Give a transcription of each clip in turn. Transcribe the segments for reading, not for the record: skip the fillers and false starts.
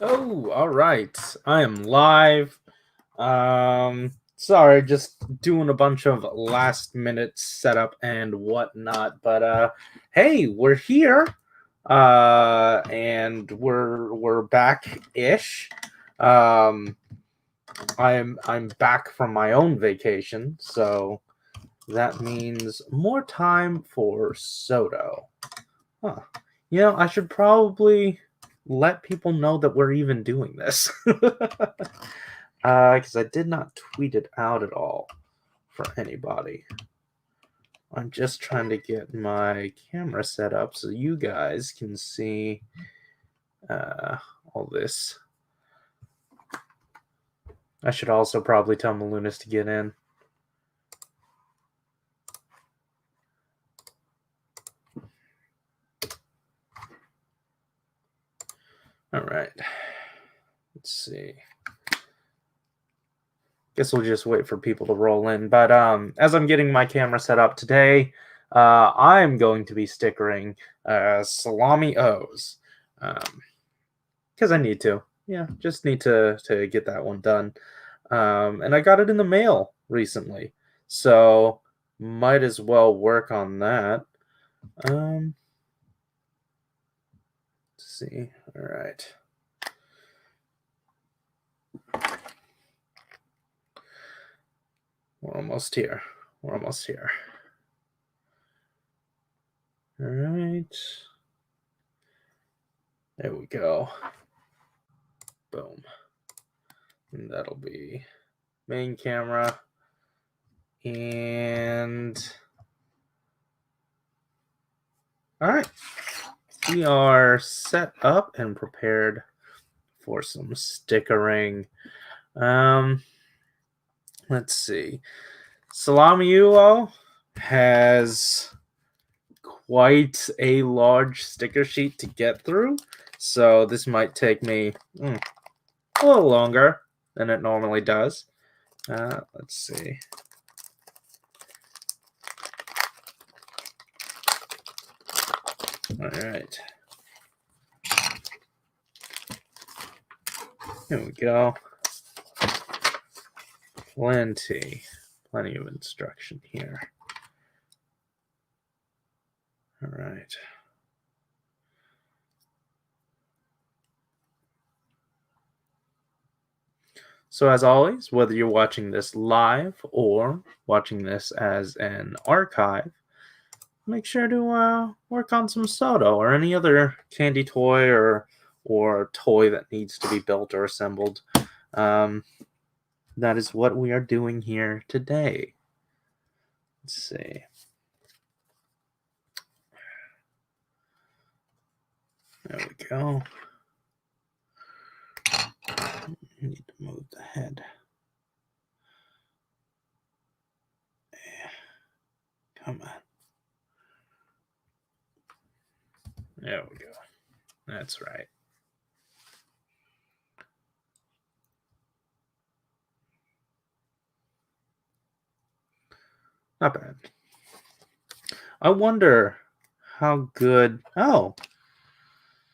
Oh, all right. I am live. Sorry, just doing a bunch of last minute setup and whatnot, but hey, we're here. And we're back-ish. Um I'm back from my own vacation, so that means more time for Soto. Huh. I should probably let people know that we're even doing this. Because I did not tweet it out at all for anybody. I'm just trying to get my camera set up so you guys can see all this. I should also probably tell Malunis to get in. All right. Let's see. Guess we'll just wait for people to roll in. But as I'm getting my camera set up today, I'm going to be stickering Salami O's. Because I need to. Yeah, just need to get that one done. And I got it in the mail recently. So might as well work on that. Let's see. All right. We're almost here. We're almost here. All right. There we go. Boom. And that'll be main camera. And all right. We are set up and prepared for some stickering. Let's see. Salami UO has quite a large sticker sheet to get through, so this might take me a little longer than it normally does. Let's see. All right. Here we go. Plenty of instruction here. All right. So as always, whether you're watching this live or watching this as an archive, make sure to work on some Soto or any other candy toy or toy that needs to be built or assembled. That is what we are doing here today. Let's see. There we go. I need to move the head. Come on. There we go. That's right. Not bad. I wonder how good... Oh.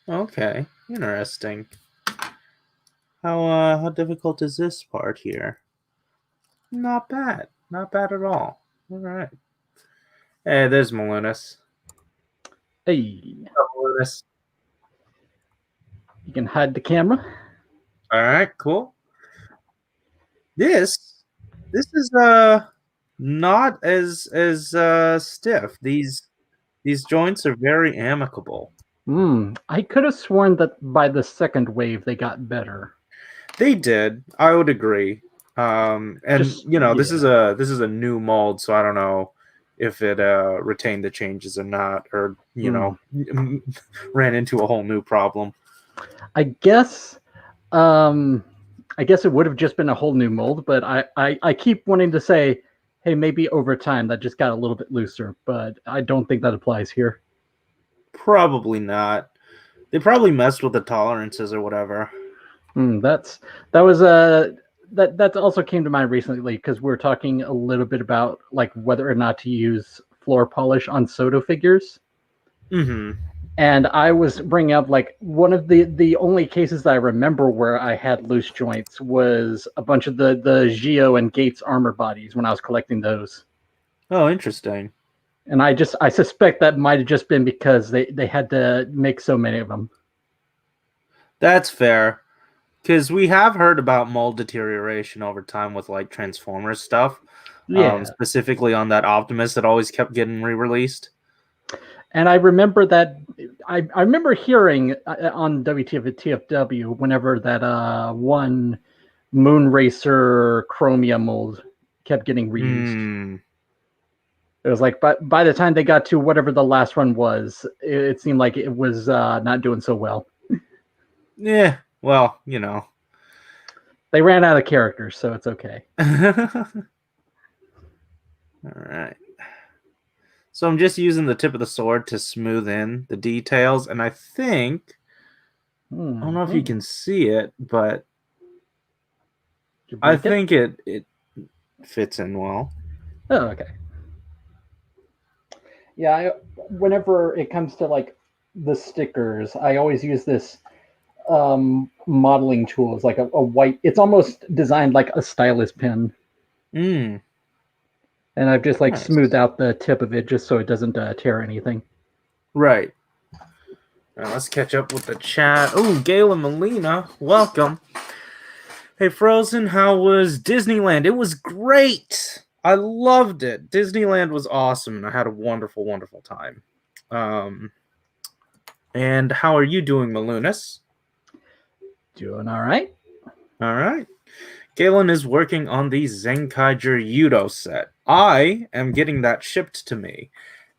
Okay. Interesting. How difficult is this part here? Not bad. Not bad at all. All right. Hey, there's Malunis. Hey. Malunis. You can hide the camera. All right, cool. This is not as stiff. These joints are very amicable. I could have sworn that by the second wave they got better. They did. I would agree. And this is a new mold, so I don't know if it retained the changes or not, or ran into a whole new problem. I guess it would have just been a whole new mold, but I keep wanting to say, hey, maybe over time that just got a little bit looser, but I don't think that applies here. Probably not. They probably messed with the tolerances or whatever. That also came to mind recently because we're talking a little bit about like whether or not to use floor polish on Soto figures. Mm-hmm. And I was bringing up like one of the only cases that I remember where I had loose joints was a bunch of the Geo and Gates armor bodies when I was collecting those. Oh, interesting. And I suspect that might have just been because they had to make so many of them. That's fair. Because we have heard about mold deterioration over time with like Transformers stuff, Yeah. specifically on that Optimus that always kept getting re-released. And I remember that I remember hearing on WTFW whenever that one Moon Racer Chromia mold kept getting reused. Hmm. It was like by the time they got to whatever the last one was, it seemed like it was not doing so well. Yeah. Well, you know. They ran out of characters, so it's okay. All right. So I'm just using the tip of the sword to smooth in the details, and I think I don't know if you can see it, but Did you I break it? think it fits in well. Oh, okay. Yeah, whenever it comes to like the stickers, I always use this modeling tool. It's like a white. It's almost designed like a stylus pen, Mm, and I've just like nice. smoothed out the tip of it just so it doesn't tear anything. Right. Now let's catch up with the chat. Oh, Galen Molina, welcome. Hey, Frozen, how was Disneyland? It was great. I loved it. Disneyland was awesome, and I had a wonderful, wonderful time. And how are you doing, Malunis? Doing all right. All right. Galen is working on the Zenkaiger Yudo set. I am getting that shipped to me.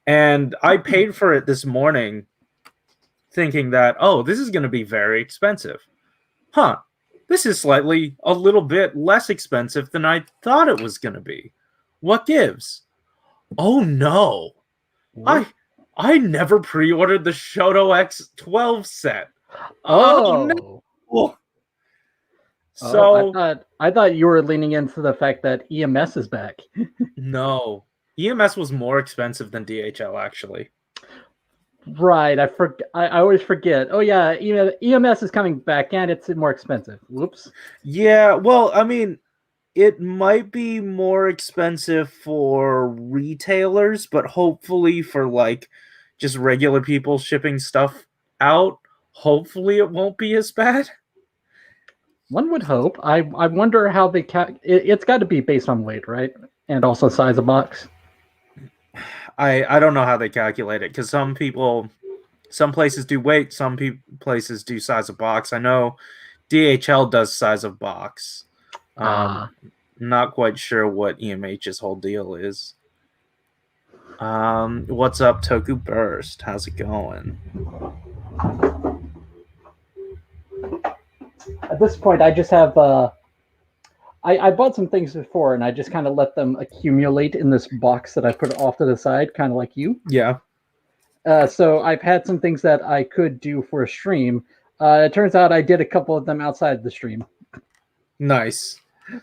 And I paid for it this morning thinking that, oh, this is going to be very expensive. Huh. This is a little bit less expensive than I thought it was going to be. What gives? Oh no. I never pre-ordered the Shoto X12 set. Oh Oh. no. Oh, So I thought you were leaning into the fact that EMS is back. no. EMS was more expensive than DHL actually. Right. I always forget. Oh yeah, EMS is coming back and it's more expensive. Whoops. Yeah, well, I mean, it might be more expensive for retailers, but hopefully for like just regular people shipping stuff out, hopefully it won't be as bad. One would hope. I wonder how they it's got to be based on weight, right? And also size of box. I don't know how they calculate it because some places do weight, places do size of box. I know DHL does size of box. Not quite sure what EMH's whole deal is. What's up, Toku Burst? How's it going? At this point, I just have I bought some things before, and I just kind of let them accumulate in this box that I put off to the side, kind of like you. Yeah. So I've had some things that I could do for a stream. It turns out I did a couple of them outside the stream. Nice.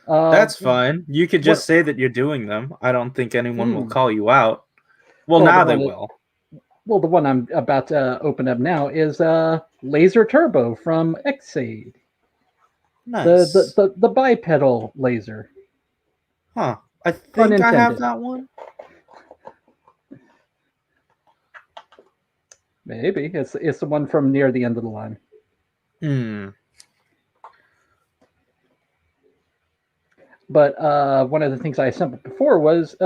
That's fine. You could just what, say that you're doing them. I don't think anyone will call you out. Well, well now they will. Well, the one I'm about to open up now is Laser Turbo from Xade. Nice. The bipedal laser. Huh. I think I have that one. Maybe. It's the one from near the end of the line. But one of the things I assembled before was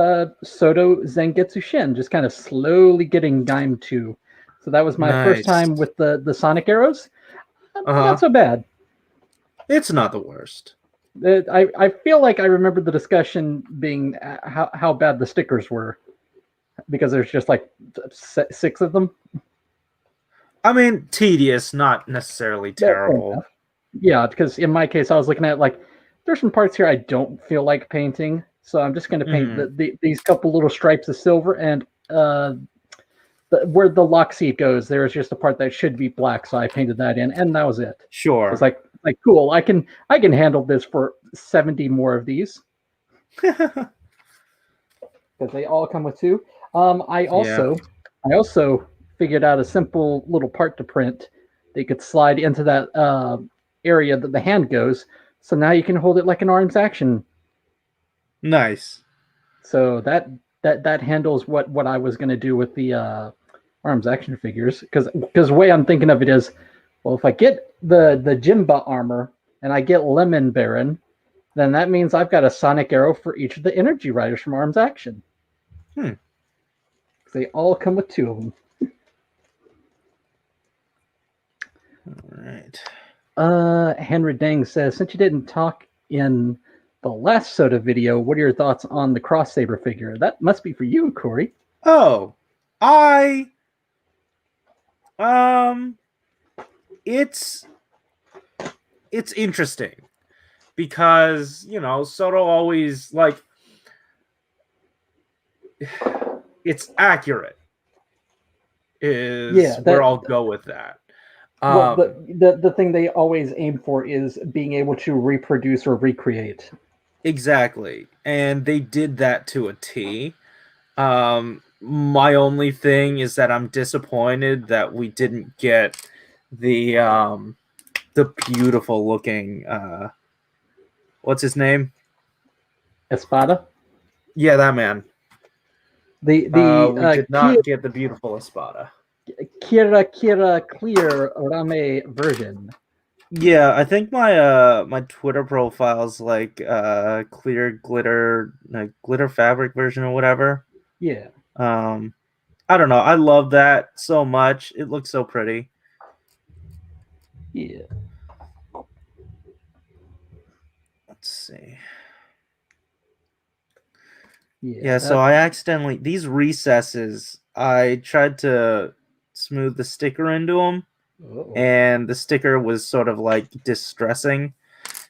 Soto Zangetsu Shin, just kind of slowly getting Gaim 2. So that was my first time with the Sonic arrows. Not so bad. It's not the worst. I feel like I remember the discussion being how bad the stickers were, because there's just like 6 of them. I mean, tedious, not necessarily terrible. Yeah, because in my case, I was looking at like, there's some parts here I don't feel like painting, so I'm just going to paint these couple little stripes of silver, and where the lock seat goes, there's just a part that should be black, so I painted that in, and that was it. Sure. It's like cool. I can handle this for 70 more of these, because they all come with 2. I also figured out a simple little part to print that you could slide into that area that the hand goes. So now you can hold it like an arm's action. Nice. So that handles what I was going to do with the arms action figures, because the way I'm thinking of it is, well, if I get the Jimba armor and I get Lemon Baron, then that means I've got a Sonic Arrow for each of the Energy Riders from Arms Action. They all come with 2 of them. All right. Henry Dang says, since you didn't talk in the last Soda video, what are your thoughts on the Cross Saber figure? That must be for you, Corey. Oh, it's interesting because, you know, Soto always, like, it's accurate is where I'll go with that. Well, the thing they always aim for is being able to reproduce or recreate. Exactly. And they did that to a T. My only thing is that I'm disappointed that we didn't get the beautiful looking what's his name? Espada? Yeah, that man. We did not get the beautiful Espada. Kira Clear Rame version. Yeah, I think my my Twitter profile's like clear glitter, like glitter fabric version or whatever. Yeah. I don't know. I love that so much. It looks so pretty. Yeah. Let's see. Yeah, so I accidentally, these recesses, I tried to smooth the sticker into them, and the sticker was sort of like distressing.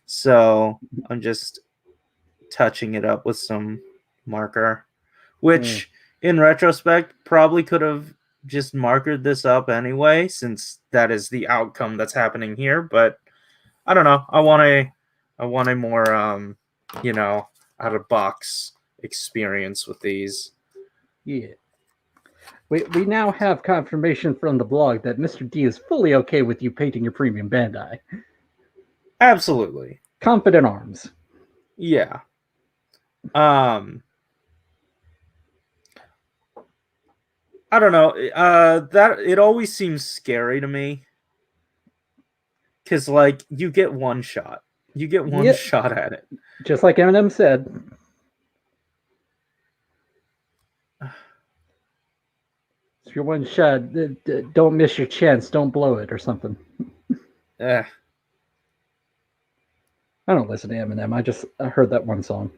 So I'm just touching it up with some marker, which in retrospect probably could have just markered this up anyway, since that is the outcome that's happening here. But I don't know. I want a more you know, out of box experience with these. Yeah. We now have confirmation from the blog that Mr. D is fully okay with you painting your premium Bandai. Absolutely. Confident arms. Yeah. I don't know. That it always seems scary to me. Cause like you get one shot. You get one shot at it. Just like Eminem said. If you're one shot, don't miss your chance. Don't blow it or something. I don't listen to Eminem. I heard that one song.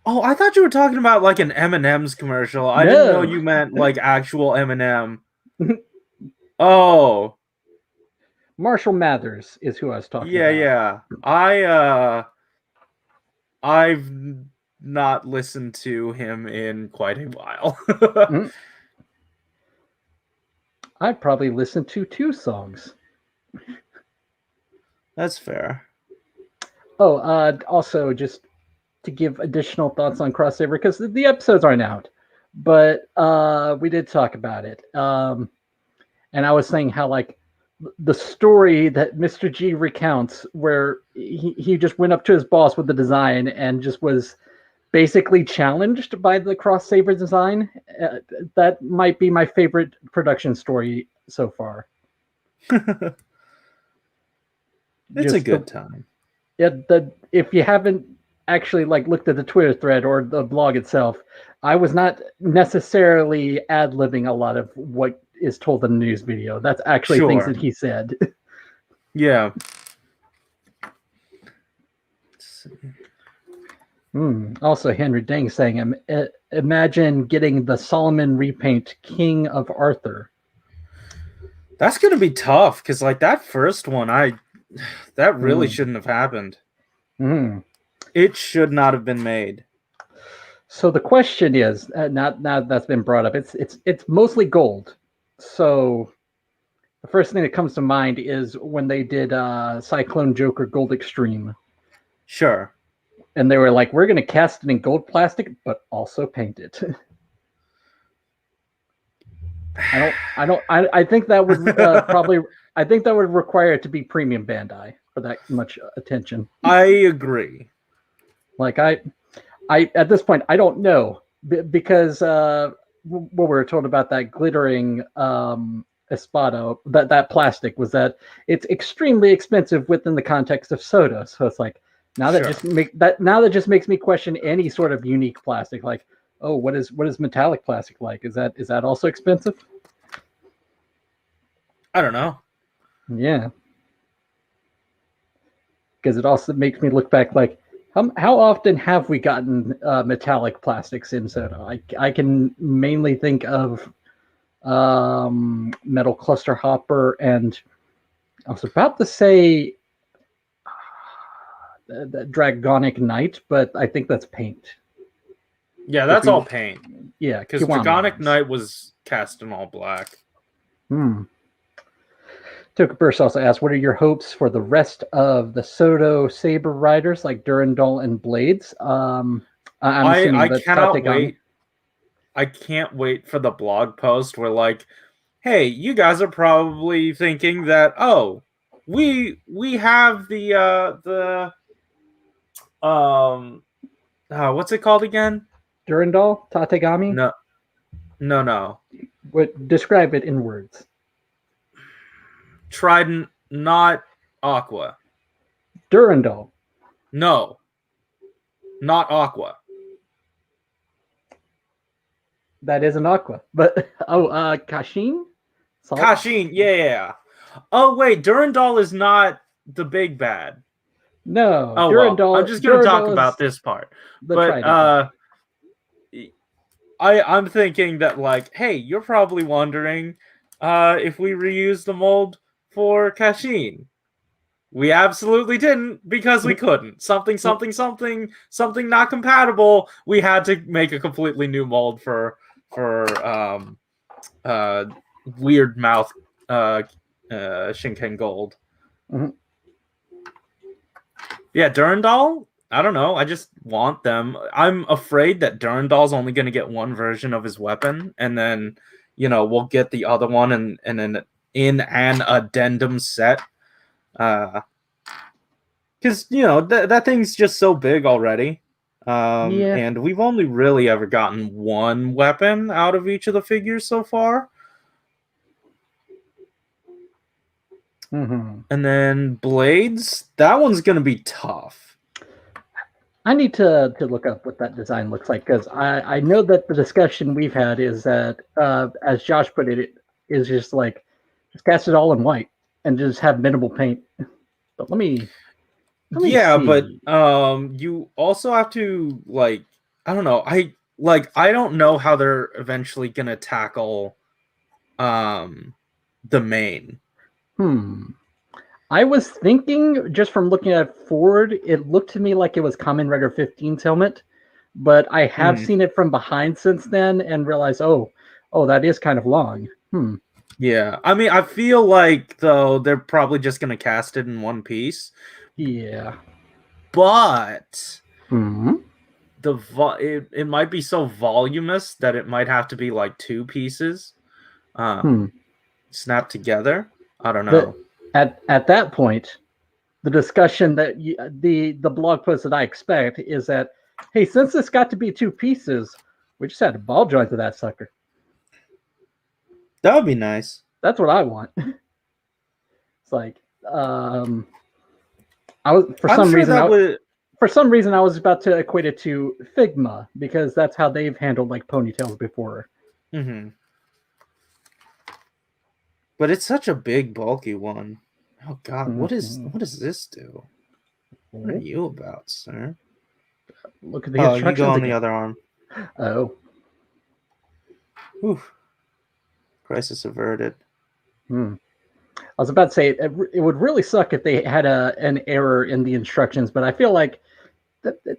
Oh, I thought you were talking about like an M&M's commercial. I didn't know you meant like actual Eminem. Oh. Marshall Mathers is who I was talking about. Yeah. I've not listened to him in quite a while. I've probably listened to 2 songs. That's fair. Oh, also just to give additional thoughts on Crossover, because the episodes aren't out, but we did talk about it. And I was saying how, like, the story that Mr. G recounts, where he just went up to his boss with the design and just was basically challenged by the Cross Saber design. That might be my favorite production story so far. It's a good time. Yeah, if you haven't actually like looked at the Twitter thread or the blog itself, I was not necessarily ad-libbing a lot of what is told in the news video. That's actually things that he said. Yeah. Also, Henry Dang saying, imagine getting the Solomon repaint King of Arthur. That's going to be tough, because like that first one, that really shouldn't have happened. It should not have been made. So the question is, now that's been brought up, it's mostly gold. So the first thing that comes to mind is when they did Cyclone Joker Gold Extreme. Sure. And they were like, we're going to cast it in gold plastic, but also paint it. I think that would probably. I think that would require it to be premium Bandai for that much attention. I agree. Like I at this point I don't know because what we were told about that glittering Espada, that plastic was that it's extremely expensive within the context of soda. So it's like now that just makes me question any sort of unique plastic. Like, oh, what is metallic plastic like? Is that also expensive? I don't know. Yeah, because it also makes me look back like how often have we gotten metallic plastics in soda? I can mainly think of metal cluster hopper, and I was about to say the Dragonic Knight, but I think that's paint. Yeah, that's all paint. Yeah, because Dragonic Knight was cast in all black. Tokaburst also asked, what are your hopes for the rest of the Soto Saber riders like Durandal and Blades? I'm assuming I cannot wait. I can't wait for the blog post where like, hey, you guys are probably thinking that, oh, we have the what's it called again? Durandal? Tategami? No. What, describe it in words. Trident, not Aqua. Durandal. No. Not Aqua. That is an Aqua. But Kashin? Salt? Kashin, yeah. Oh wait, Durandal is not the big bad. No. Oh Durandal, well, I'm just gonna talk about this part. But I'm thinking that like, hey, you're probably wondering if we reuse the mold for Kashin. We absolutely didn't because we couldn't. Something not compatible. We had to make a completely new mold for weird mouth Shinken Gold. Mm-hmm. Yeah, Durandal, I don't know. I just want them. I'm afraid that Durandal's only going to get one version of his weapon, and then, we'll get the other one in an addendum set. Because, that thing's just so big already. And we've only really ever gotten one weapon out of each of the figures so far. Mm-hmm. And then Blades, that one's going to be tough. I need to look up what that design looks like, because I know that the discussion we've had is that, as Josh put it, it is just like, just cast it all in white and just have minimal paint. But let me yeah, see. But you also have to, like, I don't know. I don't know how they're eventually going to tackle the main. I was thinking, just from looking at Ford, it looked to me like it was Kamen Rider 15's helmet, but I have seen it from behind since then and realized, oh, that is kind of long. Yeah, I mean, I feel like, though, they're probably just going to cast it in one piece. Yeah. But it might be so voluminous that it might have to be like two pieces snapped together. I don't know. At that point, the discussion that the blog post that I expect is that, hey, since this got to be two pieces, we just had a ball joint to that sucker. That would be nice. That's what I want. It's like, I was for some reason I was about to equate it to Figma, because that's how they've handled like ponytails before. But it's such a big, bulky one. Oh God, what does this do? What are you about, sir? Look at the instructions. You go on the other arm. Oh. Whew. Crisis averted. I was about to say it would really suck if they had an error in the instructions, but I feel like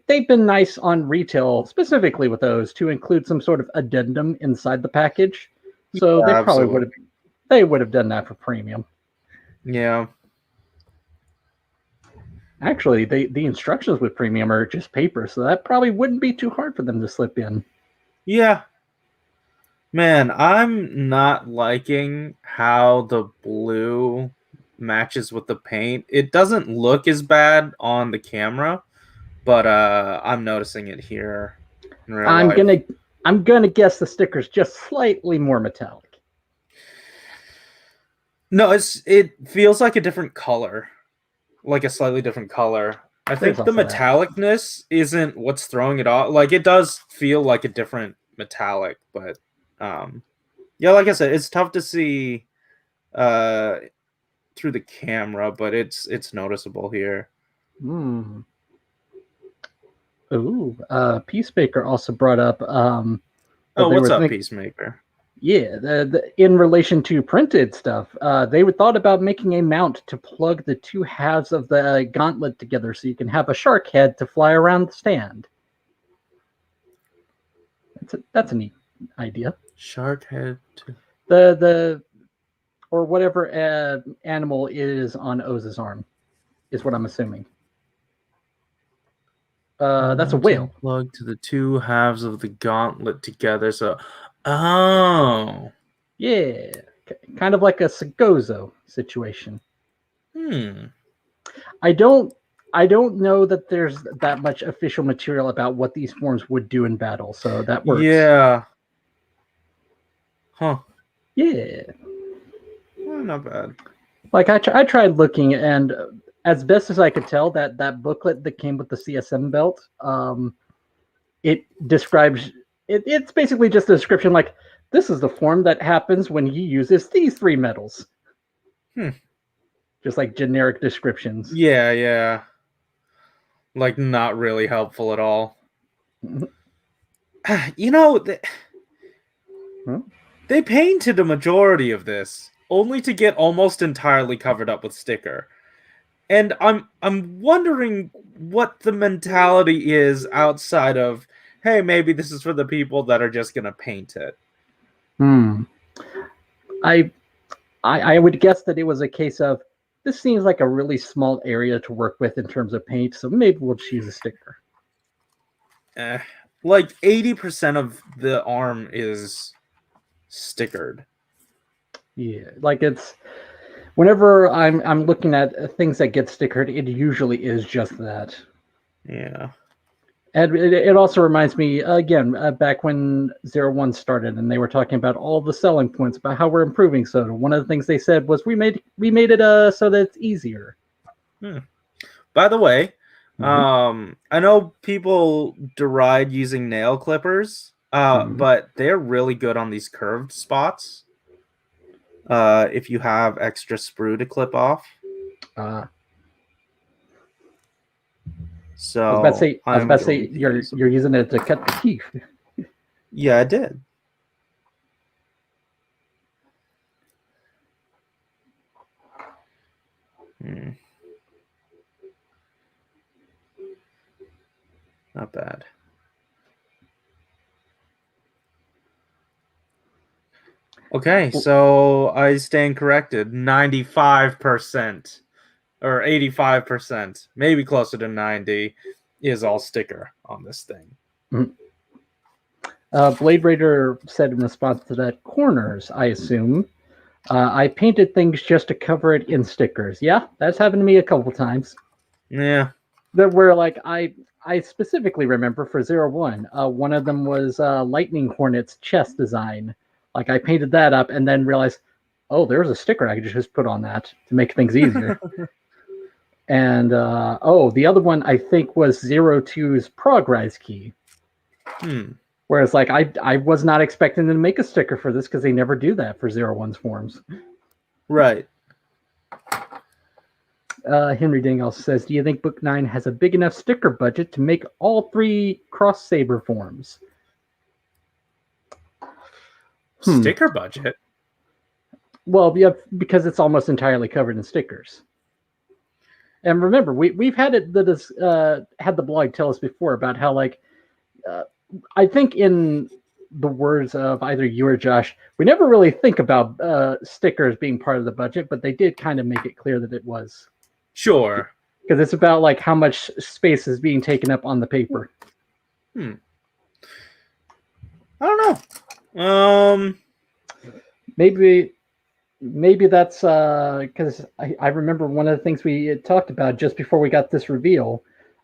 they've been nice on retail, specifically with those, to include some sort of addendum inside the package. So they probably would have done that for premium. Yeah. Actually, the instructions with premium are just paper, so that probably wouldn't be too hard for them to slip in. Yeah. Man, I'm not liking how the blue matches with the paint. It doesn't look as bad on the camera, but I'm noticing it here in real I'm life. gonna guess the sticker's just slightly more metallic. No, it feels like a different color, like a slightly different color. I There's think the also that. metallicness isn't what's throwing it off. Like it does feel like a different metallic, but yeah, like I said, it's tough to see uh through the camera, but it's noticeable here. Hmm. Ooh, Peacemaker also brought up that Oh, they what's were up, thinking. Peacemaker? Yeah, in relation to printed stuff, they would thought about making a mount to plug the two halves of the gauntlet together, so you can have a shark head to fly around the stand. That's a neat idea. Shark head. The or whatever animal is on Oz's arm is what I'm assuming. That's a whale. Plug to the two halves of the gauntlet together. So, oh, Yeah, kind of like a Sagozo situation. hmm. I don't know that there's that much official material about what these forms would do in battle, so that works. Yeah. Huh. Yeah, Not bad. like I tried looking, and as best as I could tell, that booklet that came with the CSM belt, it describes it's basically just a description like this is the form that happens when he uses these three metals. Hmm. Just like generic descriptions. Yeah, yeah. Like not really helpful at all. You know, they painted a majority of this only to get almost entirely covered up with sticker. And I'm wondering what the mentality is outside of, hey, maybe this is for the people that are just gonna paint it. Hmm. I would guess that it was a case of this seems like a really small area to work with in terms of paint, so maybe we'll choose a sticker. Eh, like 80% of the arm is stickered. Yeah, like it's whenever I'm looking at things that get stickered, it usually is just that. Yeah. And it also reminds me again back when 01 started, and they were talking about all the selling points about how we're improving soda. One of the things they said was we made it so that it's easier. By the way, Mm-hmm. I know people deride using nail clippers, Mm-hmm. but they're really good on these curved spots. If you have extra sprue to clip off. So I was I'm about to say going to use them. you're using it to cut the teeth. Yeah, I did. Not bad. Okay, so I stand corrected. 95% or 85%, maybe closer to 90, is all sticker on this thing. Mm-hmm. Blade Raider said in response to that, corners, I assume. I painted things just to cover it in stickers. Yeah, that's happened to me a couple times. Yeah. That were like I specifically remember for 01. One of them was Lightning Hornet's chest design. Like I painted that up and then realized, oh, there's a sticker I could just put on that to make things easier. And the other one I think was 02's Progrise key. Whereas like I was not expecting them to make a sticker for this because they never do that for 01's forms. Right. Henry Ding also says, do you think Book 9 has a big enough sticker budget to make all three Cross Saber forms? Sticker budget? Well, yeah, because it's almost entirely covered in stickers. And remember, we've had it that has had the blog tell us before about how like I think in the words of either you or Josh, we never really think about stickers being part of the budget, but they did kind of make it clear that it was. Sure. Because it's about like how much space is being taken up on the paper. I don't know. Maybe that's because I remember one of the things we had talked about just before we got this reveal,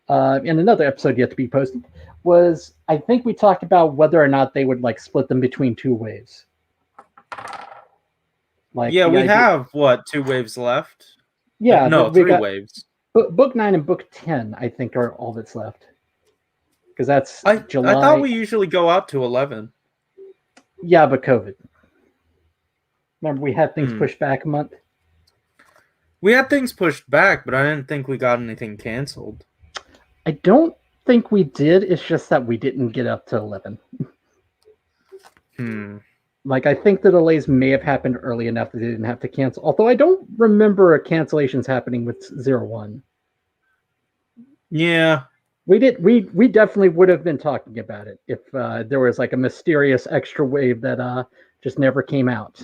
in another episode yet to be posted, was I think we talked about whether or not they would like split them between 2 waves. Like yeah, we have what 2 waves left? Yeah, no, 3 waves. Book 9 and Book 10, I think, are all that's left. Because that's July. I thought we usually go out to 11. Yeah, but COVID. Remember, we had things pushed back a month. We had things pushed back, but I didn't think we got anything canceled. I don't think we did. It's just that we didn't get up to 11. Like, I think the delays may have happened early enough that they didn't have to cancel. Although I don't remember cancellations happening with 01. Yeah. We did. We definitely would have been talking about it if there was like a mysterious extra wave that just never came out.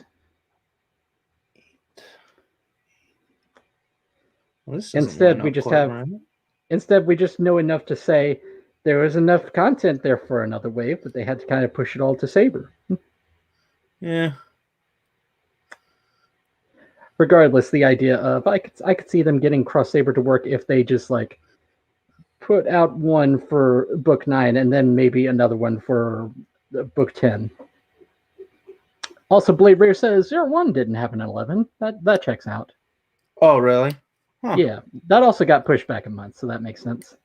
Well, instead, we just have. Right? Instead, we just know enough to say there was enough content there for another wave, but they had to kind of push it all to Saber. Yeah. Regardless, the idea of I could see them getting Cross Saber to work if they just like put out one for Book 9 and then maybe another one for Book 10. Also, Blade Raider says 01 didn't have an 11. That checks out. Oh, really? Huh. Yeah, that also got pushed back a month, so that makes sense.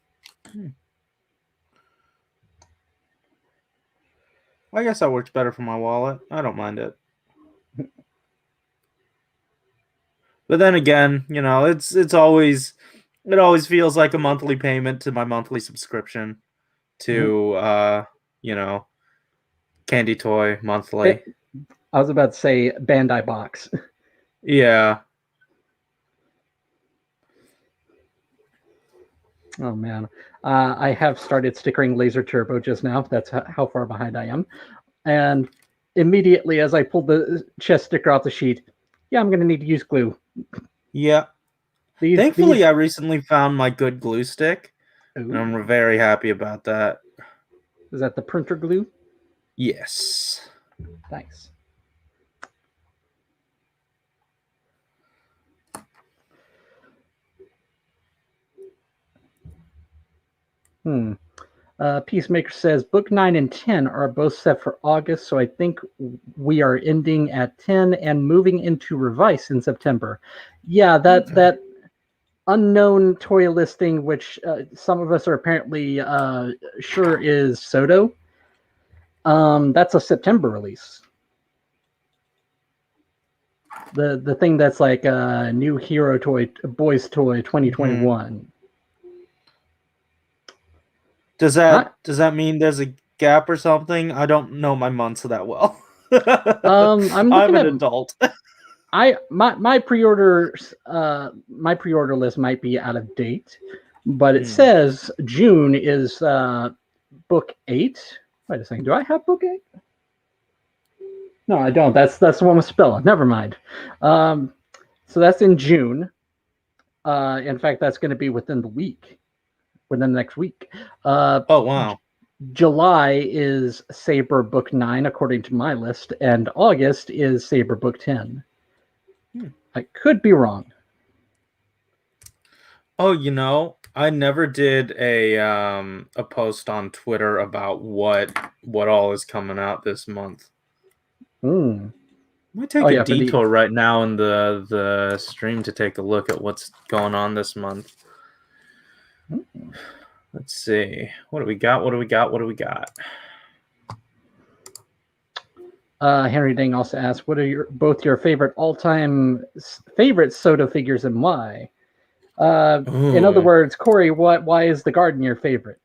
I guess that works better for my wallet. I don't mind it. But then again, you know, it always feels like a monthly payment to my monthly subscription to you know, Candy Toy monthly. I was about to say Bandai Box. Yeah. Oh man, I have started stickering Laser Turbo just now. That's how far behind I am. And immediately as I pulled the chest sticker off the sheet, yeah, I'm going to need to use glue. Yeah. Thankfully, I recently found my good glue stick. Ooh. And I'm very happy about that. Is that the printer glue? Yes. Thanks. Peacemaker says Book 9 and 10 are both set for August, so I think we are ending at 10 and moving into Revice in September. Yeah, that unknown toy listing, which some of us are apparently sure is Soto. That's a September release. The thing that's like a new hero toy, boys toy 2021. Does that mean there's a gap or something? I don't know my months that well. I'm an adult. My pre-order list might be out of date, but it says June is book 8. Wait a second, do I have book 8? No, I don't. That's the one with Spella. Never mind. So that's in June. In fact, that's going to be within the next week. Oh wow. July is Saber book 9 according to my list, and August is Saber book 10. I could be wrong. Oh, you know, I never did a post on Twitter about what all is coming out this month. I might take a detour right now in the stream to take a look at what's going on this month. Let's see. What do we got? Henry Ding also asked, what are both your favorite all-time favorite Soto figures and why? In other words, Corey, why is the Garden your favorite?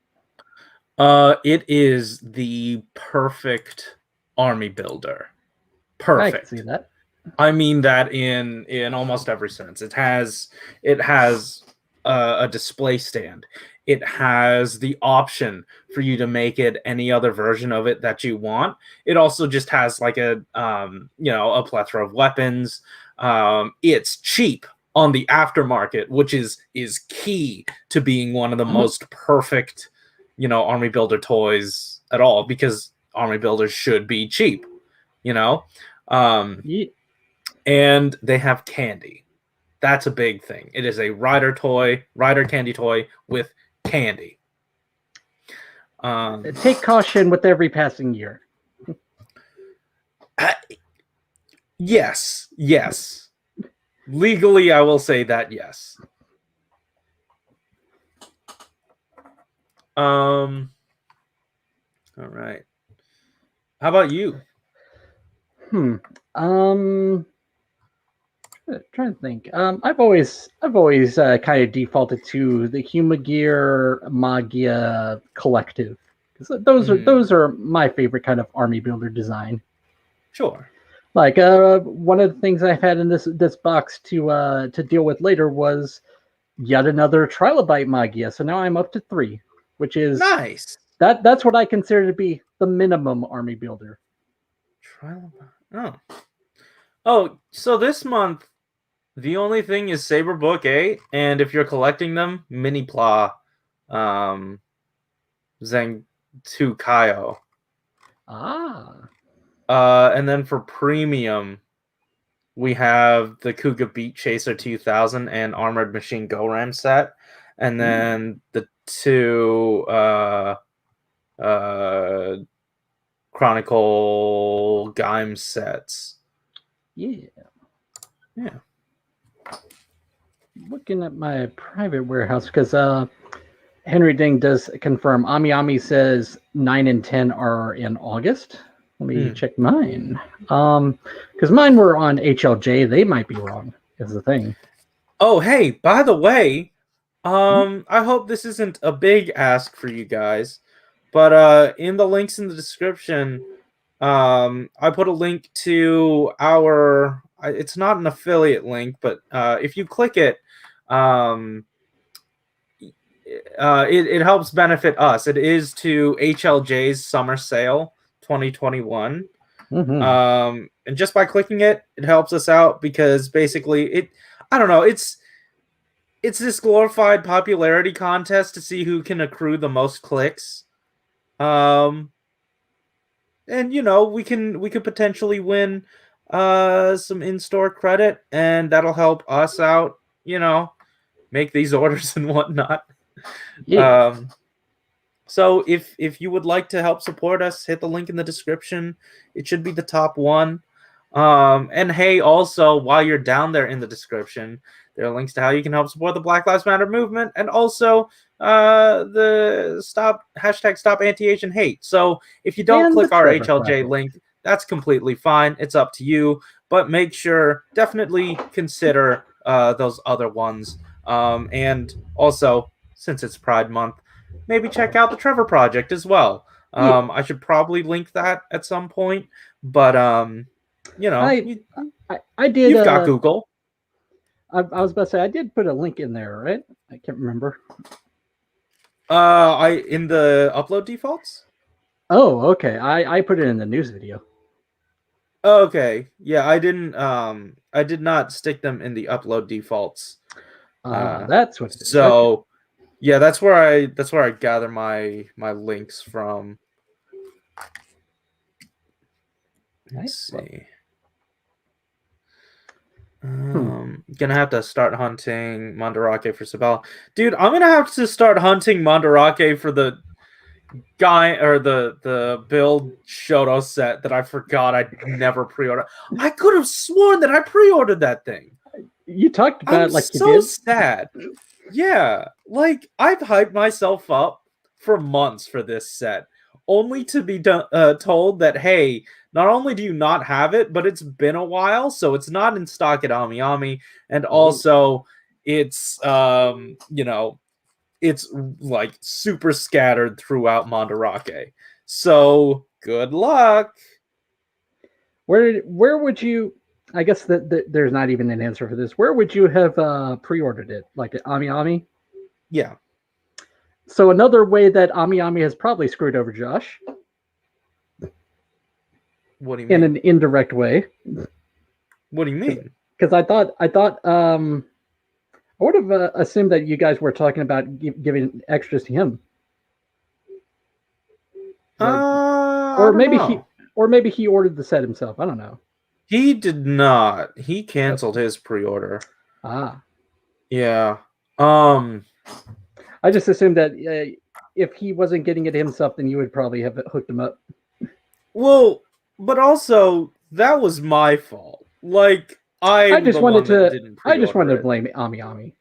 It is the perfect army builder. Perfect. I can see that. I mean that in almost every sense. It has a display stand. It has the option for you to make it any other version of it that you want. It also just has like a a plethora of weapons. It's cheap on the aftermarket, which is key to being one of the most perfect, army builder toys at all, because army builders should be cheap. you know. Um, Yeah. and they have candy. That's a big thing. It is a rider candy toy with candy. Take caution with every passing year. Yes. Legally, I will say that yes. All right. How about you? Trying to think. I've always kind of defaulted to the Humagear Magia Collective, because those are my favorite kind of army builder design. Sure. Like one of the things I've had in this box to deal with later was yet another Trilobite Magia. So now I'm up to 3, which is nice. That's what I consider to be the minimum army builder. Oh, so this month the only thing is Saber Book 8, and if you're collecting them, Mini Pla, Zeng 2 Kaio. And then for premium, we have the Kuga Beat Chaser 2000 and Armored Machine Go Ram set, and then the 2 Chronicle Gaim sets. Yeah. Looking at my private warehouse, because Henry Ding does confirm. Ami says 9 and 10 are in August. Let me check mine. Because mine were on HLJ. They might be wrong, is the thing. Oh, hey, by the way, I hope this isn't a big ask for you guys, but in the links in the description, I put a link to our. It's not an affiliate link, but if you click it, it helps benefit us. It is to HLJ's summer sale 2021. And just by clicking it, it helps us out because basically I don't know, it's this glorified popularity contest to see who can accrue the most clicks. And we could potentially win some in-store credit, and that'll help us out, make these orders and whatnot. Yeah. So if you would like to help support us, hit the link in the description. It should be the top one. And hey, also, while you're down there in the description, there are links to how you can help support the Black Lives Matter movement, and also the stop anti-Asian hate. So if you don't click our HLJ link, that's completely fine. It's up to you. But make sure, definitely consider those other ones. And also, since it's Pride Month, maybe check out the Trevor Project as well. I should probably link that at some point, but I did. You've got Google. I was about to say I did put a link in there, right? I can't remember. In the upload defaults. Oh, okay. I put it in the news video. Okay, yeah, I didn't. I did not stick them in the upload defaults. That's what it is. So, okay. Yeah, that's where I gather my links from. Let's see. Gonna have to start hunting Mandarake for Sabella. Dude, I'm gonna have to start hunting Mandarake for the guy or the build Shoto set that I forgot I never pre-ordered. I could have sworn that I pre-ordered that thing. You talked about I'm like so you did. Sad. Yeah, like I've hyped myself up for months for this set, only to be told that, hey, not only do you not have it, but it's been a while, so it's not in stock at Ami, and also it's it's like super scattered throughout Mandarake. So good luck. Where would you? I guess that there's not even an answer for this. Where would you have pre-ordered it? Like at Ami? Yeah. So another way that Ami has probably screwed over Josh. What do you mean? In an indirect way. What do you mean? Because I thought I would have assumed that you guys were talking about giving extras to him. Or Or maybe he ordered the set himself. I don't know. He did not. He canceled his pre-order. Ah. Yeah. I just assumed that if he wasn't getting it himself, then you would probably have hooked him up. Well, but also that was my fault. Like I'm the one that didn't pre-order. I just wanted to blame Ami Ami.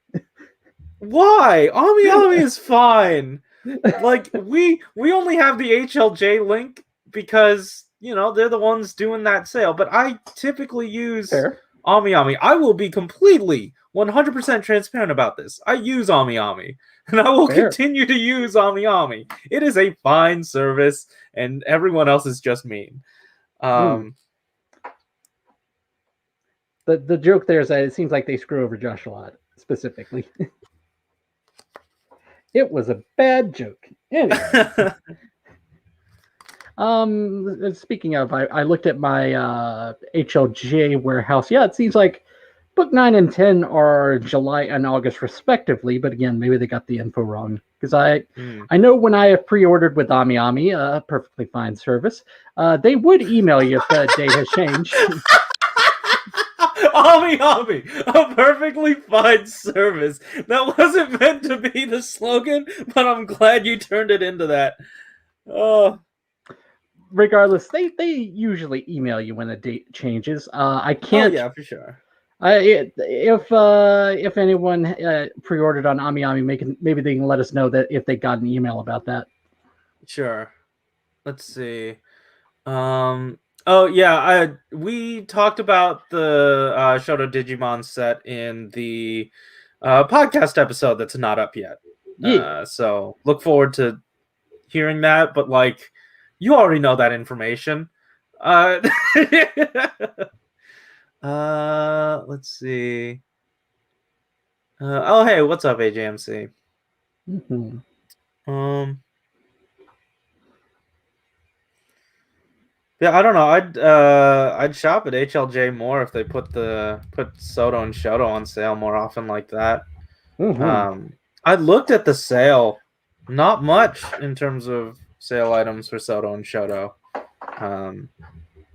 Why? Ami Ami is fine. Like we only have the HLJ link because they're the ones doing that sale. But I typically use Ami Ami. I will be completely 100% transparent about this. I use Ami Ami, and I will continue to use Ami Ami. It is a fine service, and everyone else is just mean. The joke there is that it seems like they screw over Josh a lot, specifically. It was a bad joke. Anyway. Speaking of, I looked at my HLJ warehouse. Yeah, it seems like book 9 and 10 are July and August respectively, but again, maybe they got the info wrong. Because I know when I have pre-ordered with Ami Ami, a perfectly fine service, they would email you if the date has changed. Ami Ami, a perfectly fine service. That wasn't meant to be the slogan, but I'm glad you turned it into that. Oh. Regardless, they usually email you when a date changes. I can't. Oh yeah, for sure. If anyone pre-ordered on Ami Ami, maybe they can let us know that if they got an email about that. Sure. Let's see. Oh yeah, we talked about the Shoto Digimon set in the podcast episode that's not up yet. Yeah. So look forward to hearing that, but like you already know that information. Let's see. Oh hey, what's up, AJMC? Mm-hmm. Yeah, I don't know. I'd shop at HLJ more if they put Soto and Shoto on sale more often like that. Mm-hmm. I looked at the sale, not much in terms of sale items for Soto and Shoto.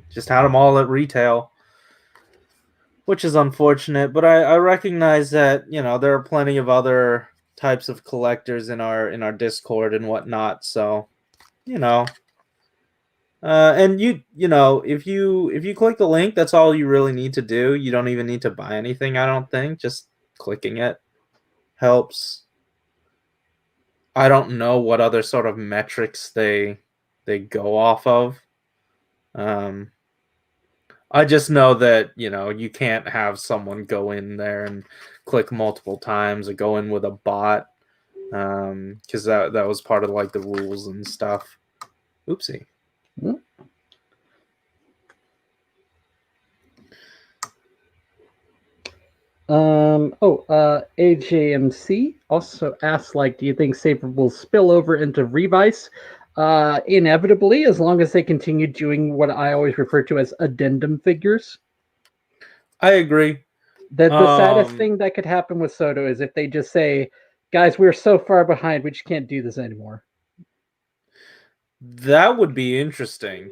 Just had them all at retail, which is unfortunate. But I recognize that there are plenty of other types of collectors in our Discord and whatnot. So and if you click the link, that's all you really need to do. You don't even need to buy anything, I don't think. Just clicking it helps. I don't know what other sort of metrics they go off of. I just know that you can't have someone go in there and click multiple times or go in with a bot, because that was part of like the rules and stuff. Oopsie. Mm-hmm. AJMC also asks, do you think Saber will spill over into Revice? Inevitably, as long as they continue doing what I always refer to as addendum figures. I agree. The saddest thing that could happen with Soto is if they just say, guys, we're so far behind, we just can't do this anymore. That would be interesting.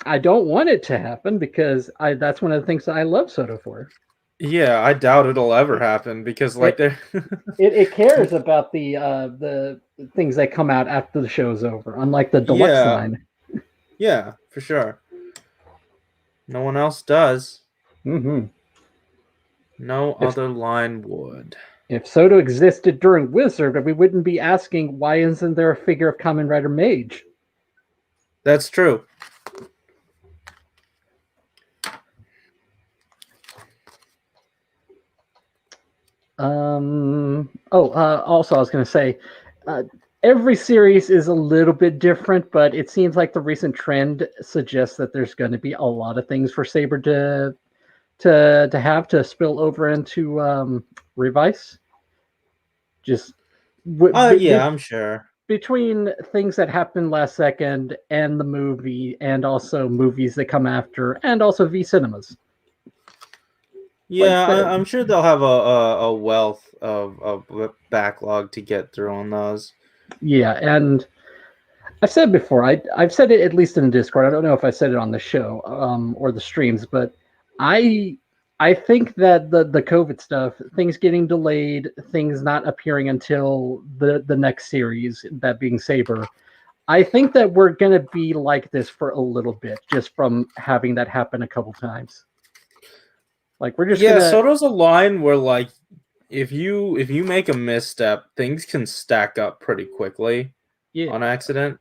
I don't want it to happen because that's one of the things that I love Soto for. Yeah, I doubt it'll ever happen because it cares about the things that come out after the show's over, unlike the deluxe line. Yeah, for sure. No one else does. Mm-hmm. No other line would. If Soto existed during Wizard, we wouldn't be asking why isn't there a figure of Kamen Rider Mage. That's true. Also, I was going to say, every series is a little bit different, but it seems like the recent trend suggests that there's going to be a lot of things for Saber to have to spill over into Revice. Just I'm sure. Between things that happened last second and the movie, and also movies that come after, and also V Cinemas. Yeah, I'm sure they'll have a wealth of backlog to get through on those. Yeah, and I've said before. I've said it at least in Discord. I don't know if I said it on the show or the streams, but I I think that the COVID stuff, things getting delayed, things not appearing until the next series, that being Saber. I think that we're gonna be like this for a little bit, just from having that happen a couple times. Like we're just gonna. Soto's a line where like if you make a misstep, things can stack up pretty quickly on accident.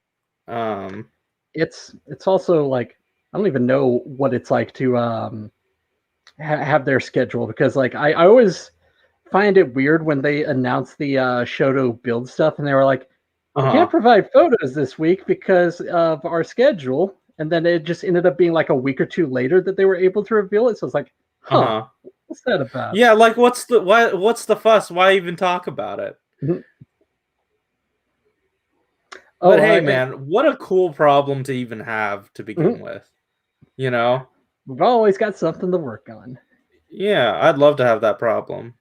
It's also like I don't even know what it's like to have their schedule, because like I always find it weird when they announce the Shoto build stuff and they were like, we can't provide photos this week because of our schedule, and then it just ended up being like a week or two later that they were able to reveal it. So it's like, what's that about? Yeah, like what's the fuss? Why even talk about it? Mm-hmm. But hey, man, what a cool problem to even have to begin with. You know? We've always got something to work on. Yeah, I'd love to have that problem.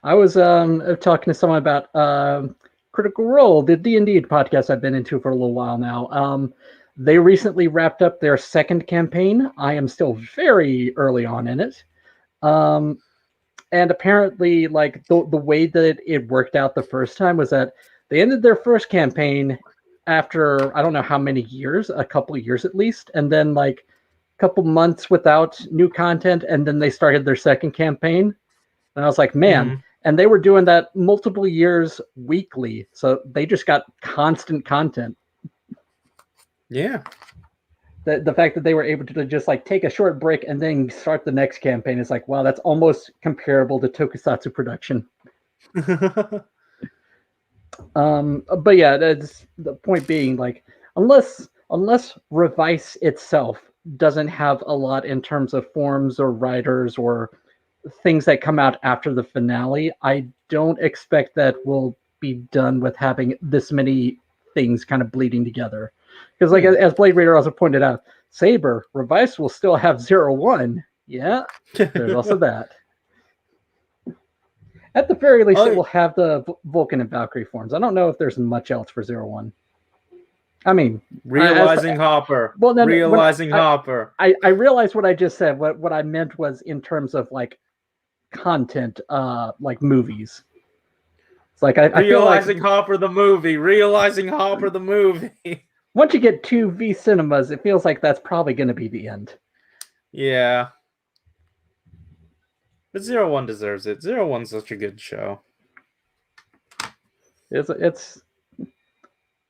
I was talking to someone about Critical Role, the D&D podcast I've been into for a little while now. They recently wrapped up their second campaign. I am still very early on in it. And apparently, like the way that it worked out the first time was that they ended their first campaign after I don't know how many years, a couple of years at least, and then like a couple months without new content, and then they started their second campaign. And I was like, man, and they were doing that multiple years weekly, so they just got constant content. Yeah. The fact that they were able to just like take a short break and then start the next campaign is like, wow, that's almost comparable to tokusatsu production. But yeah, that's the point being, like, unless Revice itself doesn't have a lot in terms of forms or writers or things that come out after the finale, I don't expect that we'll be done with having this many things kind of bleeding together. Because like as Blade Raider also pointed out, Saber, Revice will still have 0-1. Yeah, there's also that. At the very least, it will have the Vulcan and Valkyrie forms. I don't know if there's much else for 0-1. I mean, realizing Hopper. Well, no, realizing Hopper. I realized what I just said. What I meant was in terms of like content, like movies. It's like I feel like Hopper the movie. Realizing Hopper the movie. Once you get 2V cinemas, it feels like that's probably going to be the end. Yeah. But 0-1 deserves it. 0-1's such a good show. It's.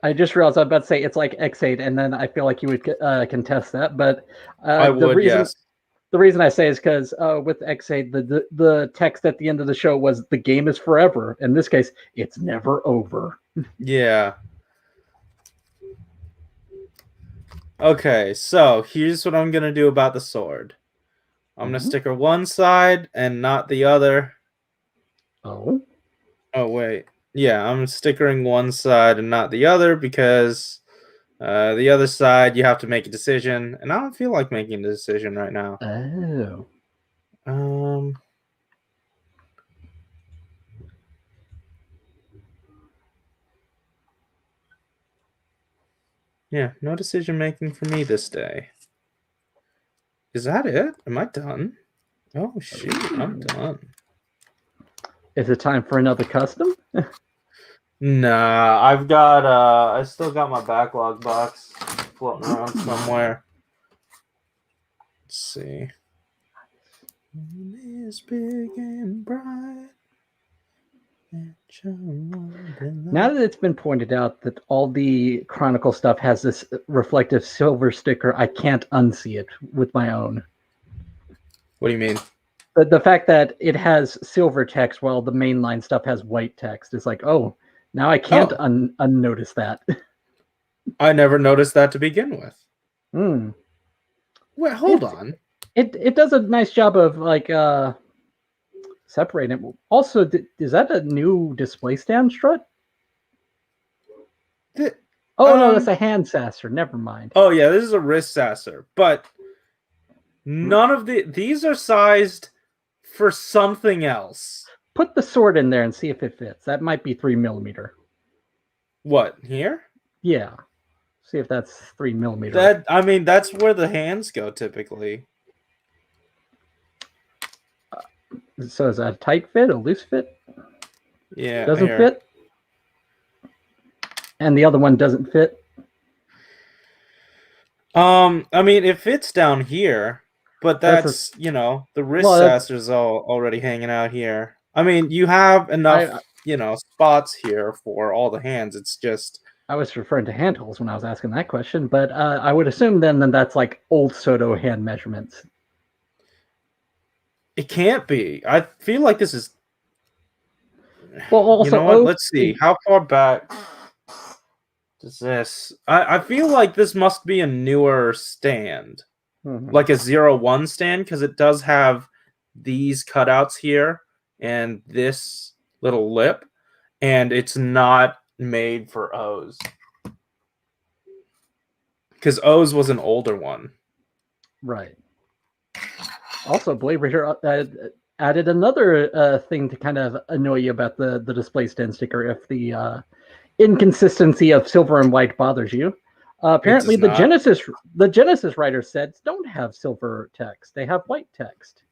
I just realized I was about to say it's like X8, and then I feel like you would contest that. But I would, yes. The reason I say is because with X8, the text at the end of the show was "the game is forever." In this case, it's never over. Yeah. Okay, so here's what I'm gonna do about the sword. I'm gonna sticker one side and not the other. Oh. Oh wait. Yeah, I'm stickering one side and not the other because the other side you have to make a decision, and I don't feel like making a decision right now. Oh. Yeah, no decision making for me this day. Is that it? Am I done? Oh shoot, I'm done. Is it time for another custom? Nah, I've got I still got my backlog box floating around somewhere. Let's see. Is big and bright. Now that it's been pointed out that all the Chronicle stuff has this reflective silver sticker, I can't unsee it with my own. What do you mean? The fact that it has silver text while the mainline stuff has white text is like, oh, now I can't unnotice that. I never noticed that to begin with. Wait, hold on. It does a nice job of like separating it. Also, is that a new display stand strut? No, that's a hand sasser. Never mind. Oh yeah, this is a wrist sasser, but none of these are sized for something else. Put the sword in there and see if it fits. That might be 3mm. What, here? Yeah. See if that's 3mm. That's where the hands go typically. So is that a tight fit, a loose fit? Yeah, doesn't fit. And the other one doesn't fit. It fits down here, but that's the wrist saster's already hanging out here. You have enough, spots here for all the hands. It's just I was referring to handholds when I was asking that question, but I would assume then that's like old Soto hand measurements. It can't be. I feel like this is. Well, also, let's see. How far back does this? I feel like this must be a newer stand, like a 0-1 stand, because it does have these cutouts here and this little lip, and it's not made for O's. Because O's was an older one. Right. Also, Blaber here added another thing to kind of annoy you about the display stand sticker if the inconsistency of silver and white bothers you. Apparently, the Genesis writer sets don't have silver text; they have white text,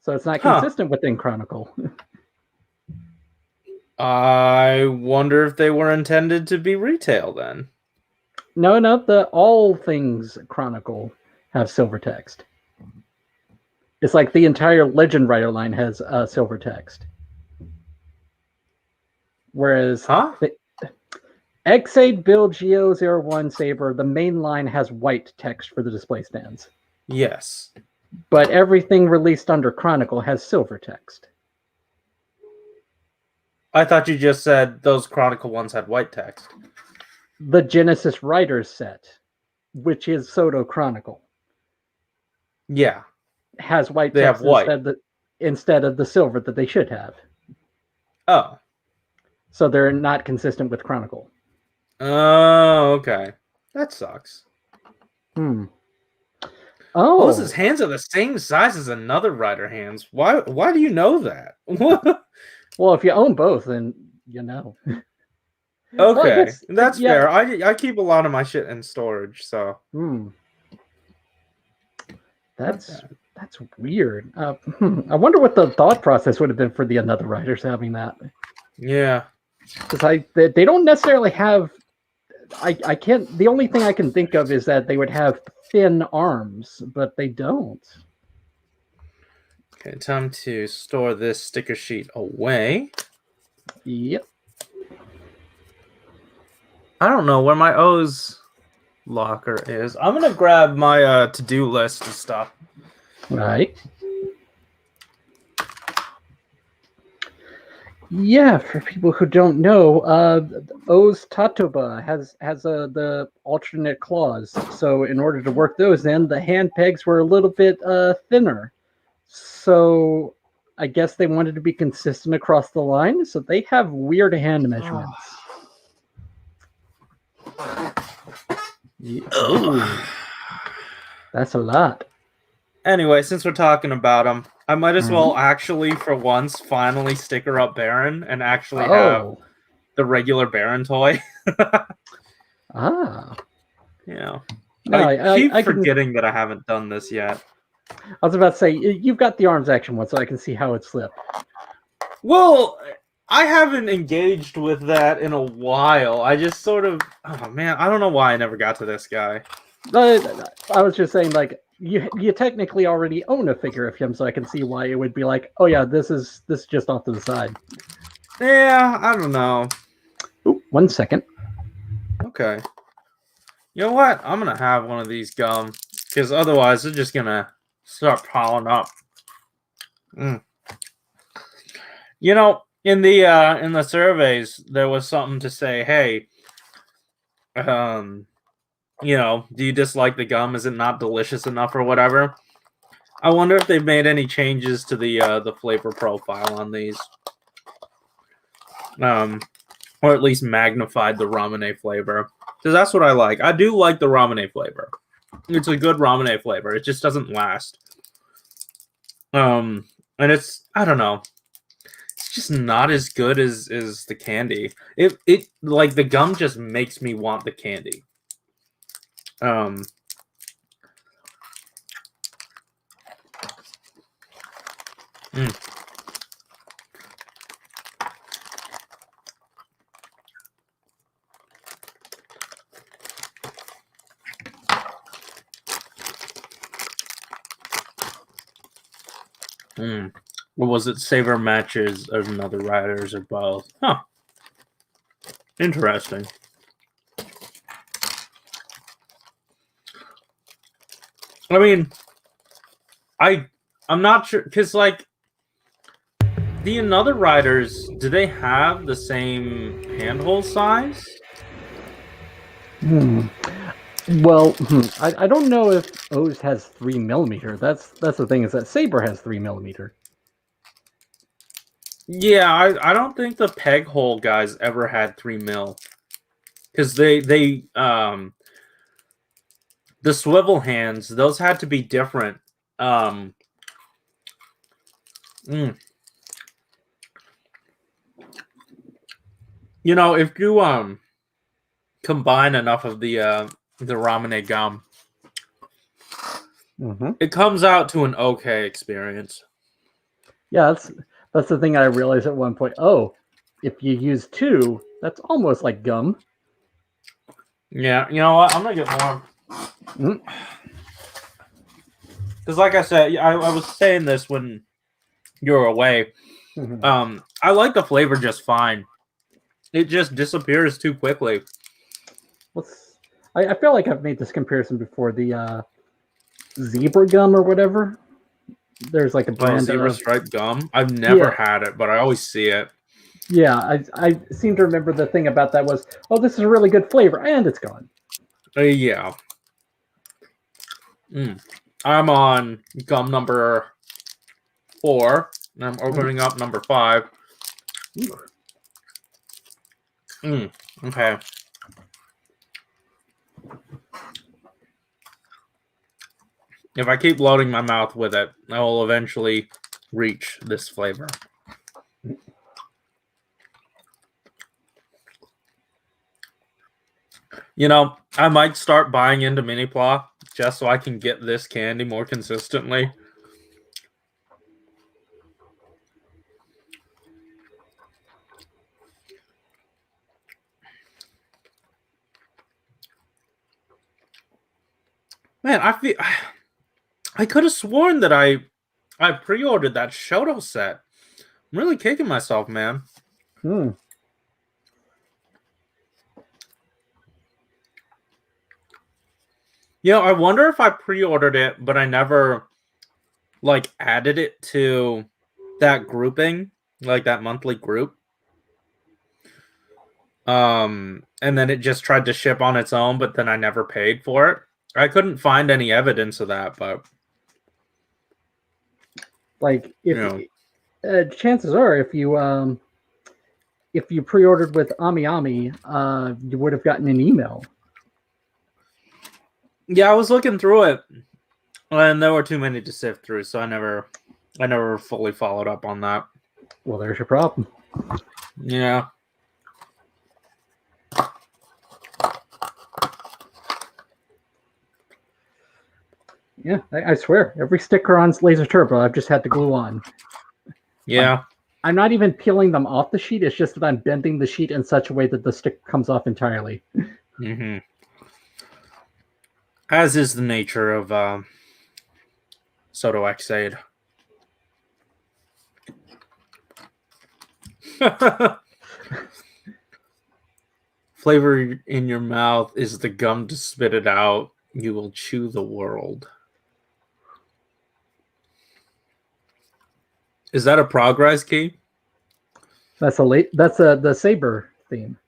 so it's not consistent within Chronicle. I wonder if they were intended to be retail then. No, all things Chronicle have silver text. It's like the entire Legend Writer line has silver text. Whereas X8 Build Geo 01 Saber, the main line has white text for the display stands. Yes. But everything released under Chronicle has silver text. I thought you just said those Chronicle ones had white text. The Genesis Writers set, which is Soto Chronicle. Yeah. Has white text instead of the silver that they should have. Oh. So they're not consistent with Chronicle. Oh, okay. That sucks. Oh. O's hands are the same size as another writer hands. Why do you know that? Well, if you own both, then you know. Okay, that's fair. I keep a lot of my shit in storage, so. That's weird. I wonder what the thought process would have been for the another writers having that. Yeah, because they don't necessarily have. I can't. The only thing I can think of is that they would have thin arms, but they don't. Okay, time to store this sticker sheet away. Yep. I don't know where my O's locker is. I'm gonna grab my to-do list and stuff. Right. Yeah, for people who don't know, O's Tatoba has the alternate claws. So in order to work those in, the hand pegs were a little bit thinner. So I guess they wanted to be consistent across the line. So they have weird hand measurements. Ooh, that's a lot. Anyway, since we're talking about them, I might as well actually, for once, finally sticker up Baron and actually have the regular Baron toy. Yeah. No, I keep forgetting that I haven't done this yet. I was about to say, you've got the arms action one, so I can see how it slipped. Well, I haven't engaged with that in a while. I just sort of... Oh, man, I don't know why I never got to this guy. I was just saying, like, you technically already own a figure of him, so I can see why it would be like, oh yeah, this is just off to the side. Yeah, I don't know. Ooh, 1 second. Okay. You know what? I'm gonna have one of these gum, because otherwise they're just gonna start piling up. You know, in the surveys, there was something to say, hey, you know, do you dislike the gum? Is it not delicious enough or whatever? I wonder if they've made any changes to the flavor profile on these. Or at least magnified the ramune flavor. Because that's what I like. I do like the ramune flavor. It's a good ramune flavor. It just doesn't last. And it's, I don't know. It's just not as good as the candy. It like the gum just makes me want the candy. Mm. What was it? Savor matches of another riders or both? Huh. Interesting. I mean, I'm not sure because like the another riders, do they have the same handhold size? Well, I don't know if O's has 3mm. That's the thing, is that Saber has 3mm. Yeah, I don't think the peg hole guys ever had 3mm because they the swivel hands, those had to be different. You know, if you combine enough of the Ramune gum, it comes out to an okay experience. Yeah, that's the thing I realized at one point. Oh, if you use 2, that's almost like gum. Yeah, you know what? I'm gonna get more. Because, like I said, I was saying this when you were away. I like the flavor just fine. It just disappears too quickly. I feel like I've made this comparison before. The zebra gum or whatever. There's like a brand zebra of stripe gum. I've never had it, but I always see it. Yeah, I seem to remember the thing about that was, oh, this is a really good flavor, and it's gone. Yeah. I'm on gum number 4, and I'm opening up number 5. Okay. If I keep loading my mouth with it, I will eventually reach this flavor. You know, I might start buying into Mini Pla just so I can get this candy more consistently. Man, I could have sworn that I pre-ordered that Shoto set. I'm really kicking myself, man. You know, I wonder if I pre-ordered it, but I never like added it to that grouping, like that monthly group. And then it just tried to ship on its own, but then I never paid for it. I couldn't find any evidence of that, but like chances are if you pre-ordered with Ami Ami, you would have gotten an email. Yeah, I was looking through it, and there were too many to sift through, so I never fully followed up on that. Well, there's your problem. Yeah. Yeah, I swear, every sticker on Laser Turbo, I've just had to glue on. Yeah. I'm not even peeling them off the sheet. It's just that I'm bending the sheet in such a way that the stick comes off entirely. As is the nature of Soto Xade. Flavor in your mouth is the gum to spit it out. You will chew the world. Is that a progress key? That's the Saber theme.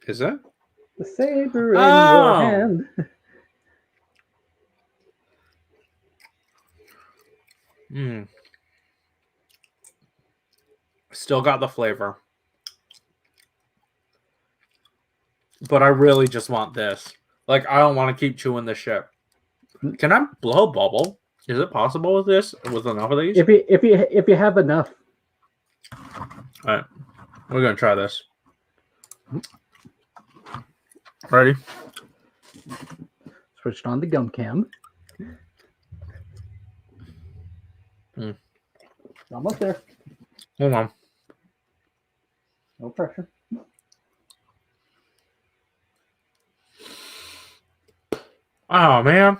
Is that? The saber in your hand. Still got the flavor. But I really just want this. Like, I don't want to keep chewing this shit. Can I blow a bubble? Is it possible with this? With enough of these? If you have enough. right, we're gonna try this. Ready? Switched on the gum cam. Almost there. Hold on. No pressure. Oh man,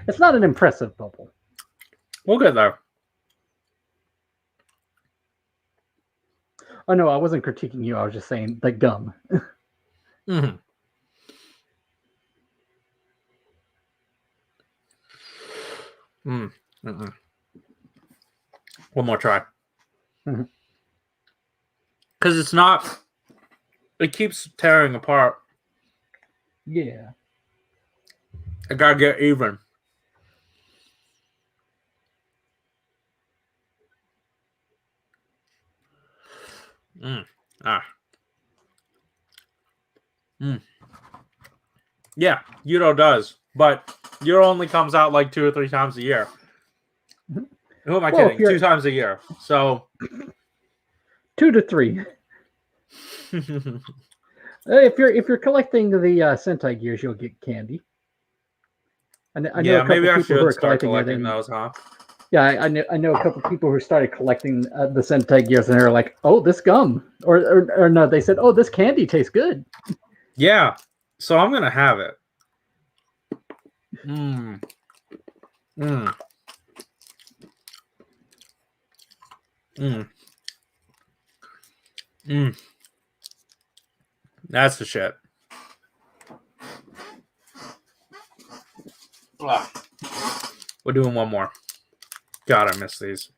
it's not an impressive bubble. We'll get there. Oh no, I wasn't critiquing you. I was just saying the gum. Mm-hmm. Mm-hmm. One more try. Because it's not. It keeps tearing apart. Yeah. I gotta get even. Yeah, Euro does, but Euro only comes out like 2 or 3 times a year. Who am I kidding? 2 times a year. So 2 to 3. If you're collecting the Sentai gears, you'll get candy. I know a couple maybe I people who are should start collecting those, huh? Yeah, I know a couple people who started collecting the Sentai gears, and they're like, "Oh, this gum," or no, they said, "Oh, this candy tastes good." Yeah, so I'm gonna have it. That's the shit. We're doing one more. God, I miss these.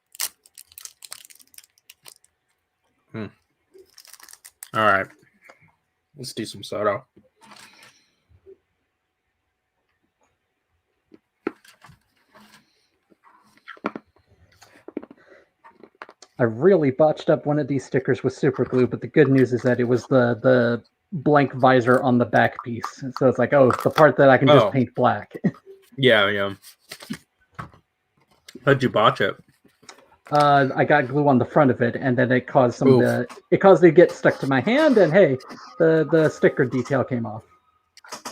All right. Let's do some soda. I really botched up one of these stickers with super glue, but the good news is that it was the blank visor on the back piece. So it's like, oh, the part that I can just paint black. Yeah. How'd you botch it? I got glue on the front of it, and then it caused it caused it to get stuck to my hand, and hey, the sticker detail came off.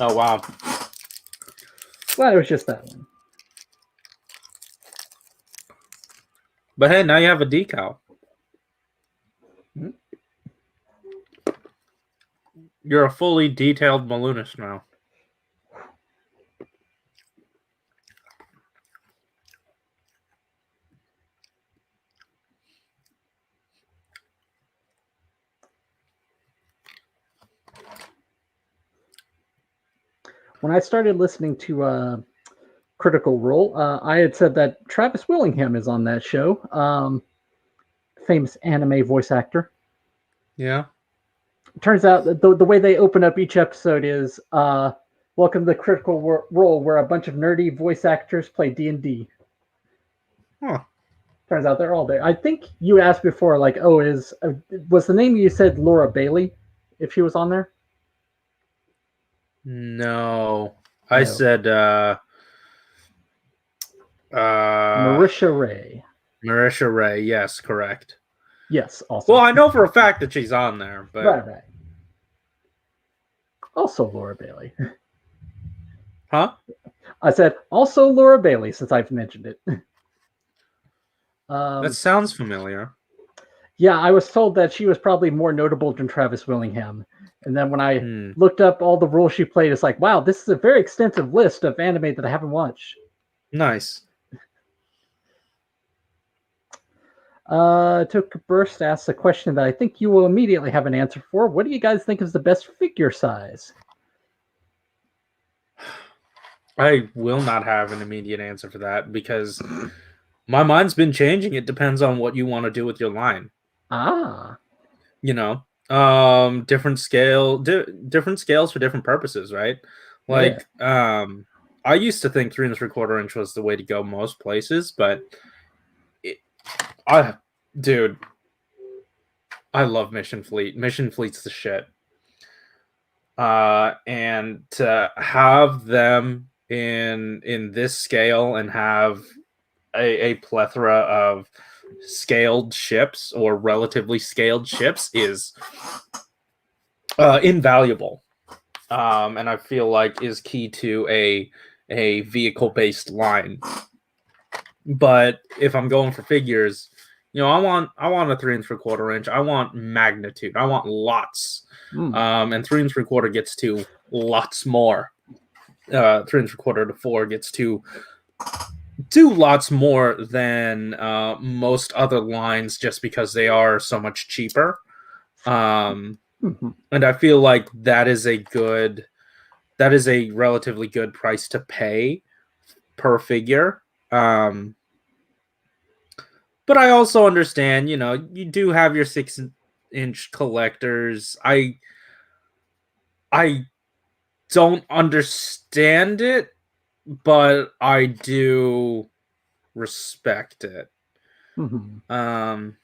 Oh wow. Glad it was just that one. But hey, now you have a decal. You're a fully detailed Malunis now. When I started listening to Critical Role, I had said that Travis Willingham is on that show. Famous anime voice actor. Yeah. Turns out that the way they open up each episode is welcome to Critical Role, where a bunch of nerdy voice actors play D&D. Huh. Turns out they're all there. I think you asked before, like, oh, was the name you said Laura Bailey, if she was on there? No. I said Marisha Ray. Marisha Ray, yes, correct. Yes, also. Well, I know for a fact that she's on there, but right. Also Laura Bailey. Huh? I said also Laura Bailey, since I've mentioned it. That sounds familiar. Yeah, I was told that she was probably more notable than Travis Willingham. And then when I looked up all the roles she played, it's like, wow, this is a very extensive list of anime that I haven't watched. Nice. Took Burst asks a question that I think you will immediately have an answer for. What do you guys think is the best figure size? I will not have an immediate answer for that because my mind's been changing. It depends on what you want to do with your line. You know, different different scales for different purposes, right? Like, I used to think 3 3/4 inch was the way to go most places, but dude, I love Mission Fleet. Mission Fleet's the shit. And to have them in this scale and have a plethora of scaled ships or relatively scaled ships is invaluable, and I feel like is key to a vehicle based line. But if I'm going for figures, I want a 3 3/4 inch. I want magnitude. I want lots. And 3 3/4 gets to lots more. 3 3/4 to 4 gets to do lots more than most other lines, just because they are so much cheaper. And I feel like that is a relatively good price to pay per figure. But I also understand, you do have your 6-inch collectors. I don't understand it, but I do respect it. And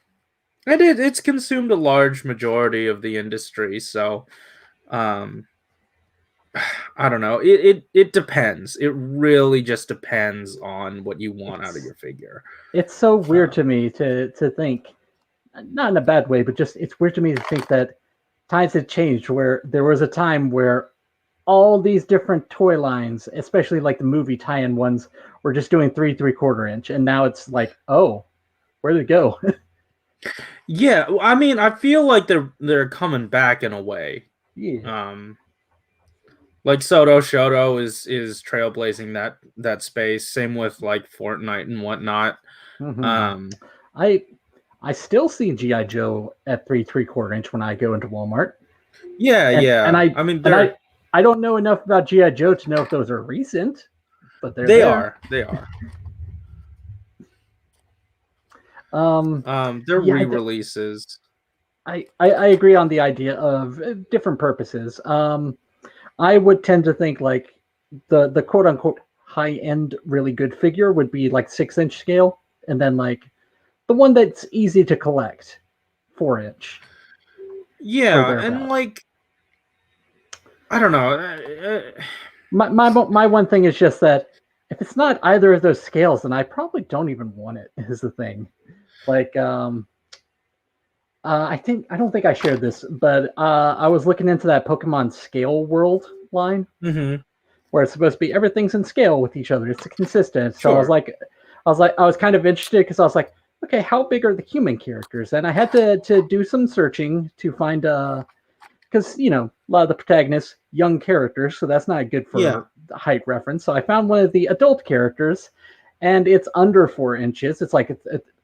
it's consumed a large majority of the industry, so I don't know. It depends. It really just depends on what you want out of your figure. It's so weird to me to think, not in a bad way, but just it's weird to me to think that times have changed, where there was a time where all these different toy lines, especially like the movie tie-in ones, were just doing 3 3/4 inch, and now it's like, oh, where did it go? Yeah, I mean, I feel like they're coming back in a way. Yeah. Like Soto Shoto is trailblazing that space. Same with like Fortnite and whatnot. I still see GI Joe at 3 3/4 inch when I go into Walmart. Yeah, and I mean, I don't know enough about GI Joe to know if those are recent, but they are. They are. They're re-releases. I agree on the idea of different purposes. I would tend to think like the quote unquote high end really good figure would be like 6-inch scale, and then like the one that's easy to collect, 4-inch. Yeah, and like I don't know. My one thing is just that if it's not either of those scales, then I probably don't even want it. Is the thing. Like I don't think I shared this, but I was looking into that Pokemon Scale World line, where it's supposed to be everything's in scale with each other. It's consistent. So sure. I was kind of interested because I was like, okay, how big are the human characters? And I had to do some searching to find because a lot of the protagonists young characters, so that's not good for height reference. So I found one of the adult characters, and it's under 4 inches. It's like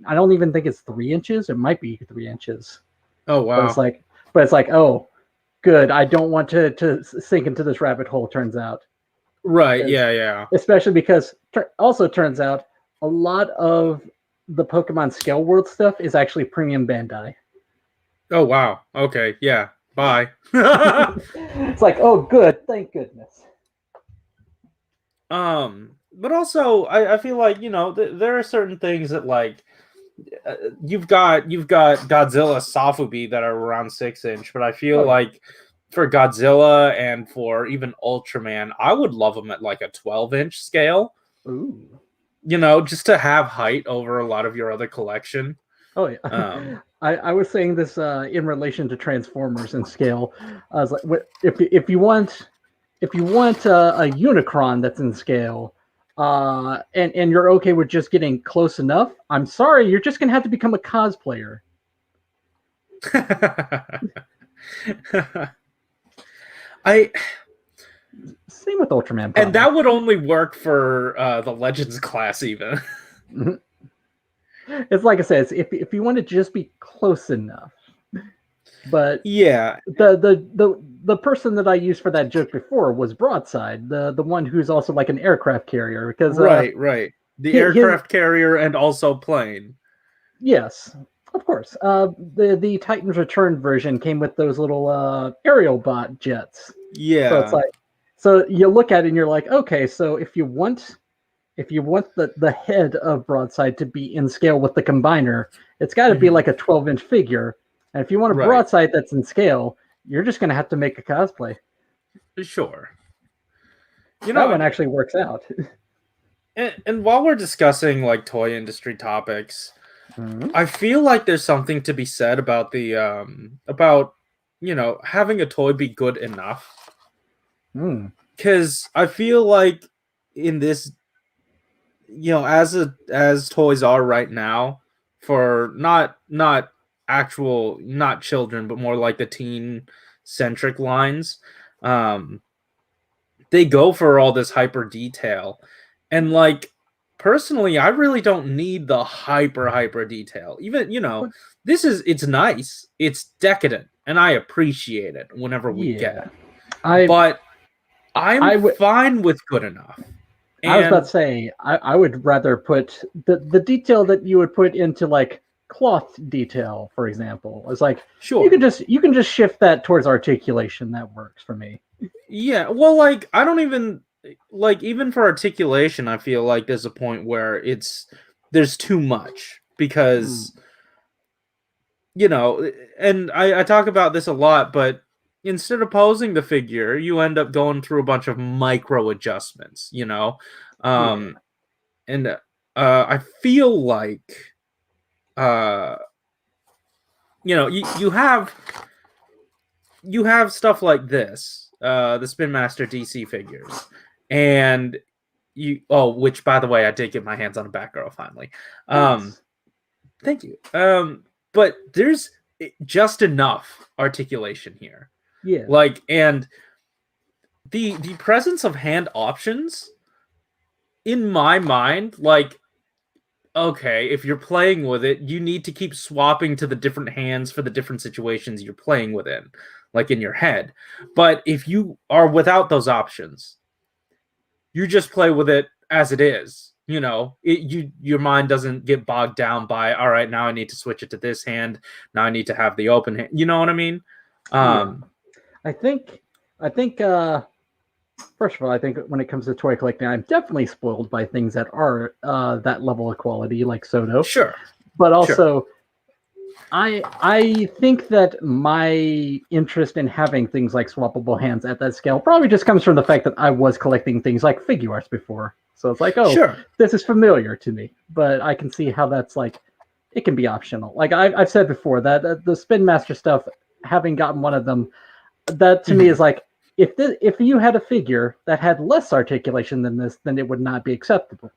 I don't even think it's 3 inches. It might be 3 inches. Oh wow! But it's like oh, good. I don't want to sink into this rabbit hole. Turns out, right? Yeah. Especially because also turns out a lot of the Pokemon Scale World stuff is actually premium Bandai. Oh wow! Okay, yeah. Bye. It's like oh, good. Thank goodness. But also I feel like there are certain things that like you've got Godzilla Safubi that are around 6-inch, but I feel like for Godzilla and for even Ultraman, I would love them at like a 12-inch scale. Ooh. Just to have height over a lot of your other collection. Oh yeah. I was saying this in relation to Transformers and scale. I was like, if you want a Unicron that's in scale, and you're okay with just getting close enough, I'm sorry, you're just gonna have to become a cosplayer. Same with Ultraman, probably. And that would only work for the Legends class, even. It's like I said, if you want to just be close enough. But yeah, the person that I used for that joke before was Broadside, the one who's also like an aircraft carrier. Because right, the aircraft carrier and also plane. Yes, of course. The Titan's Return version came with those little aerial bot jets. Yeah. So it's like, so you look at it and you're like, okay, so if you want the head of Broadside to be in scale with the combiner, it's got to be like a 12-inch figure. And if you want a Broadside that's in scale, you're just going to have to make a cosplay. Sure. That one actually works out. And while we're discussing like toy industry topics, I feel like there's something to be said about the about having a toy be good enough. Because I feel like in this, as toys are right now, for not actual, not children, but more like the teen centric lines, um, they go for all this hyper detail, and like personally, I really don't need the hyper detail. Even it's nice, it's decadent, and I appreciate it whenever we get Yeah, it. But I'm I would. fine with good enough. I was about to And say I would rather put the detail that you would put into like cloth detail, for example. It's like sure, you can just shift that towards articulation. That works for me. yeah. Well, like I don't even like even for articulation. I feel like there's a point where there's too much because and I talk about this a lot, but instead of posing the figure, you end up going through a bunch of micro adjustments. Yeah. And I feel like uh, you have stuff like this, the Spin Master DC figures, and which by the way, I did get my hands on a Batgirl finally. Nice. Thank you. But there's just enough articulation here. Yeah. Like, and the presence of hand options in my mind, like, okay, if you're playing with it, you need to keep swapping to the different hands for the different situations you're playing within, like in your head. But if you are without those options, you just play with it as it is. Your mind doesn't get bogged down by, all right, now I need to switch it to this hand. Now I need to have the open hand. You know what I mean? Yeah. I think first of all, I think when it comes to toy collecting, I'm definitely spoiled by things that are that level of quality, like Soto. Sure. But also, I think that my interest in having things like swappable hands at that scale probably just comes from the fact that I was collecting things like figure arts before. So it's like, this is familiar to me. But I can see how that's like, it can be optional. Like I've said before, that the Spin Master stuff, having gotten one of them, that to me is like, if you had a figure that had less articulation than this, then it would not be acceptable.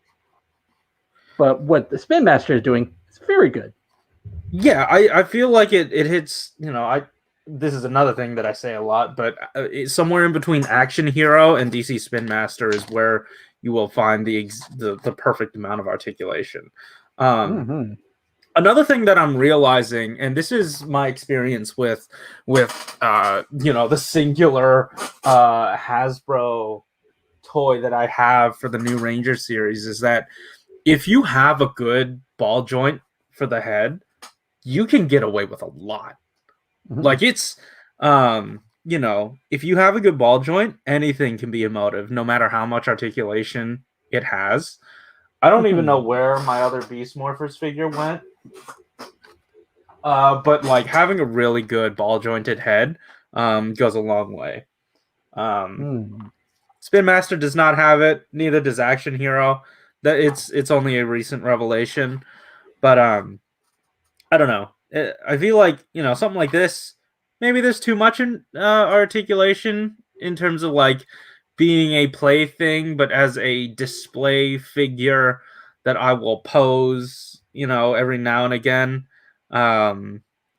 But what the Spin Master is doing is very good. Yeah, I feel like it hits, this is another thing that I say a lot, but somewhere in between Action Hero and DC Spin Master is where you will find the perfect amount of articulation. Another thing that I'm realizing, and this is my experience with the singular Hasbro toy that I have for the new Ranger series, is that if you have a good ball joint for the head, you can get away with a lot. Like it's if you have a good ball joint, anything can be emotive, no matter how much articulation it has. I don't even know where my other Beast Morphers figure went. But like having a really good ball jointed head goes a long way. Spin Master does not have it, neither does Action Hero. That it's only a recent revelation. But I don't know. I feel like something like this. Maybe there's too much in articulation in terms of like being a plaything, but as a display figure that I will pose, every now and again.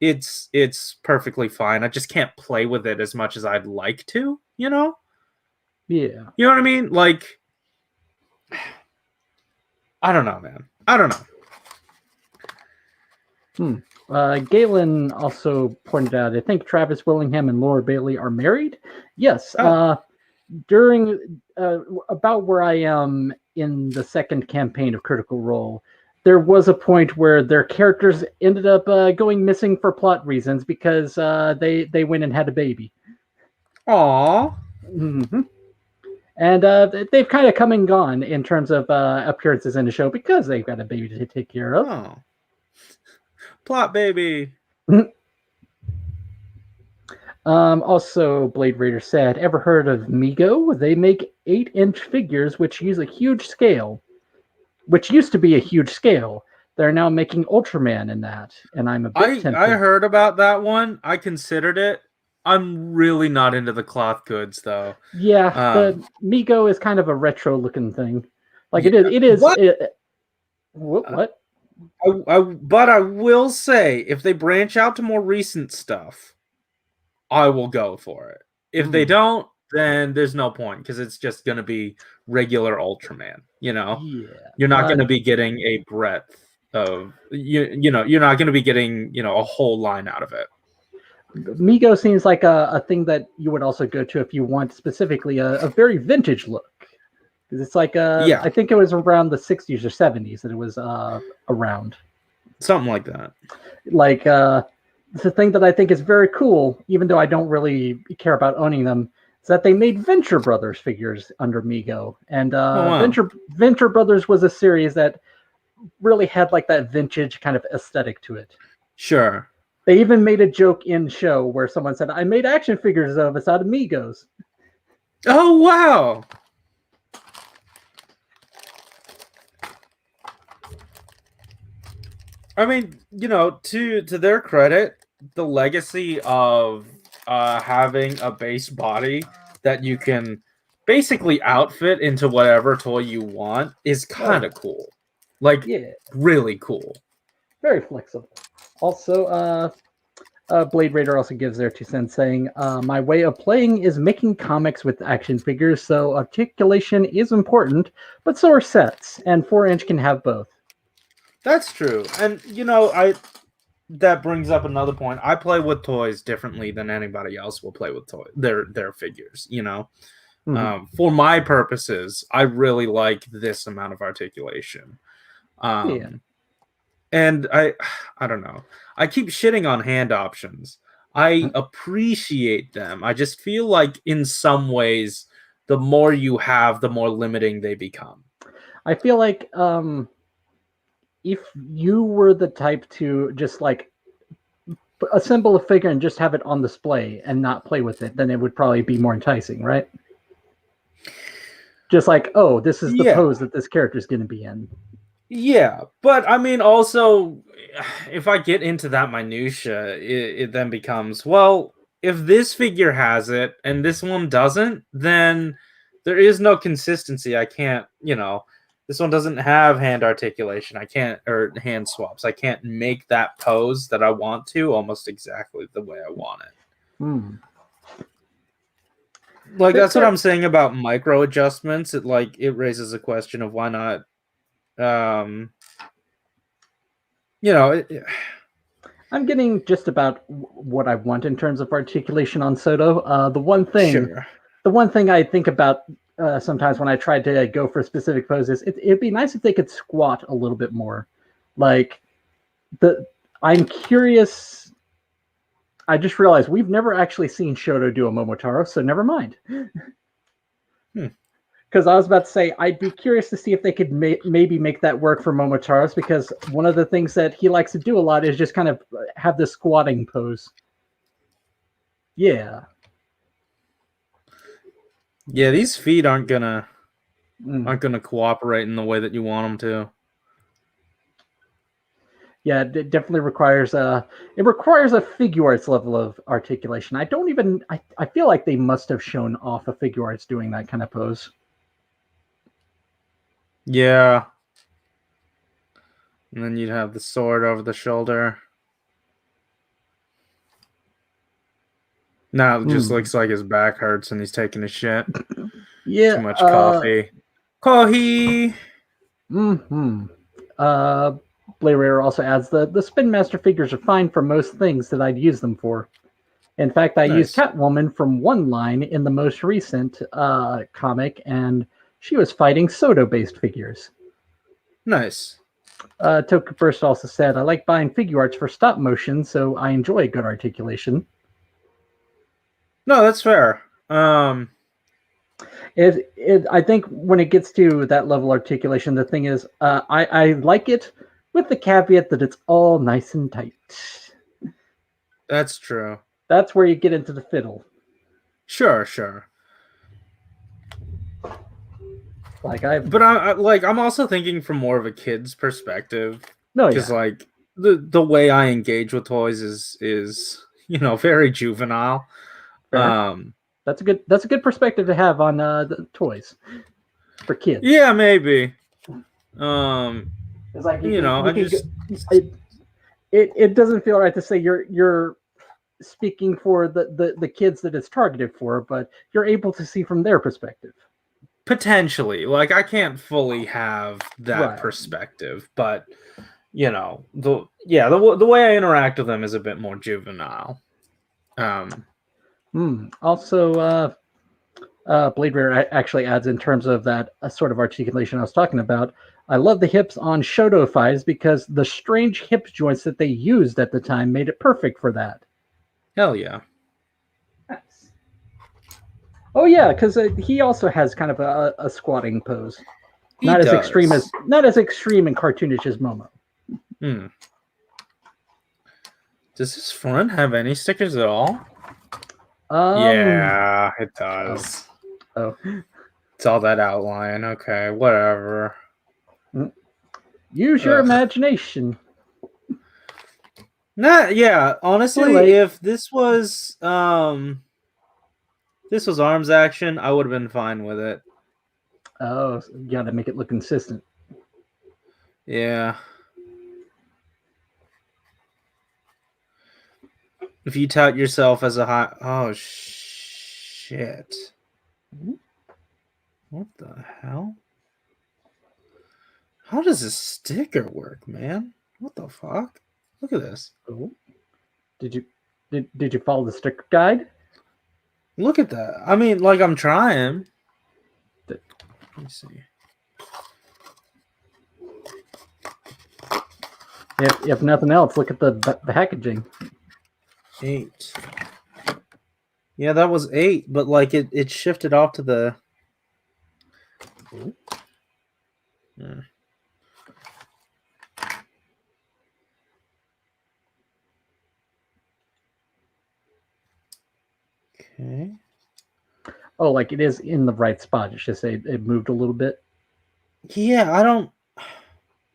It's perfectly fine. I just can't play with it as much as I'd like to. Yeah. You know what I mean? Like, I don't know, man. I don't know. Galen also pointed out, I think Travis Willingham and Laura Bailey are married. Yes. During about where I am in the second campaign of Critical Role, there was a point where their characters ended up going missing for plot reasons because they went and had a baby. Aww. And they've kind of come and gone in terms of appearances in the show because they've got a baby to take care of. Oh. Plot baby. Also, Blade Raider said, ever heard of Mego? They make 8-inch figures which use a huge scale, which used to be a huge scale. they're now making Ultraman in that, and I'm a bit tempted. I heard about that one. I considered it. I'm really not into the cloth goods though. Yeah, the Mego is kind of a retro looking thing. Like yeah, it is. What? What? But I will say, if they branch out to more recent stuff, I will go for it. If they don't, then there's no point because it's just going to be regular Ultraman. You know, you're not going to be getting a breadth of you know you're not going to be getting a whole line out of it. Mego seems like a thing that you would also go to if you want specifically a very vintage look. Because it's like I think it was around the 60s or 70s that it was around. Something like that. Like the thing that I think is very cool, even though I don't really care about owning them, is that they made Venture Brothers figures under Mego. And Venture Brothers was a series that really had like that vintage kind of aesthetic to it. Sure. They even made a joke in show where someone said, "I made action figures of us out of Migos." Oh wow! I mean, to their credit, the legacy of having a base body that you can basically outfit into whatever toy you want is kind of cool. Like, really cool. Very flexible. Also, Blade Raider also gives their 2 cents saying, my way of playing is making comics with action figures, so articulation is important, but so are sets, and 4-inch can have both. That's true. And, that brings up another point. I play with toys differently than anybody else will play with their figures, For my purposes, I really like this amount of articulation. And I don't know. I keep shitting on hand options. I appreciate them. I just feel like in some ways, the more you have, the more limiting they become. I feel like if you were the type to just like assemble a figure and just have it on display and not play with it, then it would probably be more enticing, right? Just like, oh, this is the pose that this character is going to be in. Yeah, but I mean, also, if I get into that minutia, it then becomes, well, if this figure has it and this one doesn't, then there is no consistency. I can't, this one doesn't have hand articulation. Or hand swaps. I can't make that pose that I want to almost exactly the way I want it. Like, that's what I'm saying about micro adjustments. It raises a question of why not I'm getting just about what I want in terms of articulation on Soto. The one thing I think about sometimes when I try to go for specific poses, it'd be nice if they could squat a little bit more. Like I'm curious. I just realized we've never actually seen Shoto do a Momotaro, so never mind. Because I was about to say, I'd be curious to see if they could maybe make that work for Momotaros, because one of the things that he likes to do a lot is just kind of have this squatting pose. Yeah. Yeah, these feet aren't gonna cooperate in the way that you want them to. Yeah, it definitely requires a figure arts level of articulation. I feel like they must have shown off a figure arts doing that kind of pose. Yeah. And then you'd have the sword over the shoulder. Now it just looks like his back hurts and he's taking a shit. Yeah. Too much coffee. Coffee! Blade Raider also adds the Spin Master figures are fine for most things that I'd use them for. In fact, I used Catwoman from one line in the most recent comic, and she was fighting Soto-based figures. Nice. Toku Burst also said, I like buying figure arts for stop motion, so I enjoy good articulation. No, that's fair. I think when it gets to that level of articulation, the thing is, I like it with the caveat that it's all nice and tight. That's true. That's where you get into the fiddle. Sure. But I'm also thinking from more of a kid's perspective. No, because yeah, like the way I engage with toys is very juvenile. fair. That's a good perspective to have on the toys for kids. Yeah, maybe. Um, It's like I you can go, just it doesn't feel right to say you're speaking for the kids that it's targeted for, but you're able to see from their perspective. potentially, like, I can't fully have that Right. perspective, but the way I interact with them is a bit more juvenile. Also, Blade Runner actually adds in terms of that sort of articulation I was talking about. I love the hips on Shoto Fives because the strange hip joints that they used at the time made it perfect for that. Hell yeah. Nice. Oh yeah, because he also has kind of a squatting pose. He does. Not as extreme and cartoonish as Momo. Does this front have any stickers at all? Um. Yeah, it does. Oh. It's all that outline. Okay, whatever. Use your imagination. Yeah, honestly, if this was arms action, I would have been fine with it. Oh, you gotta make it look consistent. Yeah. If you tout yourself as a high... Oh, shit. What the hell? How does this sticker work, man? What the fuck? Look at this. Oh. Did you follow the sticker guide? Look at that. I mean, like, I'm trying. Let me see. If nothing else, look at the packaging. 8. Yeah, that was 8, but like it shifted off to the. Yeah. Okay. Oh, like it is in the right spot. It's just it moved a little bit. Yeah, I don't.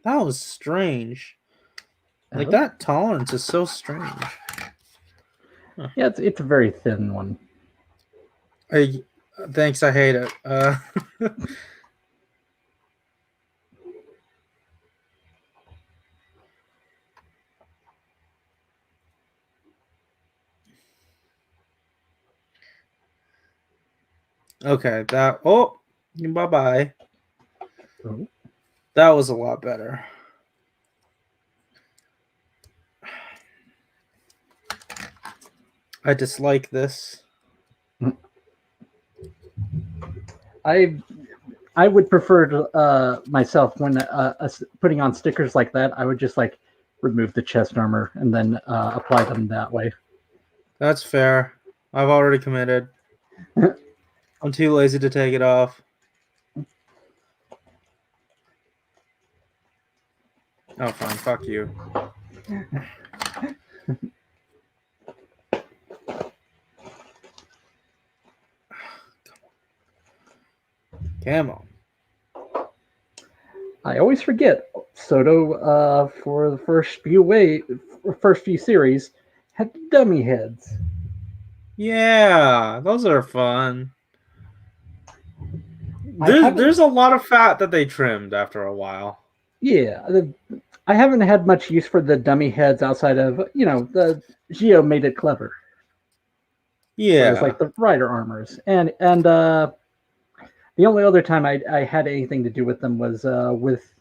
That was strange. Like, that tolerance is so strange. Huh. Yeah, it's a very thin one. Thanks, I hate it. Okay, that. Oh, bye-bye. Oh. That was a lot better. I dislike this. I would prefer to myself when putting on stickers like that. I would just like remove the chest armor and then apply them that way. That's fair. I've already committed. I'm too lazy to take it off. Oh, fine. Fuck you. Come on. I always forget Soto for the first few series had dummy heads. Yeah, those are fun. There's a lot of fat that they trimmed after a while. Yeah, I haven't had much use for the dummy heads outside of the Geo made it clever. Yeah, where it's like the rider armors, and the only other time I had anything to do with them was with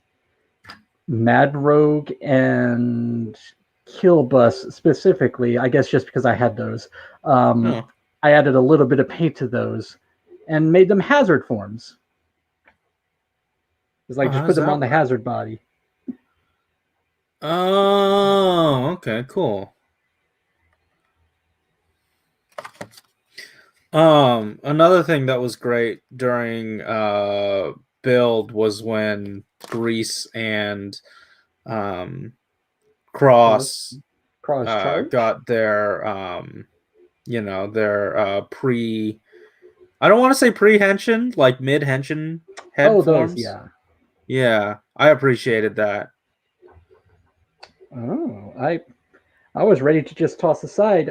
Mad Rogue and Kill Bus specifically. I guess just because I had those, I added a little bit of paint to those and made them hazard forms. It's like just put them on the hazard body. Oh, okay, cool. Another thing that was great during build was when Grease and Cross got their their pre, I don't want to say pre-henshin, like mid-henshin head forms. Those, yeah. Yeah, I appreciated that. Oh, I was ready to just toss aside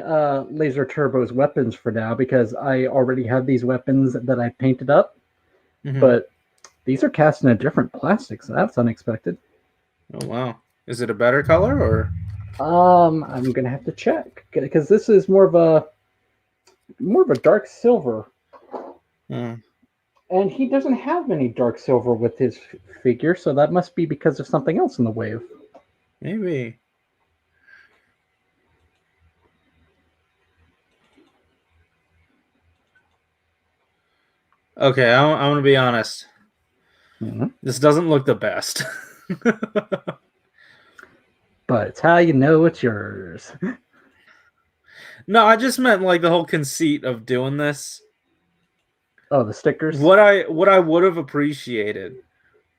Laser Turbo's weapons for now because I already have these weapons that I painted up, but these are cast in a different plastic, so that's unexpected. Oh wow. Is it a better color or? I'm gonna have to check because this is more of a dark silver, and he doesn't have any dark silver with his figure, so that must be because of something else in the wave. Maybe. Okay, I'm gonna be honest. Mm-hmm. This doesn't look the best. But it's how you know it's yours. No, I just meant like the whole conceit of doing this. Oh, the stickers. What I would have appreciated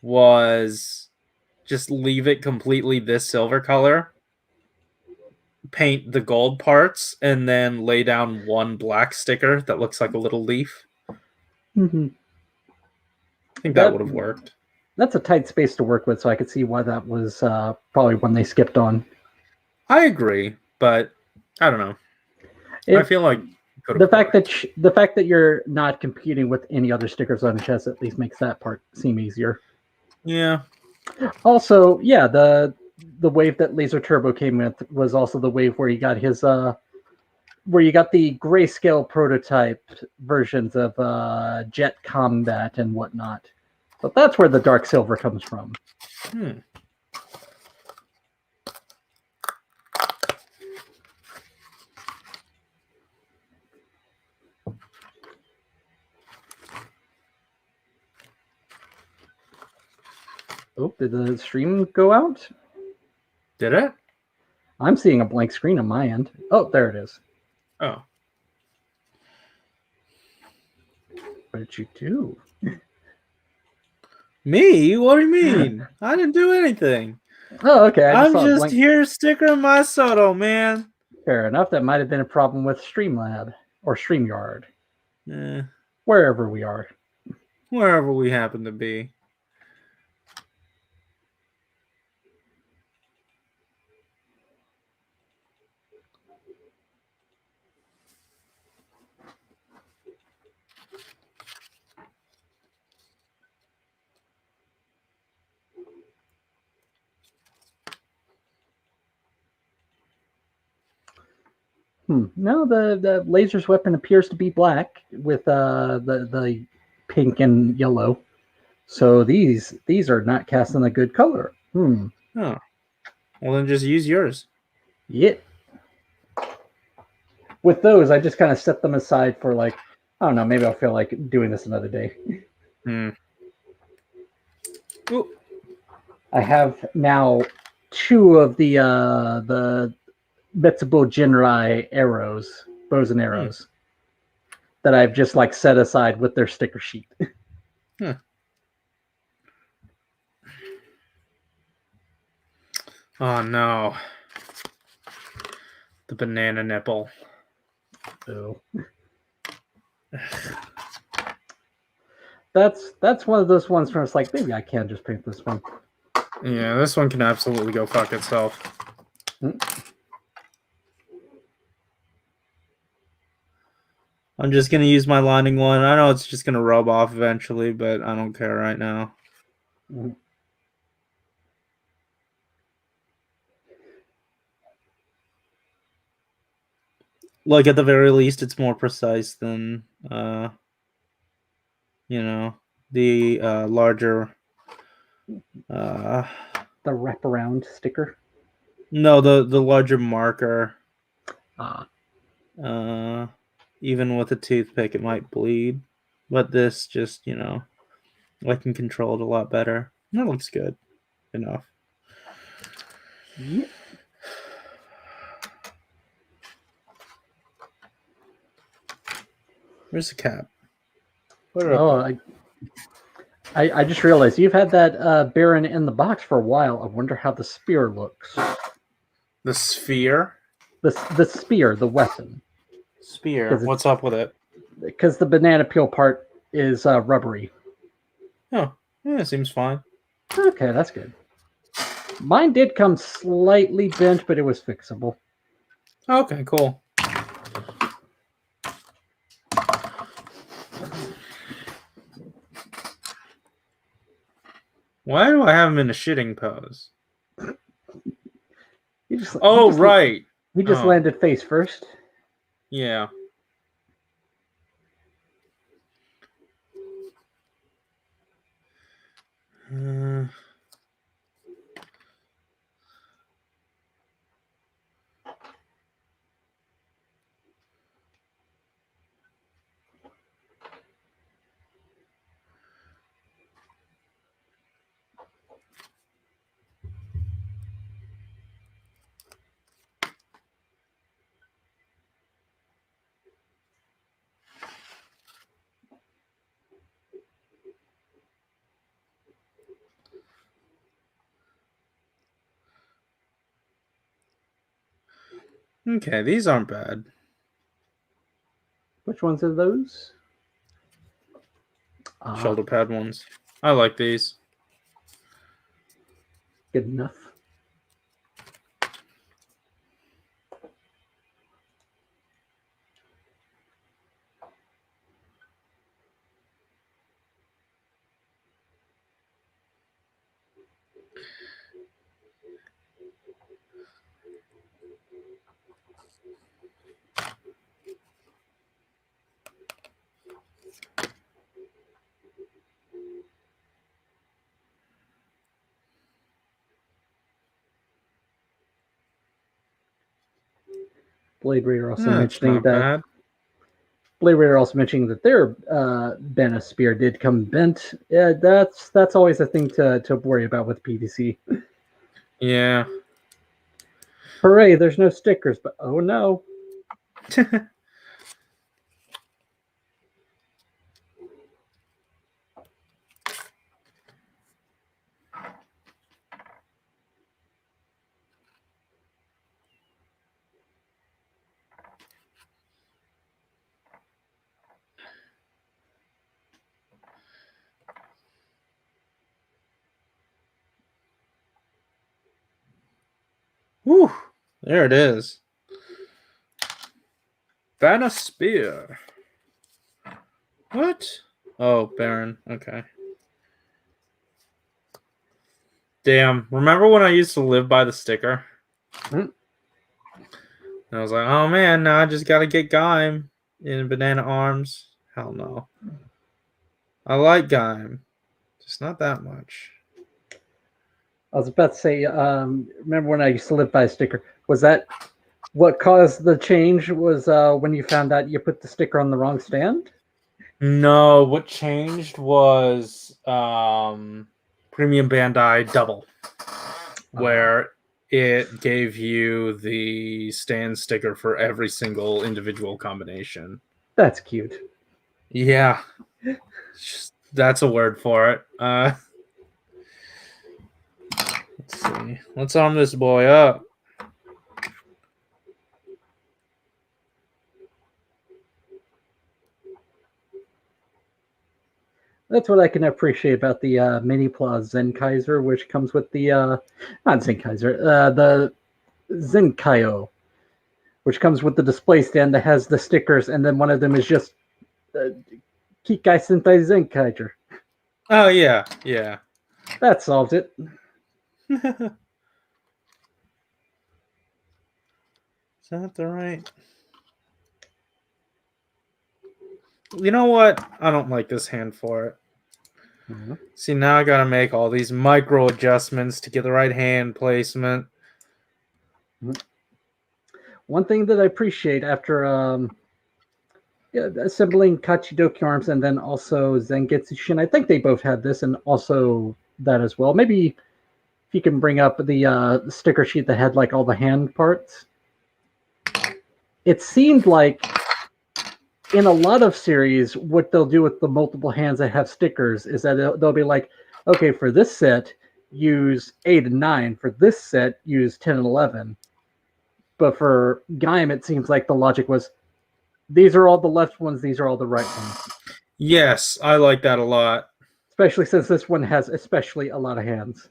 was just leave it completely this silver color, paint the gold parts, and then lay down one black sticker that looks like a little leaf. Mm-hmm. I think that would have worked. That's a tight space to work with, so I could see why that was probably one they skipped on. I agree, but I don't know. I feel like the fact that you're not competing with any other stickers on the chest at least makes that part seem easier. Yeah. Also, yeah, the wave that Laser Turbo came with was also the wave where you got his where you got the grayscale prototype versions of Jet Combat and whatnot. But that's where the dark silver comes from. Oh, did the stream go out? Did it? I'm seeing a blank screen on my end. Oh, there it is. Oh. What did you do? Me? What do you mean? I didn't do anything. Oh, okay. I'm just here stickering my Soto, man. Fair enough. That might have been a problem with Streamlab or StreamYard. Eh, wherever we are. Wherever we happen to be. No, the laser's weapon appears to be black with the pink and yellow. So these are not cast in a good color. Oh. Well, then just use yours. Yeah. With those, I just kind of set them aside for like, I don't know, maybe I'll feel like doing this another day. Ooh. I have now 2 of the Betsubo Jinrai arrows, bows and arrows, that I've just like set aside with their sticker sheet. Oh no. The banana nipple. So that's one of those ones where it's like, maybe I can just paint this one. Yeah, this one can absolutely go fuck itself. I'm just going to use my lining one. I know it's just going to rub off eventually, but I don't care right now. Like, at the very least, it's more precise than, you know, the larger... the wraparound sticker? No, the larger marker. Even with a toothpick, it might bleed. But this just, you know, I can control it a lot better. That looks good enough. Yep. Where's the cap? I just realized you've had that Baron in the box for a while. I wonder how the spear looks. The sphere? The spear, the weapon. Spear. What's up with it? Because the banana peel part is rubbery. Oh, yeah, seems fine. Okay, that's good. Mine did come slightly bent, but it was fixable. Okay, cool. Why do I have him in a shitting pose? Right. He just landed face first. Yeah. Okay, these aren't bad. Which ones are those? Shoulder pad ones. I like these. Good enough. Blade Raider also mentioning that. Blade Raider also mentioning that their Bena spear did come bent. Yeah, that's always a thing to worry about with PVC. Yeah. Hooray! There's no stickers, but oh no. Whew, there it is. Bana spear. What? Oh, Baron. Okay. Damn. Remember when I used to live by the sticker? Mm-hmm. And I was like, oh man, now I just gotta get Gaim in Banana Arms. Hell no. I like Gaim. Just not that much. I was about to say, remember when I used to live by a sticker? Was that what caused the change? Was when you found out you put the sticker on the wrong stand? No, what changed was Premium Bandai Double, where it gave you the stand sticker for every single individual combination. That's cute. Yeah. That's a word for it. Let's see. Let's arm this boy up. That's what I can appreciate about the Mini Plus Zenkaiser, which comes with the not Zenkaiser, the Zenkaio, which comes with the display stand that has the stickers, and then one of them is just Kikai Sentai Zenkaiser. Oh yeah, yeah. That solved it. Is that the right? You know what? I don't like this hand for it. Mm-hmm. See, now I gotta make all these micro adjustments to get the right hand placement. Mm-hmm. One thing that I appreciate after assembling Kachidoki arms and then also Zangetsu Shin, I think they both had this and also that as well. Maybe if you can bring up the sticker sheet that had like all the hand parts. It seemed like in a lot of series, what they'll do with the multiple hands that have stickers is that they'll be like, okay, for this set, use 8 and 9. For this set, use 10 and 11. But for Gaim, it seems like the logic was, these are all the left ones, these are all the right ones. Yes, I like that a lot. Especially since this one has especially a lot of hands.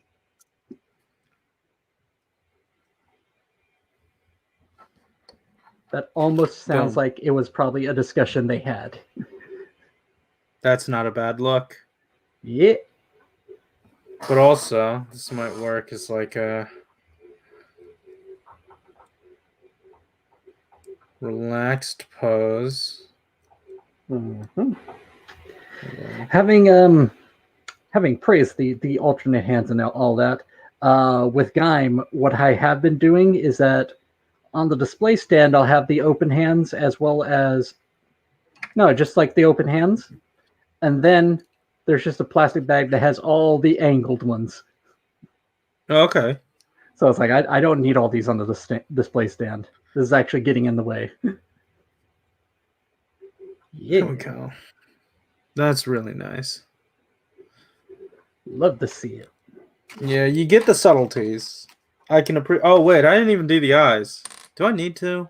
That almost sounds Don't. like it was probably a discussion they had. That's not a bad look. Yeah. But also, this might work as like a relaxed pose. Mm-hmm. Having praised the alternate hands and all that, with Gaim, what I have been doing is that on the display stand, I'll have the open hands as well as no, just like the open hands, and then there's just a plastic bag that has all the angled ones. Okay. So it's like I don't need all these on the display stand. This is actually getting in the way. Yeah. There we go. That's really nice. Love to see it. Yeah, you get the subtleties. I can appreciate. Oh wait, I didn't even do the eyes. Do I need to?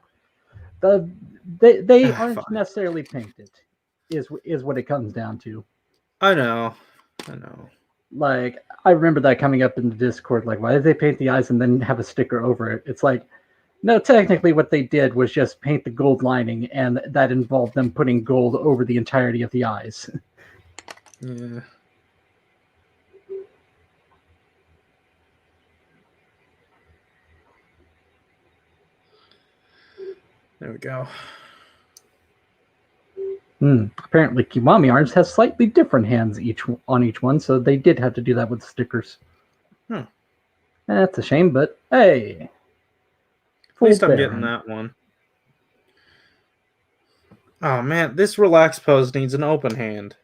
They aren't Fine. necessarily painted, is what it comes down to. I know. Like I remember that coming up in the Discord. Like, why did they paint the eyes and then have a sticker over it? It's like, no, technically what they did was just paint the gold lining, and that involved them putting gold over the entirety of the eyes. Yeah. There we go. Apparently, Kiwami Arms has slightly different hands on each one, so they did have to do that with stickers. That's a shame, but hey. At least I'm getting that one. Oh man, this relaxed pose needs an open hand.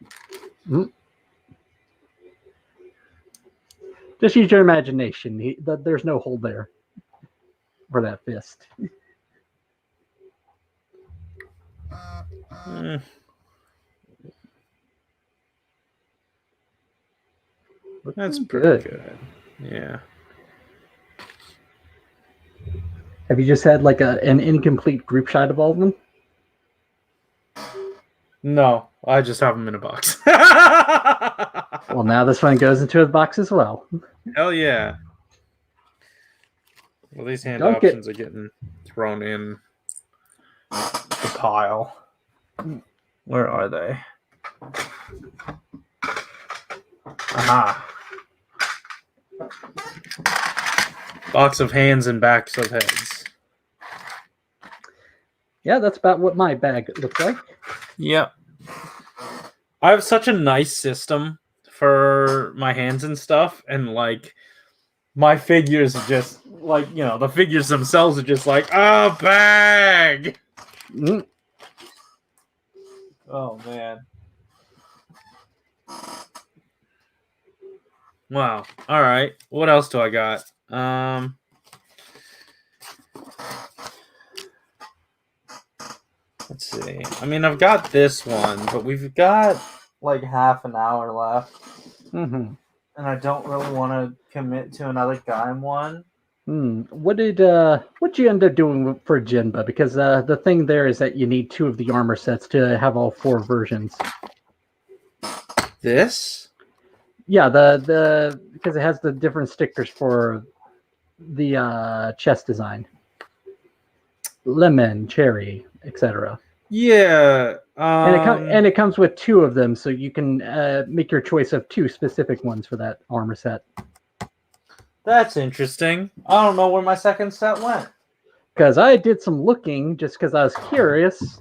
Just use your imagination. There's no hole there for that fist. That's pretty good. Yeah. Have you just had like an incomplete group shot of all of them? No, I just have them in a box. Well, now this one goes into a box as well. Hell yeah. Well, these hand options are getting thrown in the pile. Where are they? Aha. Box of hands and backs of heads. Yeah, that's about what my bag looks like. Yep. I have such a nice system for my hands and stuff, and like my figures are just like, you know, the figures themselves are just like a bag. Oh man. Wow. All right. What else do I got? Let's see. I mean, I've got this one, but we've got like half an hour left. And I don't really want to commit to another Gaim one. What did you end up doing for Jinba? Because the thing there is that you need 2 of the armor sets to have all 4 versions. This? Yeah, the because it has the different stickers for the chest design. Lemon, cherry, etc. Yeah. And it comes with 2 of them, so you can make your choice of 2 specific ones for that armor set. That's interesting. I don't know where my second set went. Because I did some looking just because I was curious.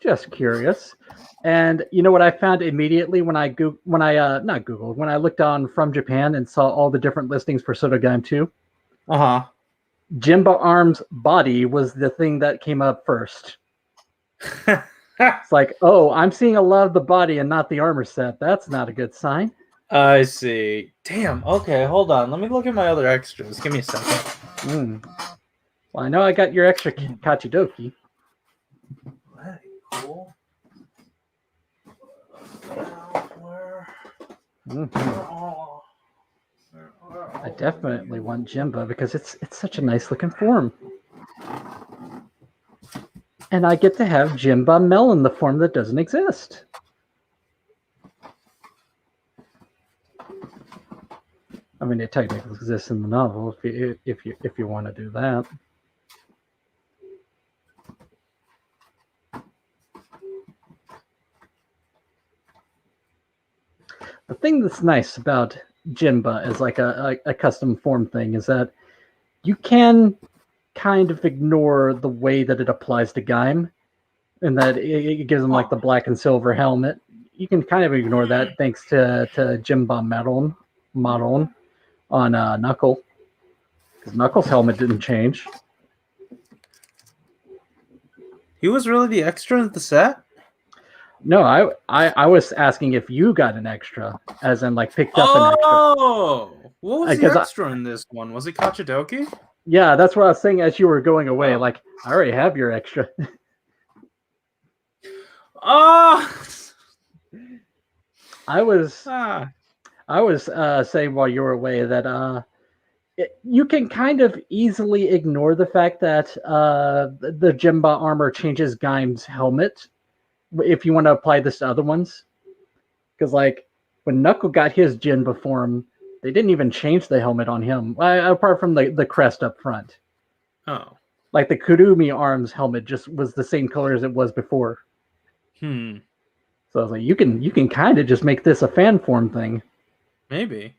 Just curious. And you know what I found immediately when I looked on From Japan and saw all the different listings for Soto Gaim 2? Jinba Arm's body was the thing that came up first. It's like, oh, I'm seeing a lot of the body and not the armor set. That's not a good sign. I see. Damn. Okay, hold on. Let me look at my other extras. Give me a second. Well, I know I got your extra Kachidoki. Very cool. I definitely want Jinba because it's such a nice looking form. And I get to have Jinba Mel in the form that doesn't exist. I mean, it technically exists in the novel if you want to do that. thing that's nice about Jinba as like a custom form thing is that you can kind of ignore the way that it applies to Gaim, and that it gives him like the black and silver helmet. You can kind of ignore that thanks to Jinba model on Knuckle, because Knuckles' helmet didn't change. He was really the extra in the set? No, I was asking if you got an extra, as in like picked up an extra. Oh, what was the extra in this one? Was it Kachidoki? Yeah, that's what I was saying as you were going away. Like, I already have your extra. I was saying while you were away that you can kind of easily ignore the fact that the Jinba armor changes Gaim's helmet if you want to apply this to other ones. Because, like, when Knuckle got his Jinba form, they didn't even change the helmet on him, apart from the crest up front. Oh. Like, the Kurumi Arms helmet just was the same color as it was before. So I was like, you can kind of just make this a fan form thing. Maybe.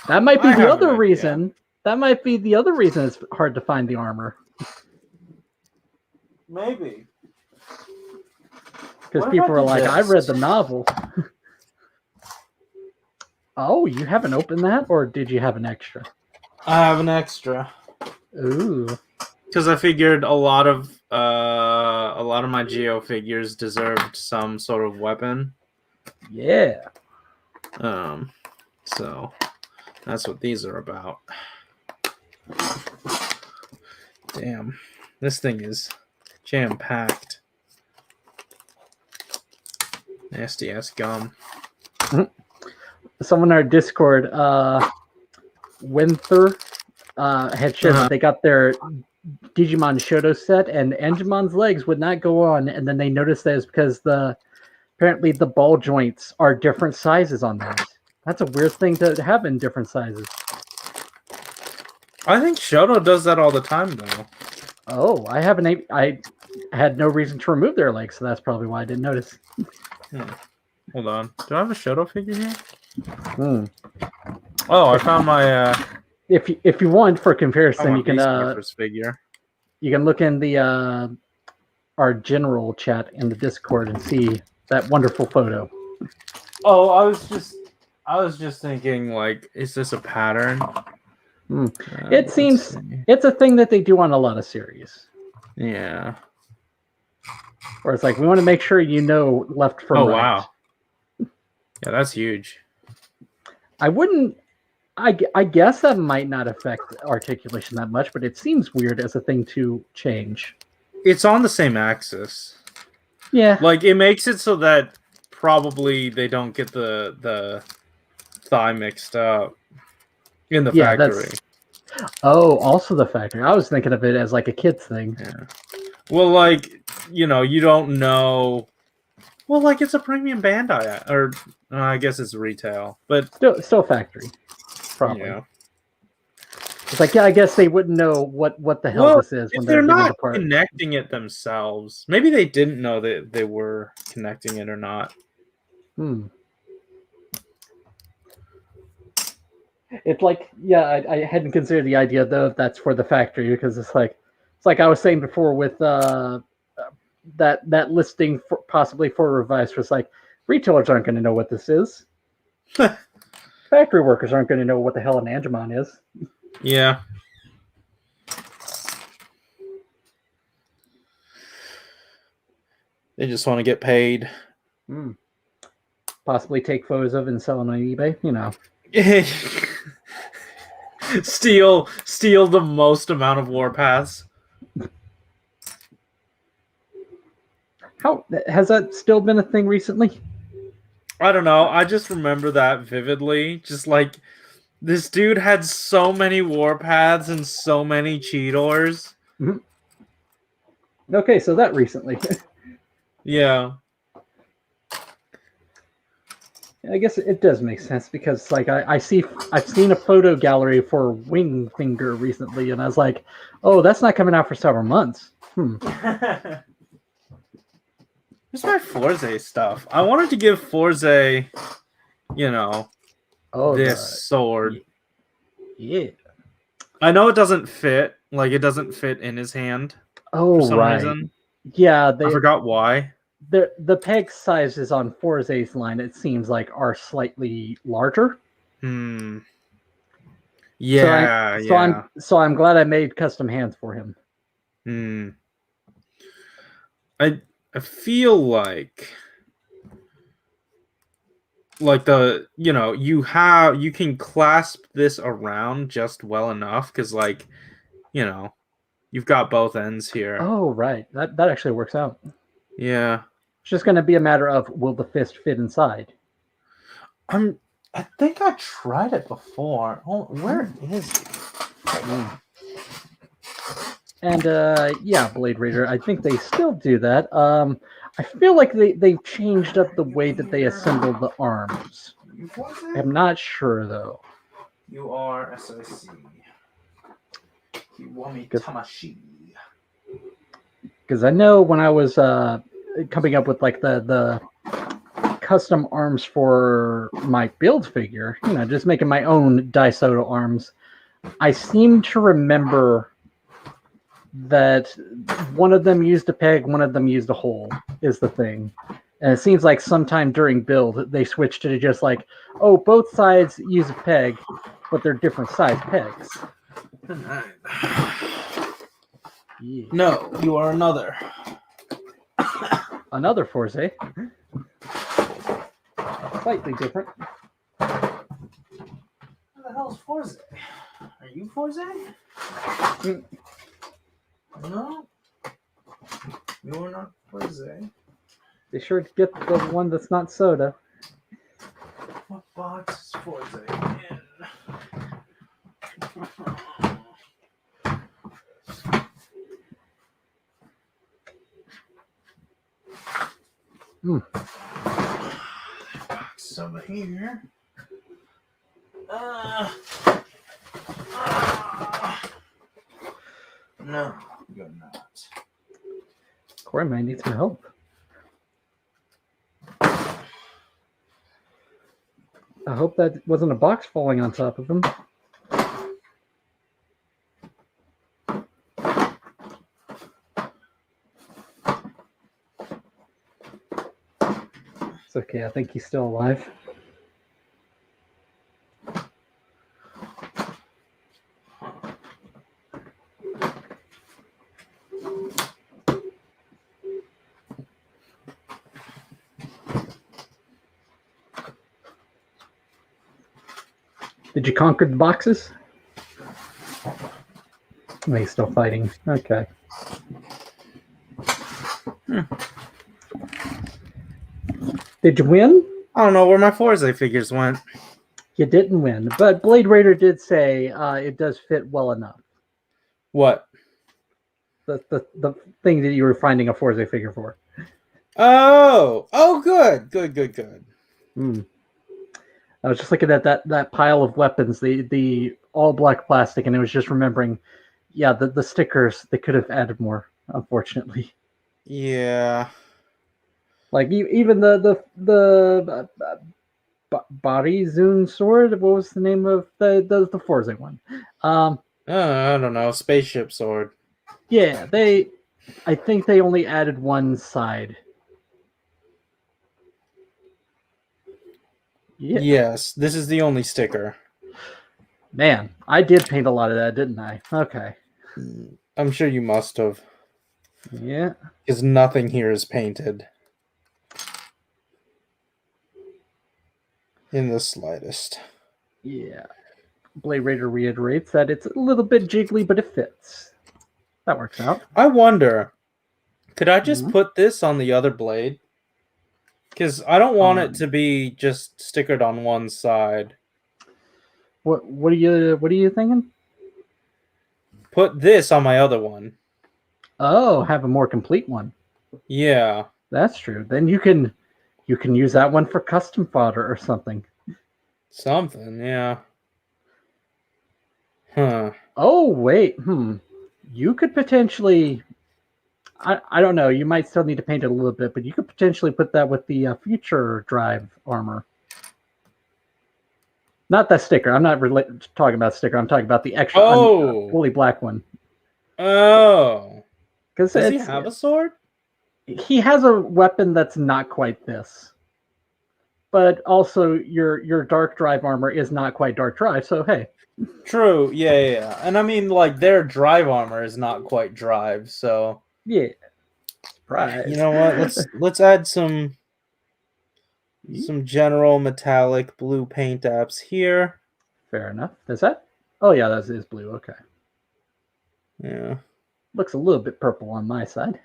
That might be the other reason. That might be the other reason it's hard to find the armor. Maybe. Because people are like, I read the novel. Oh, you haven't opened that? Or did you have an extra? I have an extra. Ooh. Because I figured a lot of my Geo figures deserved some sort of weapon. Yeah. So that's what these are about. Damn. This thing is jam-packed. Nasty ass gum. Someone in our Discord, Winther, had shared that they got their Digimon Shoto set, and Angemon's legs would not go on, and then they noticed that it's because apparently the ball joints are different sizes on that. That's a weird thing to have in different sizes. I think Shoto does that all the time, though. Oh, I had no reason to remove their legs, so that's probably why I didn't notice. Hold on. Do I have a Shoto figure here? Oh, I found my. If you want for comparison, you can figure. You can look in the our general chat in the Discord and see that wonderful photo. Oh, I was just thinking, like, is this a pattern? It seems it's a thing that they do on a lot of series. Yeah. Where it's like, we want to make sure you know left from right. Wow. Yeah, that's huge. I guess that might not affect articulation that much, but it seems weird as a thing to change. It's on the same axis. Yeah. Like, it makes it so that probably they don't get the thigh mixed up in the factory. Oh, also the factory. I was thinking of it as like a kid's thing. Yeah. Well, like, you don't know. Well, like, it's a premium Bandai, or I guess it's retail, but still factory. Probably. Yeah. It's like, yeah, I guess they wouldn't know what the hell this is when they're not connecting it themselves. Maybe they didn't know that they were connecting it or not. It's like, yeah, I hadn't considered the idea though if that's for the factory, because it's like I was saying before with that listing possibly for Revised was like, retailers aren't going to know what this is. Factory workers aren't going to know what the hell an Angemon is. Yeah. They just want to get paid. Possibly take photos of and sell them on eBay, steal the most amount of warpaths. How has that still been a thing recently? I don't know. I just remember that vividly. Just like, this dude had so many warpaths and so many Cheetors. Okay, so that recently. Yeah. I guess it does make sense because, like, I've seen a photo gallery for Wing Finger recently, and I was like, oh, that's not coming out for several months. Where's my Forze stuff? I wanted to give Forze this sword. Yeah. I know it doesn't fit. Like, it doesn't fit in his hand for some reason. Yeah, I forgot why. The peg sizes on Forze's line, it seems like, are slightly larger. Yeah, So I'm glad I made custom hands for him. I feel like the you can clasp this around just well enough because you've got both ends here. Oh, right. That actually works out. Yeah. It's just going to be a matter of, will the fist fit inside? I think I tried it before. Oh, where is it? And yeah, Blade Raider, I think they still do that. I feel like they've changed up the way that they assemble the arms. I'm not sure though. You are SIC. Kiwami Tamashi. Because I know when I was coming up with like the custom arms for my build figure, just making my own Daisoto arms, I seem to remember that one of them used a peg, one of them used a hole, is the thing. And it seems like sometime during build, they switched to just like, oh, both sides use a peg, but they're different size pegs. Yeah. No, you are another. Another Forze. Slightly different. Who the hell is Forze? Are you Forze? No. You're not Forze. Be sure to get the one that's not soda. What box is Forze in? Box over here. No, you're not. Corey might need some help. I hope that wasn't a box falling on top of him. It's okay, I think he's still alive. Did you conquer the boxes? Oh, he's still fighting. Okay. Did you win? I don't know where my Forza figures went. You didn't win, but Blade Raider did say it does fit well enough. What? The thing that you were finding a Forza figure for. Oh, good. I was just looking at that pile of weapons, the all black plastic, and it was just remembering, yeah, the stickers, they could have added more, unfortunately. Yeah. Like even the body Zune sword. What was the name of the Forza one? I don't know. Spaceship sword. Yeah, I think they only added one side. Yeah. Yes, this is the only sticker. Man, I did paint a lot of that, didn't I? Okay. I'm sure you must have. Yeah. Because nothing here is painted. In the slightest. Yeah. Blade Raider reiterates that it's a little bit jiggly, but it fits. That works out. I wonder, could I just put this on the other blade? Because I don't want it to be just stickered on one side. What are you thinking? Put this on my other one. Oh, have a more complete one. Yeah. That's true. Then you can use that one for custom fodder or something. Something, yeah. Huh. Oh, wait. You could potentially... I don't know. You might still need to paint it a little bit, but you could potentially put that with the future drive armor. Not that sticker. I'm not talking about sticker. I'm talking about the extra fully black one. Oh. Because does he have a sword? He has a weapon that's not quite this. But also your dark drive armor is not quite dark drive, so hey. True, yeah. And I mean, like, their drive armor is not quite drive, so yeah. Surprise. You know what? Let's add some general metallic blue paint apps here. Fair enough. Is that? Oh yeah, that is blue. Okay. Yeah. Looks a little bit purple on my side.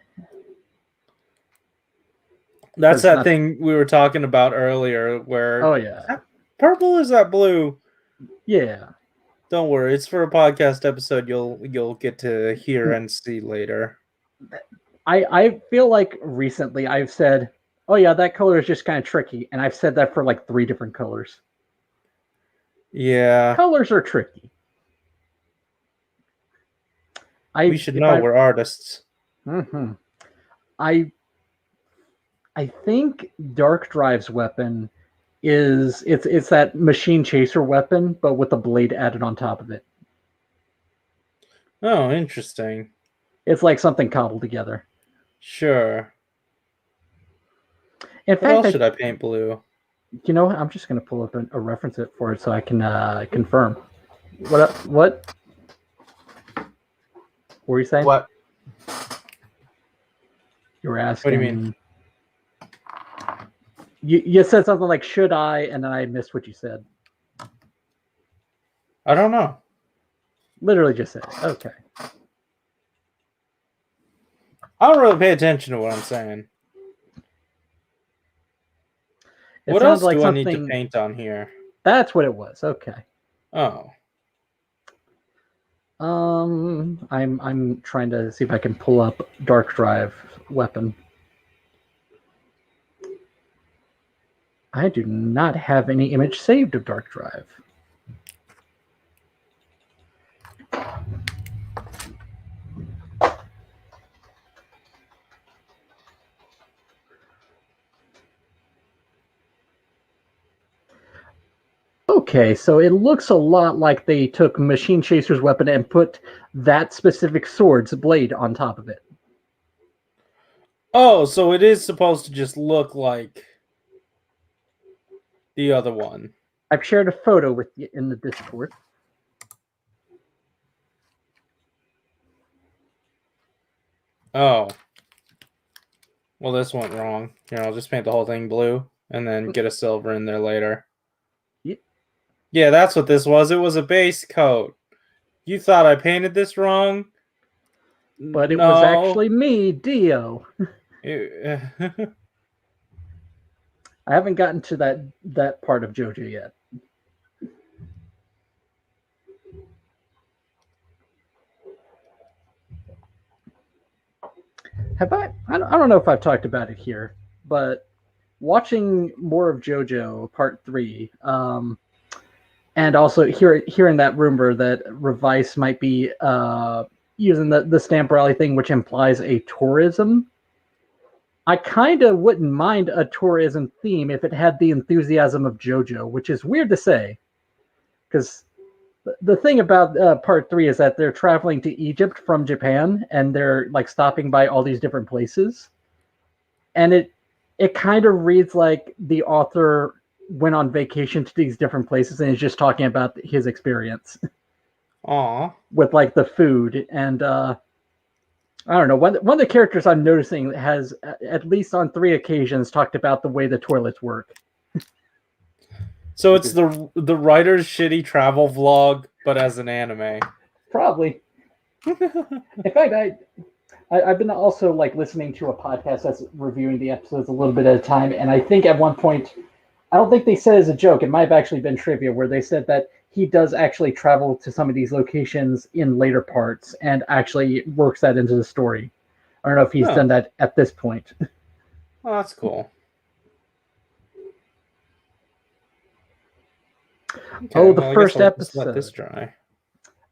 That's that thing we were talking about earlier where oh yeah. Is that purple is that blue? Yeah. Don't worry, it's for a podcast episode you'll get to hear and see later. I feel like recently I've said, oh yeah, that color is just kind of tricky, and I've said that for like 3 different colors. Yeah. Colors are tricky. We should know we're artists. Mm-hmm. I think Dark Drive's weapon is it's that machine chaser weapon, but with a blade added on top of it. Oh, interesting. It's like something cobbled together. Sure. In what fact, else should I paint blue? You know what? I'm just going to pull up a reference it for it so I can confirm. What? What were you saying? What? You were asking. What do you mean? You said something like, should I? And then I missed what you said. I don't know. Literally just said it. Okay. I don't really pay attention to what I'm saying. What else do I need to paint on here? That's what it was. Okay. Oh. I'm trying to see if I can pull up Dark Drive weapon. I do not have any image saved of Dark Drive. Okay, so it looks a lot like they took Machine Chaser's weapon and put that specific sword's blade on top of it. Oh, so it is supposed to just look like the other one. I've shared a photo with you in the Discord. Oh. Well, this went wrong. Here, I'll just paint the whole thing blue and then get a silver in there later. Yeah, that's what this was. It was a base coat. You thought I painted this wrong? But it was actually me, Dio. I haven't gotten to that part of JoJo yet. Have I don't know if I've talked about it here, but watching more of JoJo Part 3, and also hearing that rumor that Revice might be using the stamp rally thing, which implies a tourism. I kind of wouldn't mind a tourism theme if it had the enthusiasm of JoJo, which is weird to say, because the thing about Part 3 is that they're traveling to Egypt from Japan, and they're like stopping by all these different places, and it kind of reads like the author went on vacation to these different places and is just talking about his experience. Aww. With like the food and I don't know. One of the characters I'm noticing has at least on 3 occasions talked about the way the toilets work. So it's the writer's shitty travel vlog, but as an anime. Probably. In fact, I've been also like listening to a podcast that's reviewing the episodes a little bit at a time, and I think at one point, I don't think they said as a joke, it might have actually been trivia, where they said that he does actually travel to some of these locations in later parts and actually works that into the story. I don't know if he's done that at this point. Oh, that's cool. Okay, the first episode. Let this dry.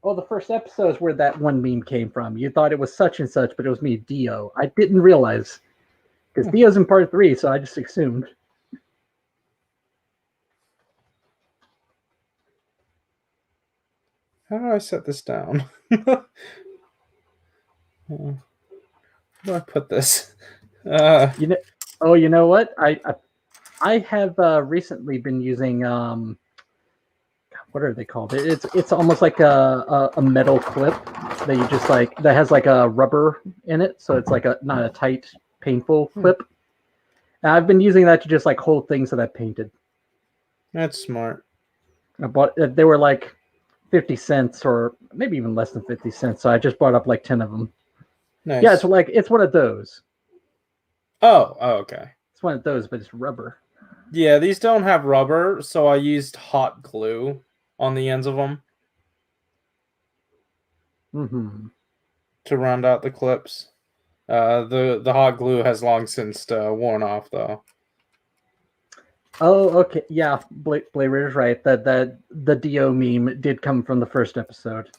Oh, the first episode is where that one meme came from. You thought it was such and such, but it was me, Dio. I didn't realize. Because Dio's in Part 3, so I just assumed. How do I set this down? Where do I put this? You know, oh, you know what? I have recently been using what are they called? It's almost like a metal clip that you just like that has like a rubber in it, so it's like a not a tight, painful clip. And I've been using that to just like hold things that I've painted. That's smart. I bought they were like 50 cents or maybe even less than 50 cents, so I just bought up like 10 of them. Nice. Yeah, it's like it's one of those. Oh, okay. It's one of those, but it's rubber. Yeah, these don't have rubber, so I used hot glue on the ends of them to round out the clips. The hot glue has long since worn off, though. Oh, okay. Yeah, Blade Raider's right. That the Dio meme did come from the first episode.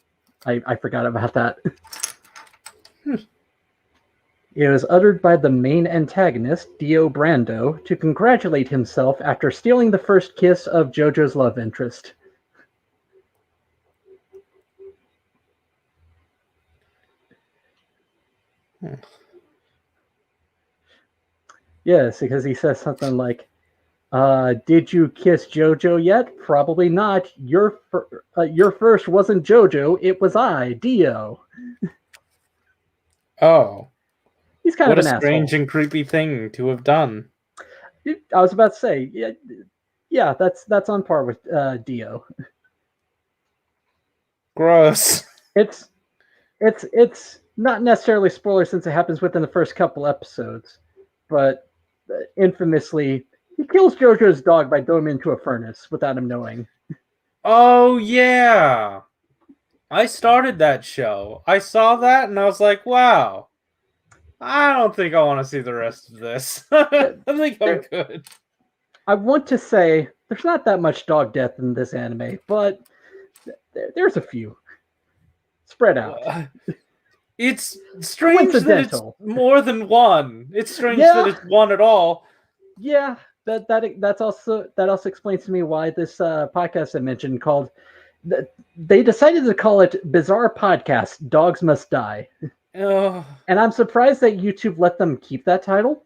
I forgot about that. It was uttered by the main antagonist, Dio Brando, to congratulate himself after stealing the first kiss of JoJo's love interest. Yes, because he says something like, did you kiss JoJo yet? Probably not. Your first wasn't JoJo, it was I, Dio. Oh. He's kind what of a an strange asshole. and creepy thing to have done. I was about to say, yeah, that's on par with Dio. Gross. It's not necessarily spoiler since it happens within the first couple episodes, but infamously, he kills JoJo's dog by throwing him into a furnace without him knowing. Oh, yeah. I started that show. I saw that and I was like, wow. I don't think I want to see the rest of this. I think I'm good. I want to say there's not that much dog death in this anime, but there's a few spread out. It's strange that it's more than one. It's strange that it's one at all. Yeah, that also explains to me why this podcast I mentioned called they decided to call it Bizarre Podcast Dogs Must Die. Oh. And I'm surprised that YouTube let them keep that title.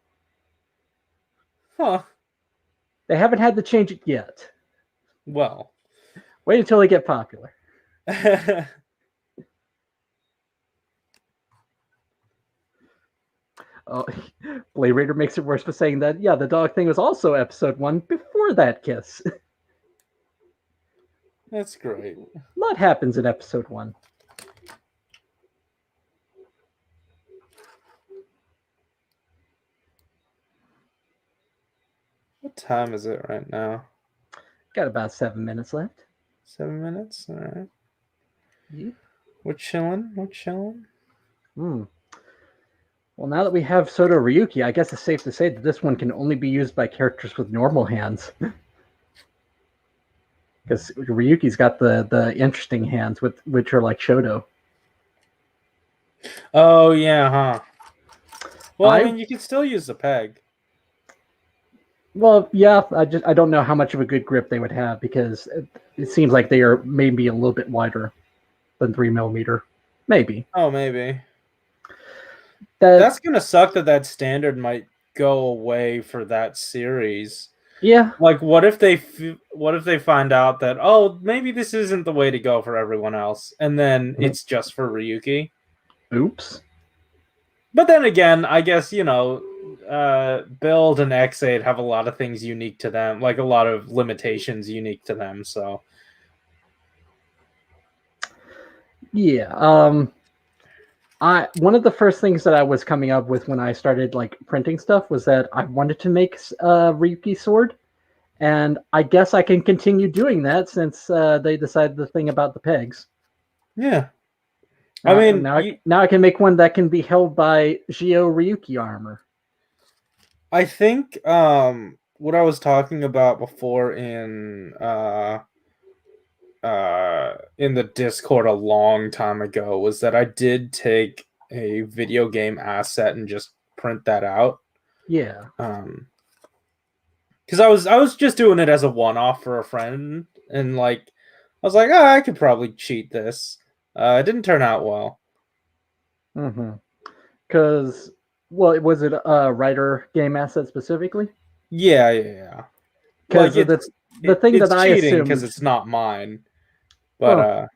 Huh. They haven't had to change it yet. Well. Wait until they get popular. Oh, Blade Raider makes it worse by saying that, yeah, the dog thing was also episode 1 before that kiss. That's great. A lot happens in episode 1. What time is it right now? Got about 7 minutes left. 7 minutes? All right. Yeah. We're chilling. Well, now that we have Soto Ryuki, I guess it's safe to say that this one can only be used by characters with normal hands. Because Ryuki's got the interesting hands, which are like Shoto. Oh, yeah, huh? Well, I mean, you can still use the peg. Well, yeah, I don't know how much of a good grip they would have because it seems like they are maybe a little bit wider than 3mm. Maybe. Oh, maybe. That's gonna suck that standard might go away for that series. Yeah. Like, what if they find out that, oh, maybe this isn't the way to go for everyone else, and then it's just for Ryuki? Oops. But then again, I guess, Build and X8 have a lot of things unique to them, like a lot of limitations unique to them, so. Yeah. One of the first things that I was coming up with when I started like printing stuff was that I wanted to make a Ryuki sword, and I guess I can continue doing that since they decided the thing about the pegs. Yeah. I mean, now I can make one that can be held by Gio Ryuki armor. I think what I was talking about before in the Discord a long time ago was that I did take a video game asset and just print that out. Yeah. Because I was just doing it as a one-off for a friend, and like was like, oh, I could probably cheat this. It didn't turn out well. Because, well, was it a writer game asset specifically? Yeah. Because Like the thing that it's I cheating because assumed. it's not mine. Well, But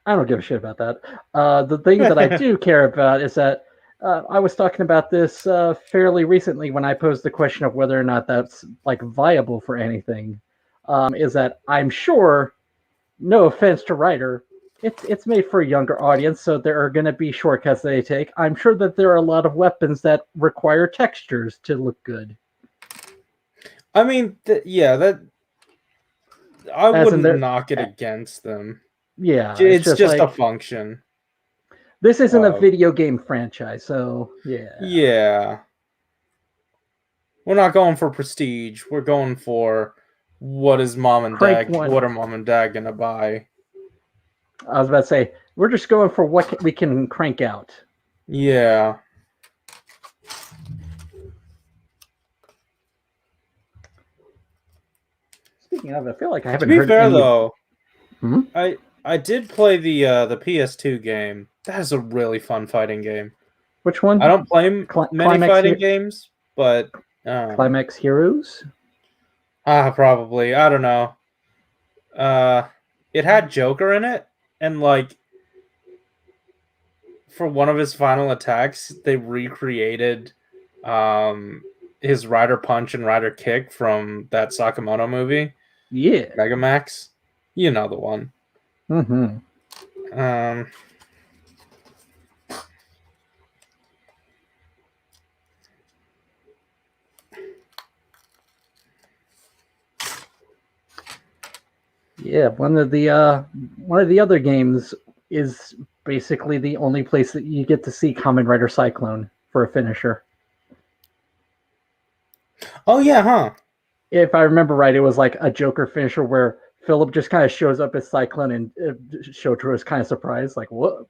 I don't give a shit about that. The thing that I do care about is that I was talking about this fairly recently when I posed the question of whether or not that's like viable for anything. Is that I'm sure, no offense to writer, it's made for a younger audience, so there are going to be shortcuts they take. I'm sure that there are a lot of weapons that require textures to look good. I mean, that I As in wouldn't there, knock it against them. yeah, it's It's just just a like function. this isn't a video game franchise, so yeah. Yeah. We're not going for prestige. We're going for what is mom and Crank dad? one. What are mom and dad gonna buy? I was about to say we're just going for what we can crank out. Yeah. Speaking of, I feel like I haven't To be heard fair, any. though, Hmm? I did play the PS2 game. That is a really fun fighting game. Which one? I don't play many fighting games, but Climax Heroes. probably I don't know. It had Joker in it, and like for one of his final attacks, they recreated his Rider Punch and Rider Kick from that Sakamoto movie. Yeah. Mega Max. You know the one. Mm-hmm. Yeah, one of the other games is basically the only place that you get to see Kamen Rider Cyclone for a finisher. Oh yeah, huh? If I remember right, it was like a Joker finisher where Philip just kind of shows up as Cyclone and Shotaro is kind of surprised, like, what?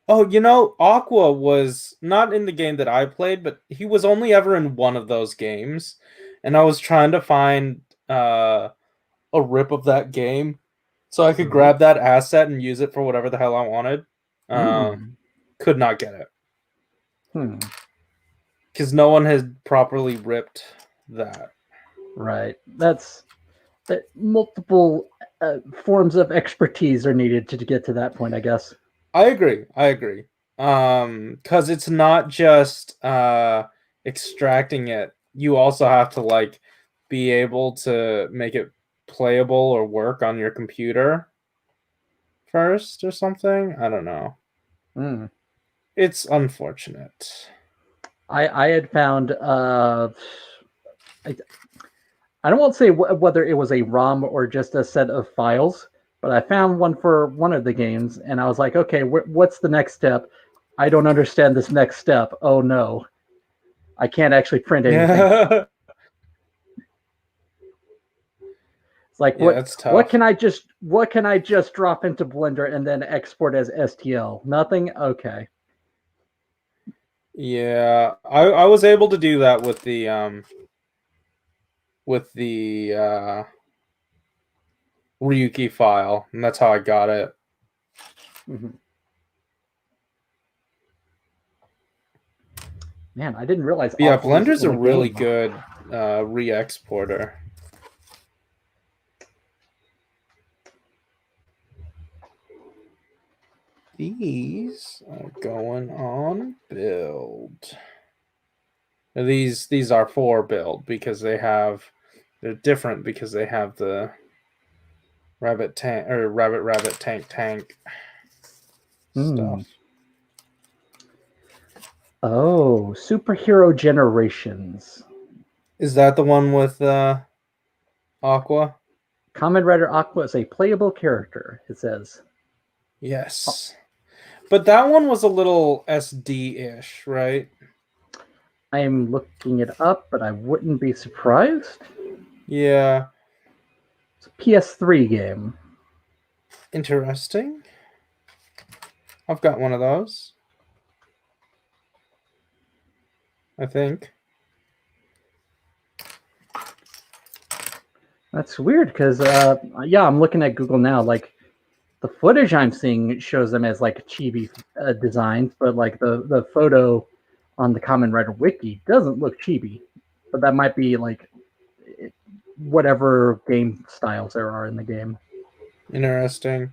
Oh, you know, Aqua was not in the game that I played, but he was only ever in one of those games. And I was trying to find a rip of that game so I could grab that asset and use it for whatever the hell I wanted. Could not get it. Because no one has properly ripped that. Right. That's multiple forms of expertise are needed to get to that point, I guess. I agree. Because it's not just extracting it. You also have to like be able to make it playable or work on your computer first or something. I don't know. It's unfortunate. I had found I don't want to say whether it was a ROM or just a set of files, but I found one for one of the games, and I was like, okay, what's the next step? I don't understand this next step. Oh no, I can't actually print anything. It's like it's tough. what can I just drop into Blender and then export as STL? Nothing. Okay. Yeah, I was able to do that with the Ryuki file, and that's how I got it. Man, I didn't realize. Yeah, Blender's a really good re-exporter. These are going on build. These are for build because they're different because they have the rabbit tank or rabbit tank stuff. Oh, Superhero Generations. Is that the one with Aqua? Kamen Rider Aqua is a playable character, it says. Yes. But that one was a little SD-ish, right? I am looking it up, but I wouldn't be surprised. Yeah. It's a PS3 game. Interesting. I've got one of those. I think. That's weird because, yeah, I'm looking at Google now. Like the footage I'm seeing shows them as like chibi designs, but like the photo on the Kamen Rider wiki doesn't look chibi. But that might be like whatever game styles there are in the game. Interesting.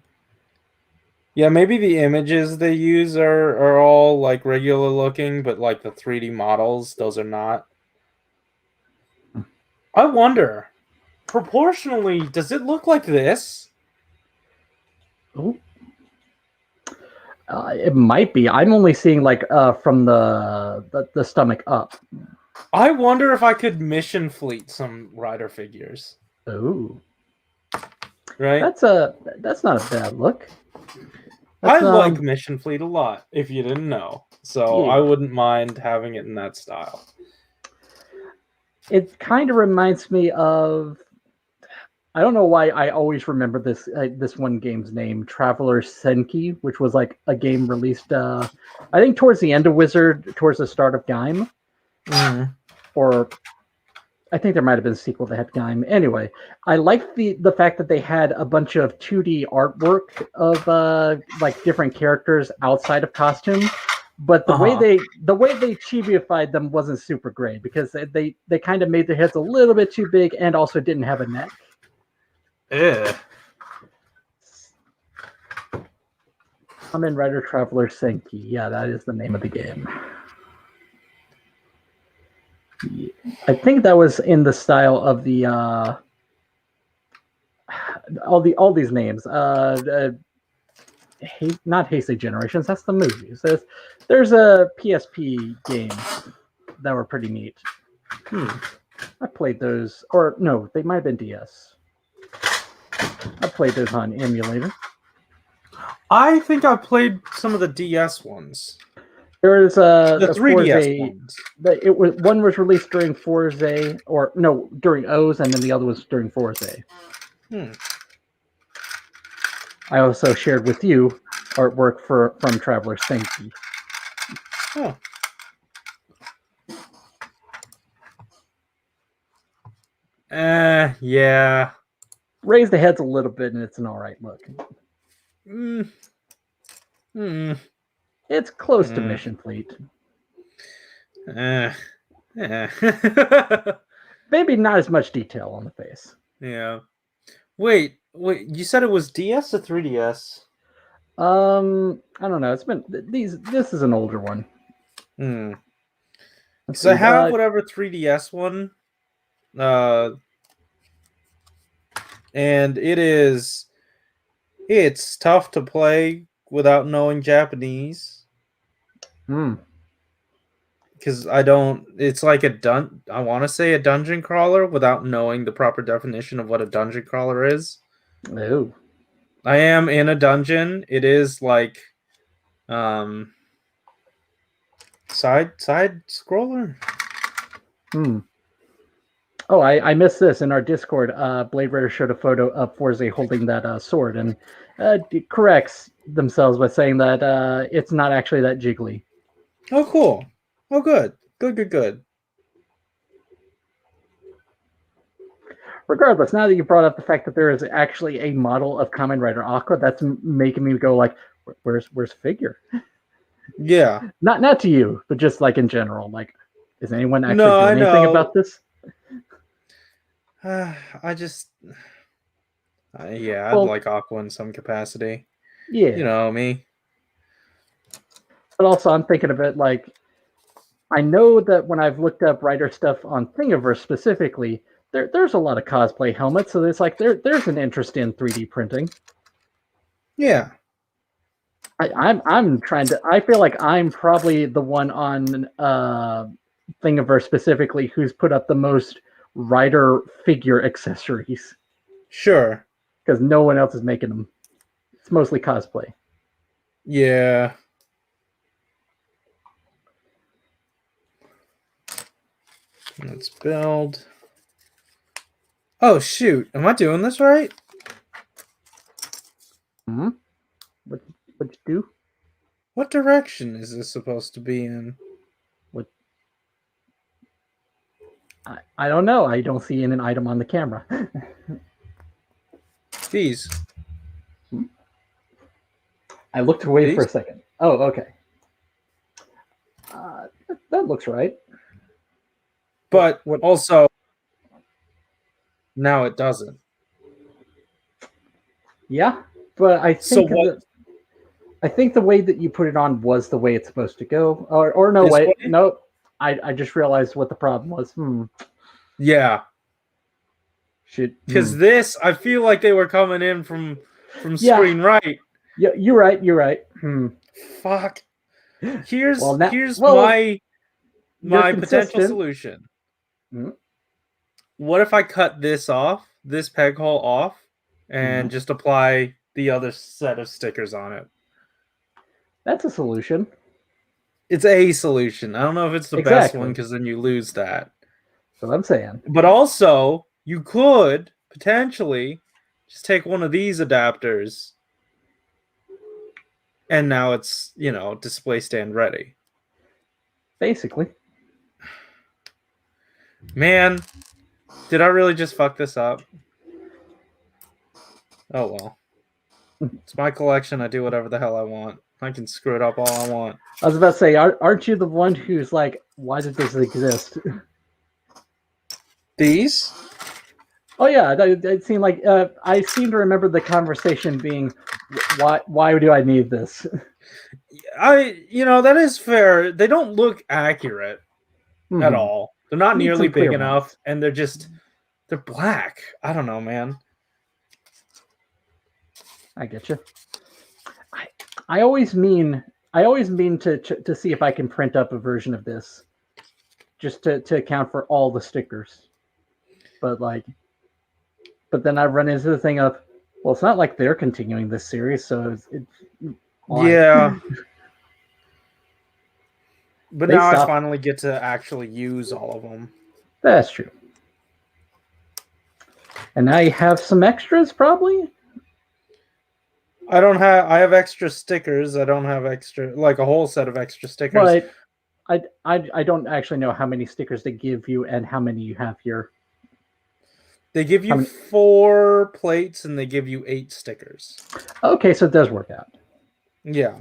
Yeah, maybe the images they use are all like regular looking, but like the 3D models, those are not. I wonder, proportionally, does it look like this? Oh, it might be. I'm only seeing like from the stomach up. I wonder if I could mission fleet some rider figures. Oh, Right? that's not a bad look. I That's like mission fleet a lot, if you didn't know. So yeah. I wouldn't mind having it in that style. It kind of reminds me of. I don't know why I always remember this one game's name, Traveler Senki, which was like a game released, I think towards the end of Wizard, towards the start of Gaim, or I think there might have been a sequel that had Gaim. Anyway, I liked the fact that they had a bunch of 2D artwork of like different characters outside of costume, but the way they chibified them wasn't super great because they kind of made their heads a little bit too big and also didn't have a neck. Yeah. Kamen Rider Traveler Senki. Yeah, that is the name of the game. I think that was in the style of the all these names. Not Heisei Generations. That's the movies. There's a PSP games that were pretty neat. I played those, or no, they might have been DS. I played those on emulator. I think I played some of the DS ones. There was the 3DS Forza, ones. It was one was released during Forza, or no, during O's, and then the other was during Forza. I also shared with you artwork from Traveler Senki. Oh. Yeah. Raise the heads a little bit, and it's an all right look. It's close to Mission Fleet. Maybe not as much detail on the face. Yeah. Wait. You said it was DS or 3DS? I don't know. It's been This is an older one. Because I have whatever 3DS one, and it's tough to play without knowing Japanese. Because I don't. It's like I want to say a dungeon crawler without knowing the proper definition of what a dungeon crawler is. Oh. I am in a dungeon. It is like, side scroller. Oh, I missed this in our Discord. Blade Runner showed a photo of Forza holding that sword, and corrects themselves by saying that it's not actually that jiggly. Oh, cool. Oh, good. Good. Regardless, now that you brought up the fact that there is actually a model of Kamen Rider Aqua, that's making me go like, where's Figure? Yeah. Not to you, but just like in general. Like, is anyone actually doing anything about this? I just, I'd like Aqua in some capacity. Yeah. You know me. But also, I'm thinking of it like, I know that when I've looked up writer stuff on Thingiverse specifically, there's a lot of cosplay helmets, so there's like there's an interest in 3D printing. Yeah. I'm trying to. I feel like I'm probably the one on Thingiverse specifically who's put up the most writer figure accessories. Sure. Because no one else is making them. It's mostly cosplay. Yeah. Let's build. Oh, shoot. Am I doing this right? What'd you do? What direction is this supposed to be in? What? I don't know. I don't see an item on the camera. These. I looked away These? for a second. Oh, okay. That looks right. But also, now it doesn't. Yeah, but I So think what? I think the way that you put it on was the way it's supposed to go. Or no, This wait, way? no. I just realized what the problem was. Yeah. Should Because this, I feel like they were coming in from yeah. screen right. Yeah, you're right. You're right. Fuck. Here's Well, here's well, my you're potential consistent. solution. What if I cut this peg hole off, and just apply the other set of stickers on it? That's a solution. It's a solution. I don't know if it's the best one, because then you lose that. That's what I'm saying. But also, you could potentially just take one of these adapters, and now it's, display stand ready. Basically. Man, did I really just fuck this up? Oh well. It's my collection. I do whatever the hell I want. I can screw it up all I want. I was about to say, aren't you the one who's like, why did this exist? These? Oh yeah, it seemed like I seem to remember the conversation being, why do I need this? That is fair. They don't look accurate at all. They're not nearly big enough, and they're black. I don't know, man. I get you. I always mean to see if I can print up a version of this, just to account for all the stickers. But then I run into the thing of, well, it's not like they're continuing this series, so yeah. But now I finally get to actually use all of them. That's true. And now you have some extras, probably. I have extra stickers. I don't have a whole set of extra stickers. But I don't actually know how many stickers they give you and how many you have here. They give you 4 plates, and they give you 8 stickers. Okay, so it does work out. Yeah.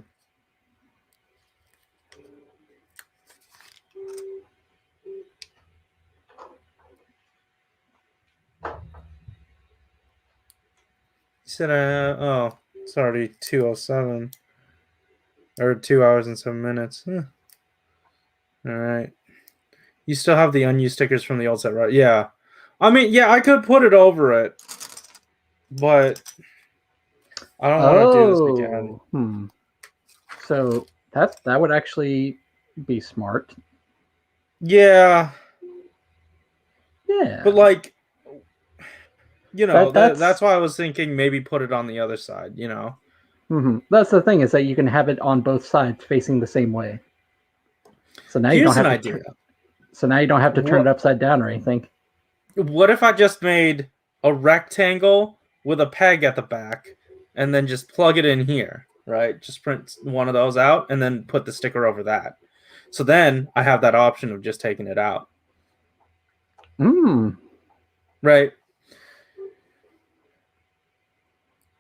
You said, it's already 2:07. Or 2 hours and 7 minutes. All right. You still have the unused stickers from the old set, right? Yeah. I mean, yeah, I could put it over it, but I don't want to do this again. So that would actually be smart. Yeah. Yeah. But that's why I was thinking maybe put it on the other side, That's the thing, is that you can have it on both sides facing the same way. So now you don't have to so now you don't have to turn it upside down or anything. What if I just made a rectangle with a peg at the back, and then just plug it in here, right? Just print one of those out and then put the sticker over that. So then I have that option of just taking it out. Right?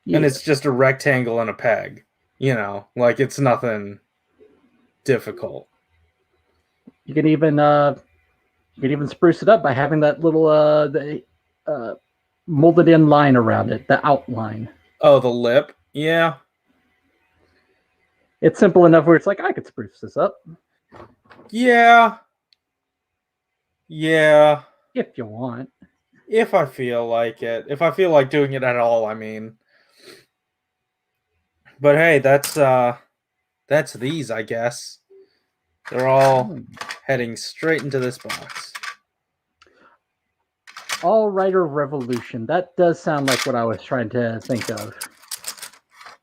Yeah. And it's just a rectangle and a peg. It's nothing difficult. You can even spruce it up by having that little molded in line around it, the outline. Oh, the lip? Yeah. It's simple enough where it's like, I could spruce this up. Yeah. Yeah. If you want. If I feel like it. If I feel like doing it at all, I mean. But hey, that's these, I guess. They're all heading straight into this box. All Rider Revolution. That does sound like what I was trying to think of.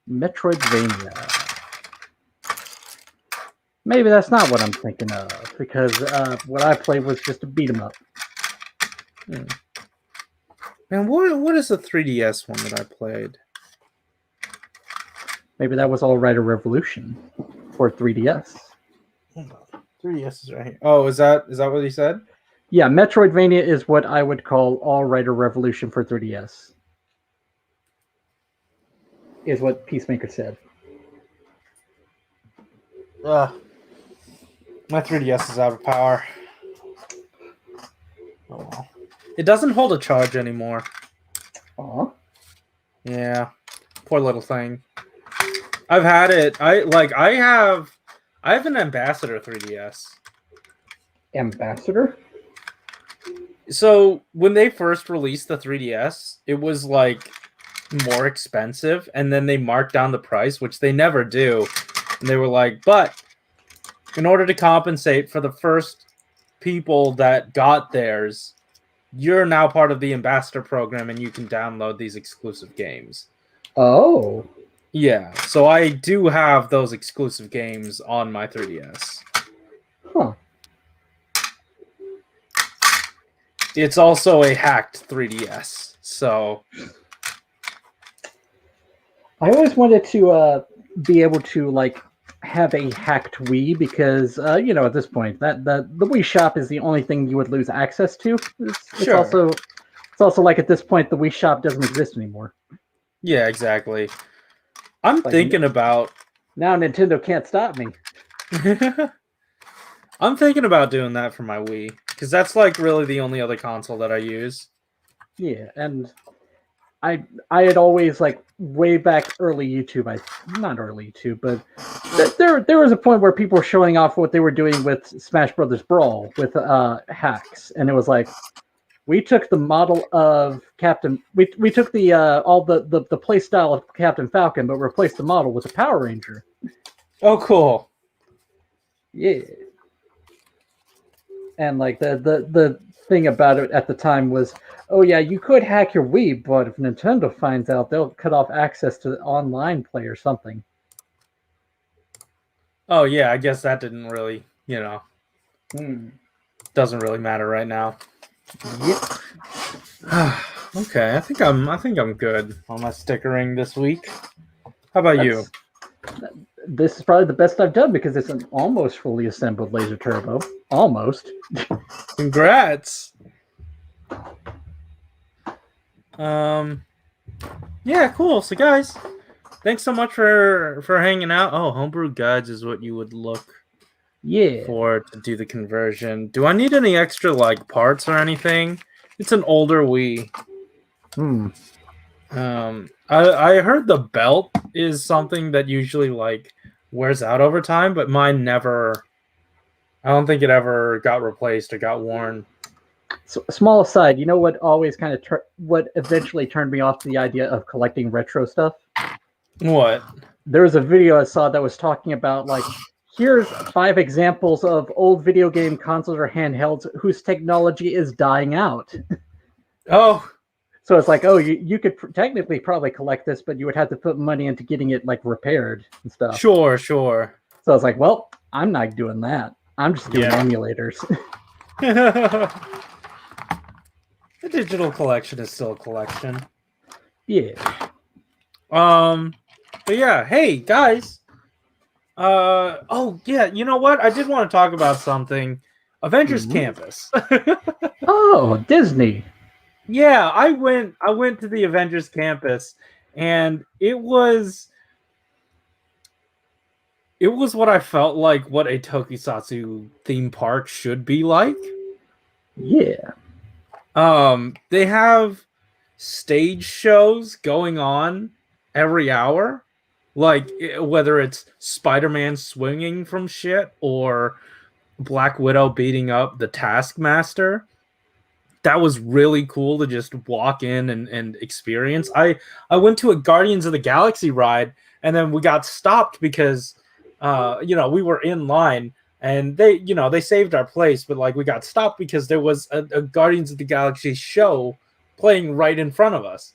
Metroidvania. Maybe that's not what I'm thinking of, because what I played was just a beat 'em up. Man, what is the 3DS one that I played? Maybe that was All Rider Revolution for 3DS. Hold on. 3DS is right here. Oh, is that what he said? Yeah, Metroidvania is what I would call all Rider Revolution for 3DS. Is what Peacemaker said. My 3DS is out of power. Oh well. It doesn't hold a charge anymore. Aw. Yeah. Poor little thing. I've had it. I have an Ambassador 3DS. Ambassador? So when they first released the 3DS, it was like more expensive, and then they marked down the price, which they never do. And they were like, but in order to compensate for the first people that got theirs, you're now part of the Ambassador program and you can download these exclusive games. Oh. Yeah, so I do have those exclusive games on my 3DS. Huh. It's also a hacked 3DS, so... I always wanted to be able to, like, have a hacked Wii because, you know, at this point, that the Wii Shop is the only thing you would lose access to. It's also like at this point, the Wii Shop doesn't exist anymore. Yeah, exactly. I'm thinking about... Now Nintendo can't stop me. I'm thinking about doing that for my Wii, because that's like really the only other console that I use. Yeah, and I had always, like, way back early YouTube, not early YouTube, but there was a point where people were showing off what they were doing with Smash Brothers Brawl with hacks, and it was like, we took the model of Captain, we took the all the play style of Captain Falcon, but replaced the model with a Power Ranger. Oh, cool. Yeah. And like the thing about it at the time was, oh yeah, you could hack your Wii, but if Nintendo finds out, they'll cut off access to the online play or something. Oh yeah, I guess that didn't really, you know, doesn't really matter right now. Yep. Okay, I think I'm good on my stickering this week. How about you? This is probably the best I've done because it's an almost fully assembled Laser Turbo. Almost. Congrats. Yeah, cool. So guys, thanks so much for hanging out. Oh, homebrew guides is what you would look for to do the conversion. Do I need any extra like parts or anything? It's an older Wii. I heard the belt is something that usually like wears out over time, but mine never. I don't think it ever got replaced or got worn. So, small aside, you know what always kind of what eventually turned me off to the idea of collecting retro stuff? What? There was a video I saw that was talking about, like, here's 5 examples of old video game consoles or handhelds whose technology is dying out. Oh. So it's like, oh, you could technically probably collect this, but you would have to put money into getting it, like, repaired and stuff. Sure. So I was like, well, I'm not doing that. I'm just doing emulators. The digital collection is still a collection. Yeah. But yeah, hey guys. Oh yeah, you know what? I did want to talk about something. Avengers Campus. Oh, Disney. Yeah, I went to the Avengers Campus, and it was what I felt like what a Tokusatsu theme park should be like. Yeah. They have stage shows going on every hour, like whether it's Spider-Man swinging from shit or Black Widow beating up the Taskmaster. That was really cool to just walk in and experience. I went to a Guardians of the Galaxy ride, and then we got stopped because we were in line, and they saved our place, but like we got stopped because there was a Guardians of the Galaxy show playing right in front of us.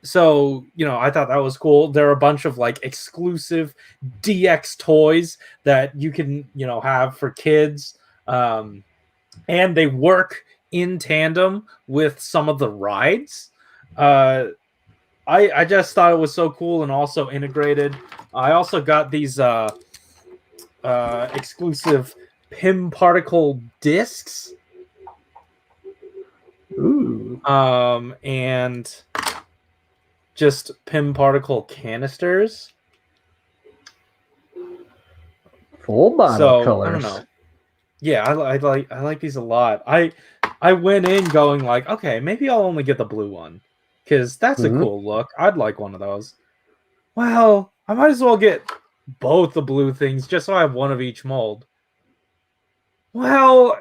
So I thought that was cool. There are a bunch of like exclusive DX toys that you can have for kids, and they work in tandem with some of the rides. I just thought it was so cool and also integrated. I also got these exclusive Pim particle discs. Ooh. And just Pim particle canisters. Full bottle colors. I don't know. Yeah, I like these a lot. I went in going like, okay, maybe I'll only get the blue one because that's a cool look. I'd like one of those. Well, I might as well get both the blue things just so I have one of each mold. Well,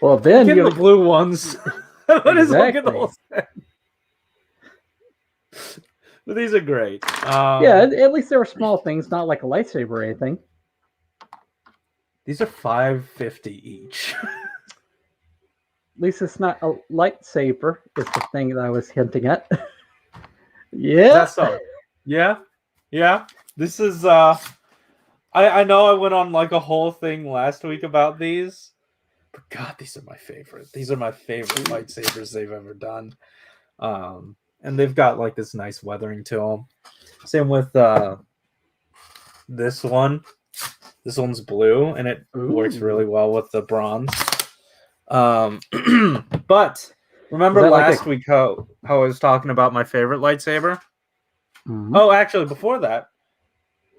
well then get the blue ones. I might as well get the whole set. But these are great. Yeah, at least they were small things, not like a lightsaber or anything. These are $5.50 each. At least it's not a lightsaber, is the thing that I was hinting at. Yeah. That's so. Yeah. Yeah. This is I know I went on like a whole thing last week about these. But God, these are my favorite. These are my favorite lightsabers they've ever done. And they've got like this nice weathering to them. Same with this one. This one's blue, and it works really well with the bronze. But remember last week how I was talking about my favorite lightsaber? Oh, actually, before that,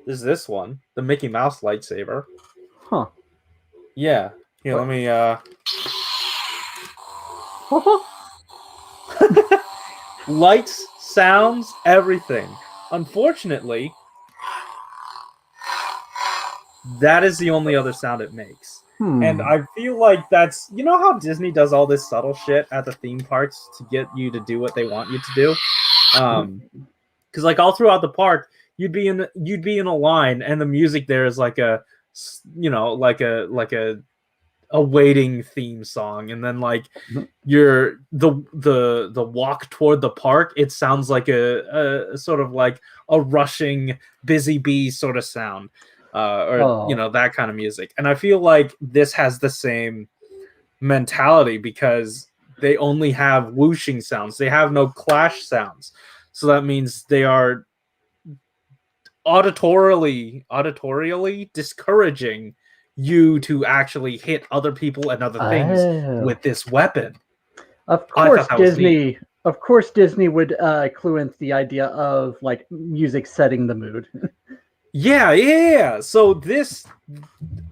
there's this one, the Mickey Mouse lightsaber. Huh. Yeah. Here, let me lights, sounds, everything. Unfortunately, that is the only other sound it makes. And I feel like that's, you know how Disney does all this subtle shit at the theme parks to get you to do what they want you to do? Because like all throughout the park, you'd be in a line, and the music there is like a, you know, like a waiting theme song, and then like the walk toward the park, it sounds like a sort of like a rushing busy bee sort of sound. You know, that kind of music. And I feel like this has the same mentality because they only have whooshing sounds. They have no clash sounds. So that means they are auditorially discouraging you to actually hit other people and other things with this weapon. Of course, Disney would clue into the idea of like music setting the mood. Yeah. So this,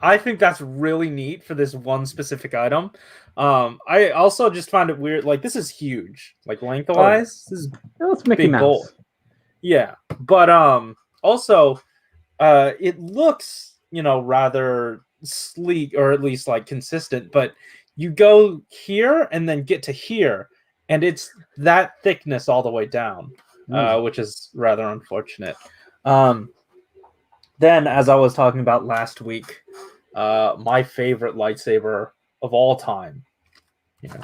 I think that's really neat for this one specific item. I also just find it weird. Like, this is huge. Like, lengthwise, this is it's Mickey Mouse. Gold. Yeah, but also, it looks, you know, rather sleek, or at least like consistent. But you go here and then get to here, and it's that thickness all the way down, which is rather unfortunate. Then, as I was talking about last week, my favorite lightsaber of all time. You know,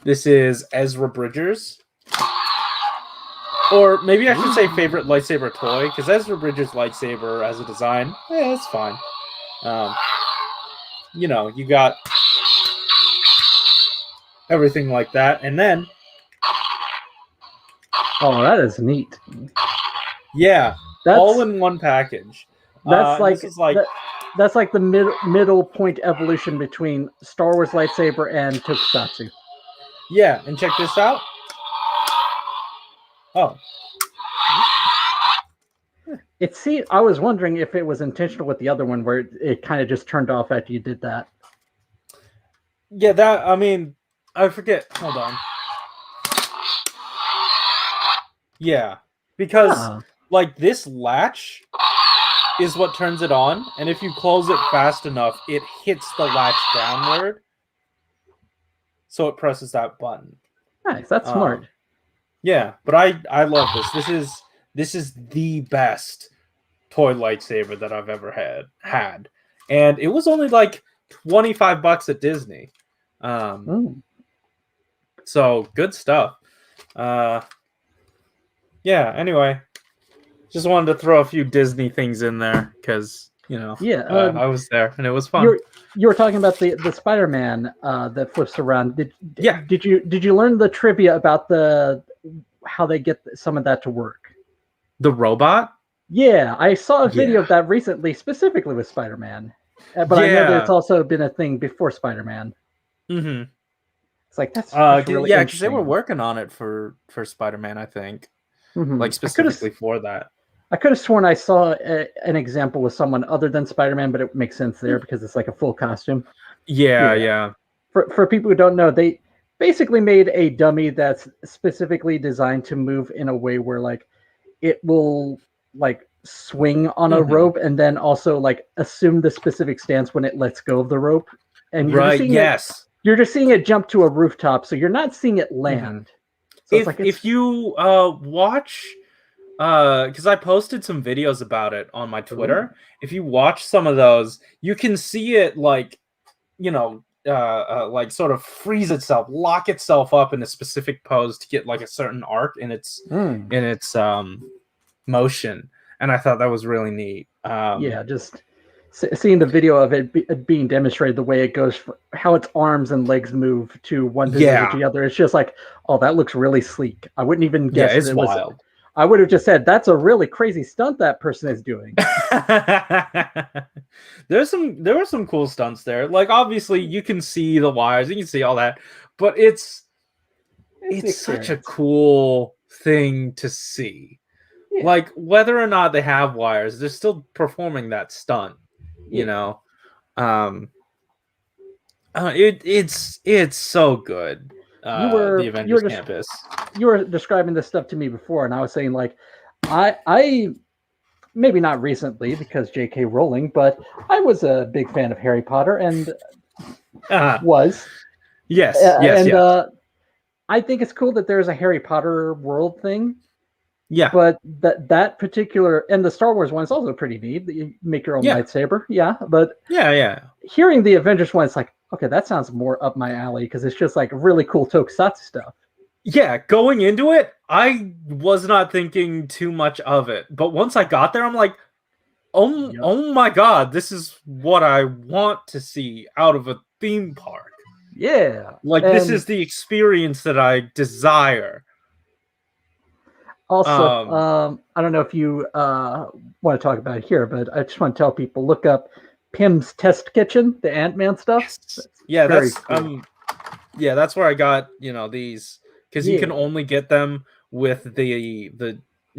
this is Ezra Bridger's. Or maybe I should say favorite lightsaber toy, because Ezra Bridger's lightsaber as a design, it's fine. You know, you got everything like that, and then... Oh, that is neat. Yeah, all in one package. That's that's like the middle point evolution between Star Wars lightsaber and Tokusatsu. Yeah, and check this out. Oh. I was wondering if it was intentional with the other one where it kind of just turned off after you did that. Yeah, that, I mean, I forget. Hold on. Yeah, because like this latch is what turns it on, and if you close it fast enough, it hits the latch downward, so it presses that button. Nice, that's smart. Yeah, but I love this. This is the best toy lightsaber that I've ever had, and it was only like $25 at Disney. So good stuff. Yeah. Anyway, just wanted to throw a few Disney things in there because you know, I was there and it was fun. You were talking about the Spider-Man that flips around. Did you learn the trivia about how they get some of that to work? The robot? Yeah, I saw a video of that recently, specifically with Spider-Man. But I know that it's Yeah. also been a thing before Spider-Man. Mm-hmm. It's like that's really Yeah, because they were interesting. working on it for Spider-Man, I think, Mm-hmm. like specifically for that. I could have sworn I saw an example with someone other than Spider-Man, but it makes sense there because it's like a full costume. Yeah, Yeah. yeah. For people who don't know, they basically made a dummy that's specifically designed to move in a way where like it will like swing on a Mm-hmm. rope and then also like assume the specific stance when it lets go of the rope. And Right. Yes. you're just seeing it jump to a rooftop, so you're not seeing it Mm-hmm. land. So it's like If you watch, because I posted some videos about it on my ooh, Twitter. If you watch some of those, you can see it like, like sort of freeze itself, lock itself up in a specific pose to get like a certain arc in its mm, motion, and I thought that was really neat. yeah, just seeing the video of it being demonstrated, the way it goes, how its arms and legs move to one position to Yeah, the other. It's just like, oh, that looks really sleek. I wouldn't even yeah, guess that it's it was. wild. I would have just said that's a really crazy stunt that person is doing. There were some cool stunts there. Like obviously you can see the wires, you can see all that, but it's It's the such a experience. cool thing to see. Yeah, Like whether or not they have wires, they're still performing that stunt, you yeah. know. Um it's so good. The You Avengers were just Campus. you were describing this stuff to me before, and I was saying like, I maybe not recently because J.K. Rowling, but I was a big fan of Harry Potter and Uh, was, yes, yes, and yes. I think it's cool that there's a Harry Potter world thing. Yeah. But that particular and the Star Wars one is also pretty neat. That you make your own Yeah. lightsaber, yeah. But Yeah, yeah. hearing the Avengers one, it's like, okay, that sounds more up my alley because it's just like really cool tokusatsu stuff. Yeah, going into it, I was not thinking too much of it. But once I got there, I'm like, Yep. oh my god, this is what I want to see out of a theme park. Yeah. Like this And is the experience that I desire. also, Um I don't know if you want to talk about it here, but I just want to tell people look up Pym's Test Kitchen, the Ant-Man stuff. yes. That's Yeah, very cool. that's where I got, these, because you can Yeah. only get them with the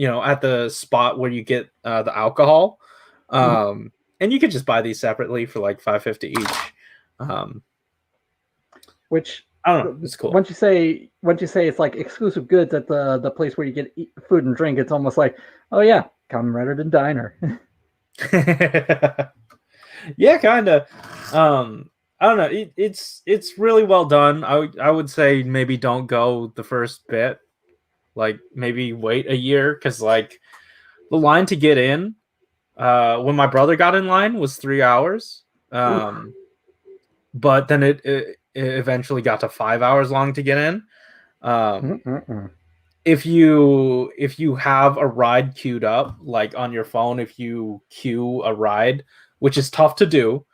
at the spot where you get the alcohol. Mhm. And you could just buy these separately for like 5.50 each. um Which I don't know, it's cool. once you say it's like exclusive goods at the place where you get food and drink, it's almost like, oh yeah, come right in diner. Yeah, kind of. I don't know, it's really well done. I would say maybe don't go the first bit, like maybe wait a year, because like the line to get in, when my brother got in line, was 3 hours. Oof. But then it eventually got to 5 hours long to get in. Um, Mm-mm-mm. if you have a ride queued up, like on your phone, if you queue a ride, which is tough to do,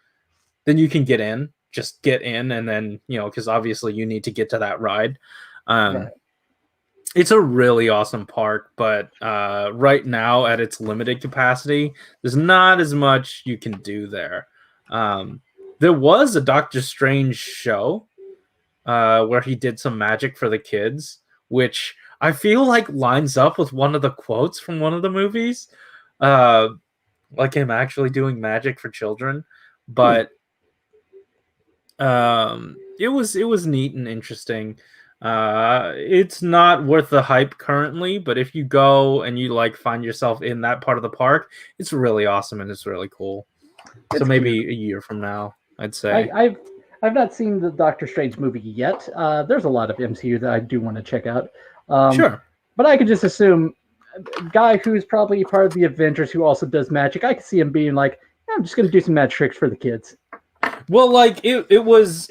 then you can get in. Just get in, and then because obviously you need to get to that ride. Um, Right. it's a really awesome park, but right now at its limited capacity, there's not as much you can do there. Um, there was a Doctor Strange show where he did some magic for the kids, which I feel like lines up with one of the quotes from one of the movies, uh, like him actually doing magic for children. Hmm. But it was neat and interesting. It's not worth the hype currently, but if you go and you like find yourself in that part of the park, it's really awesome and it's really cool. So It's cute. maybe a year from now, I'd I, say. I've I've not seen the Doctor Strange movie yet. There's a lot of MCU that I do want to check out. Um, Sure. but I could just assume a guy who's probably part of the Avengers who also does magic. I could see him being like, "Yeah, I'm just going to do some magic tricks for the kids." Well, like it was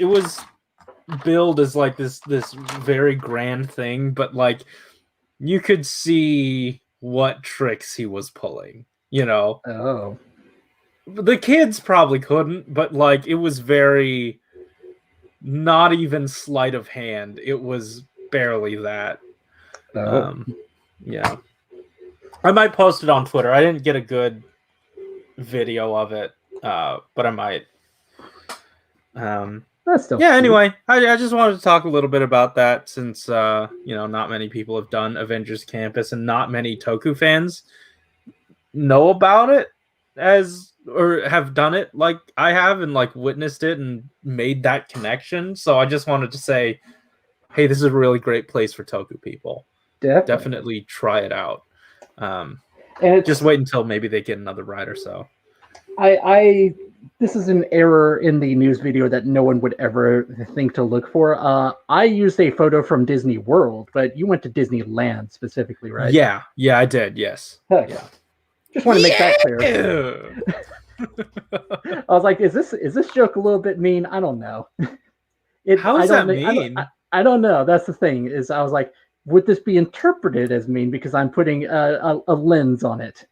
billed as like this very grand thing, but like you could see what tricks he was pulling. Oh, The kids probably couldn't, but like it was very, not even sleight of hand. It was barely that. oh, Um, yeah, I might post it on Twitter. I didn't get a good video of it. but I might. That's still yeah. cute. Anyway, I just wanted to talk a little bit about that since not many people have done Avengers Campus and not many Toku fans know about it or have done it like I have and like witnessed it and made that connection. So I just wanted to say, hey, this is a really great place for Toku people. Definitely try it out. And just wait until maybe they get another ride or so. This is an error in the news video that no one would ever think to look for. I used a photo from Disney World, but you went to Disneyland specifically, right? Yeah, I did. Yes. Heck. Yeah. Just want to make that clear. I was like, is this joke a little bit mean? I don't know. How is that mean? I don't know. That's the thing. Is I was like, would this be interpreted as mean because I'm putting a lens on it?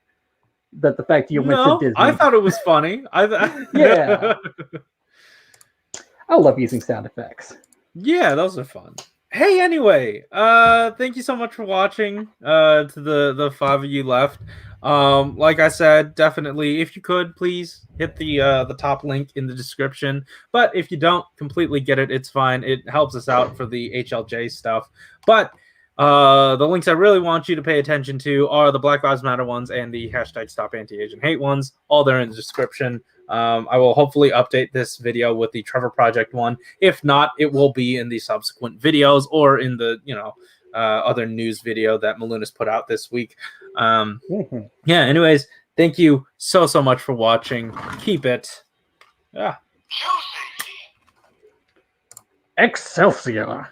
That the fact you went to Disney. I thought it was funny. Yeah. I love using sound effects. Yeah, those are fun. Hey, anyway, thank you so much for watching. To the 5 of you left. Like I said, definitely, if you could, please hit the top link in the description. But if you don't completely get it, it's fine. It helps us out for the HLJ stuff. But the links I really want you to pay attention to are the Black Lives Matter ones and the hashtag Stop Anti-Asian Hate ones. All there in the description. I will hopefully update this video with the Trevor Project one. If not, it will be in the subsequent videos or in the other news video that Malunis put out this week. Yeah. Anyways, thank you so much for watching. Keep it. Yeah. Excelsior.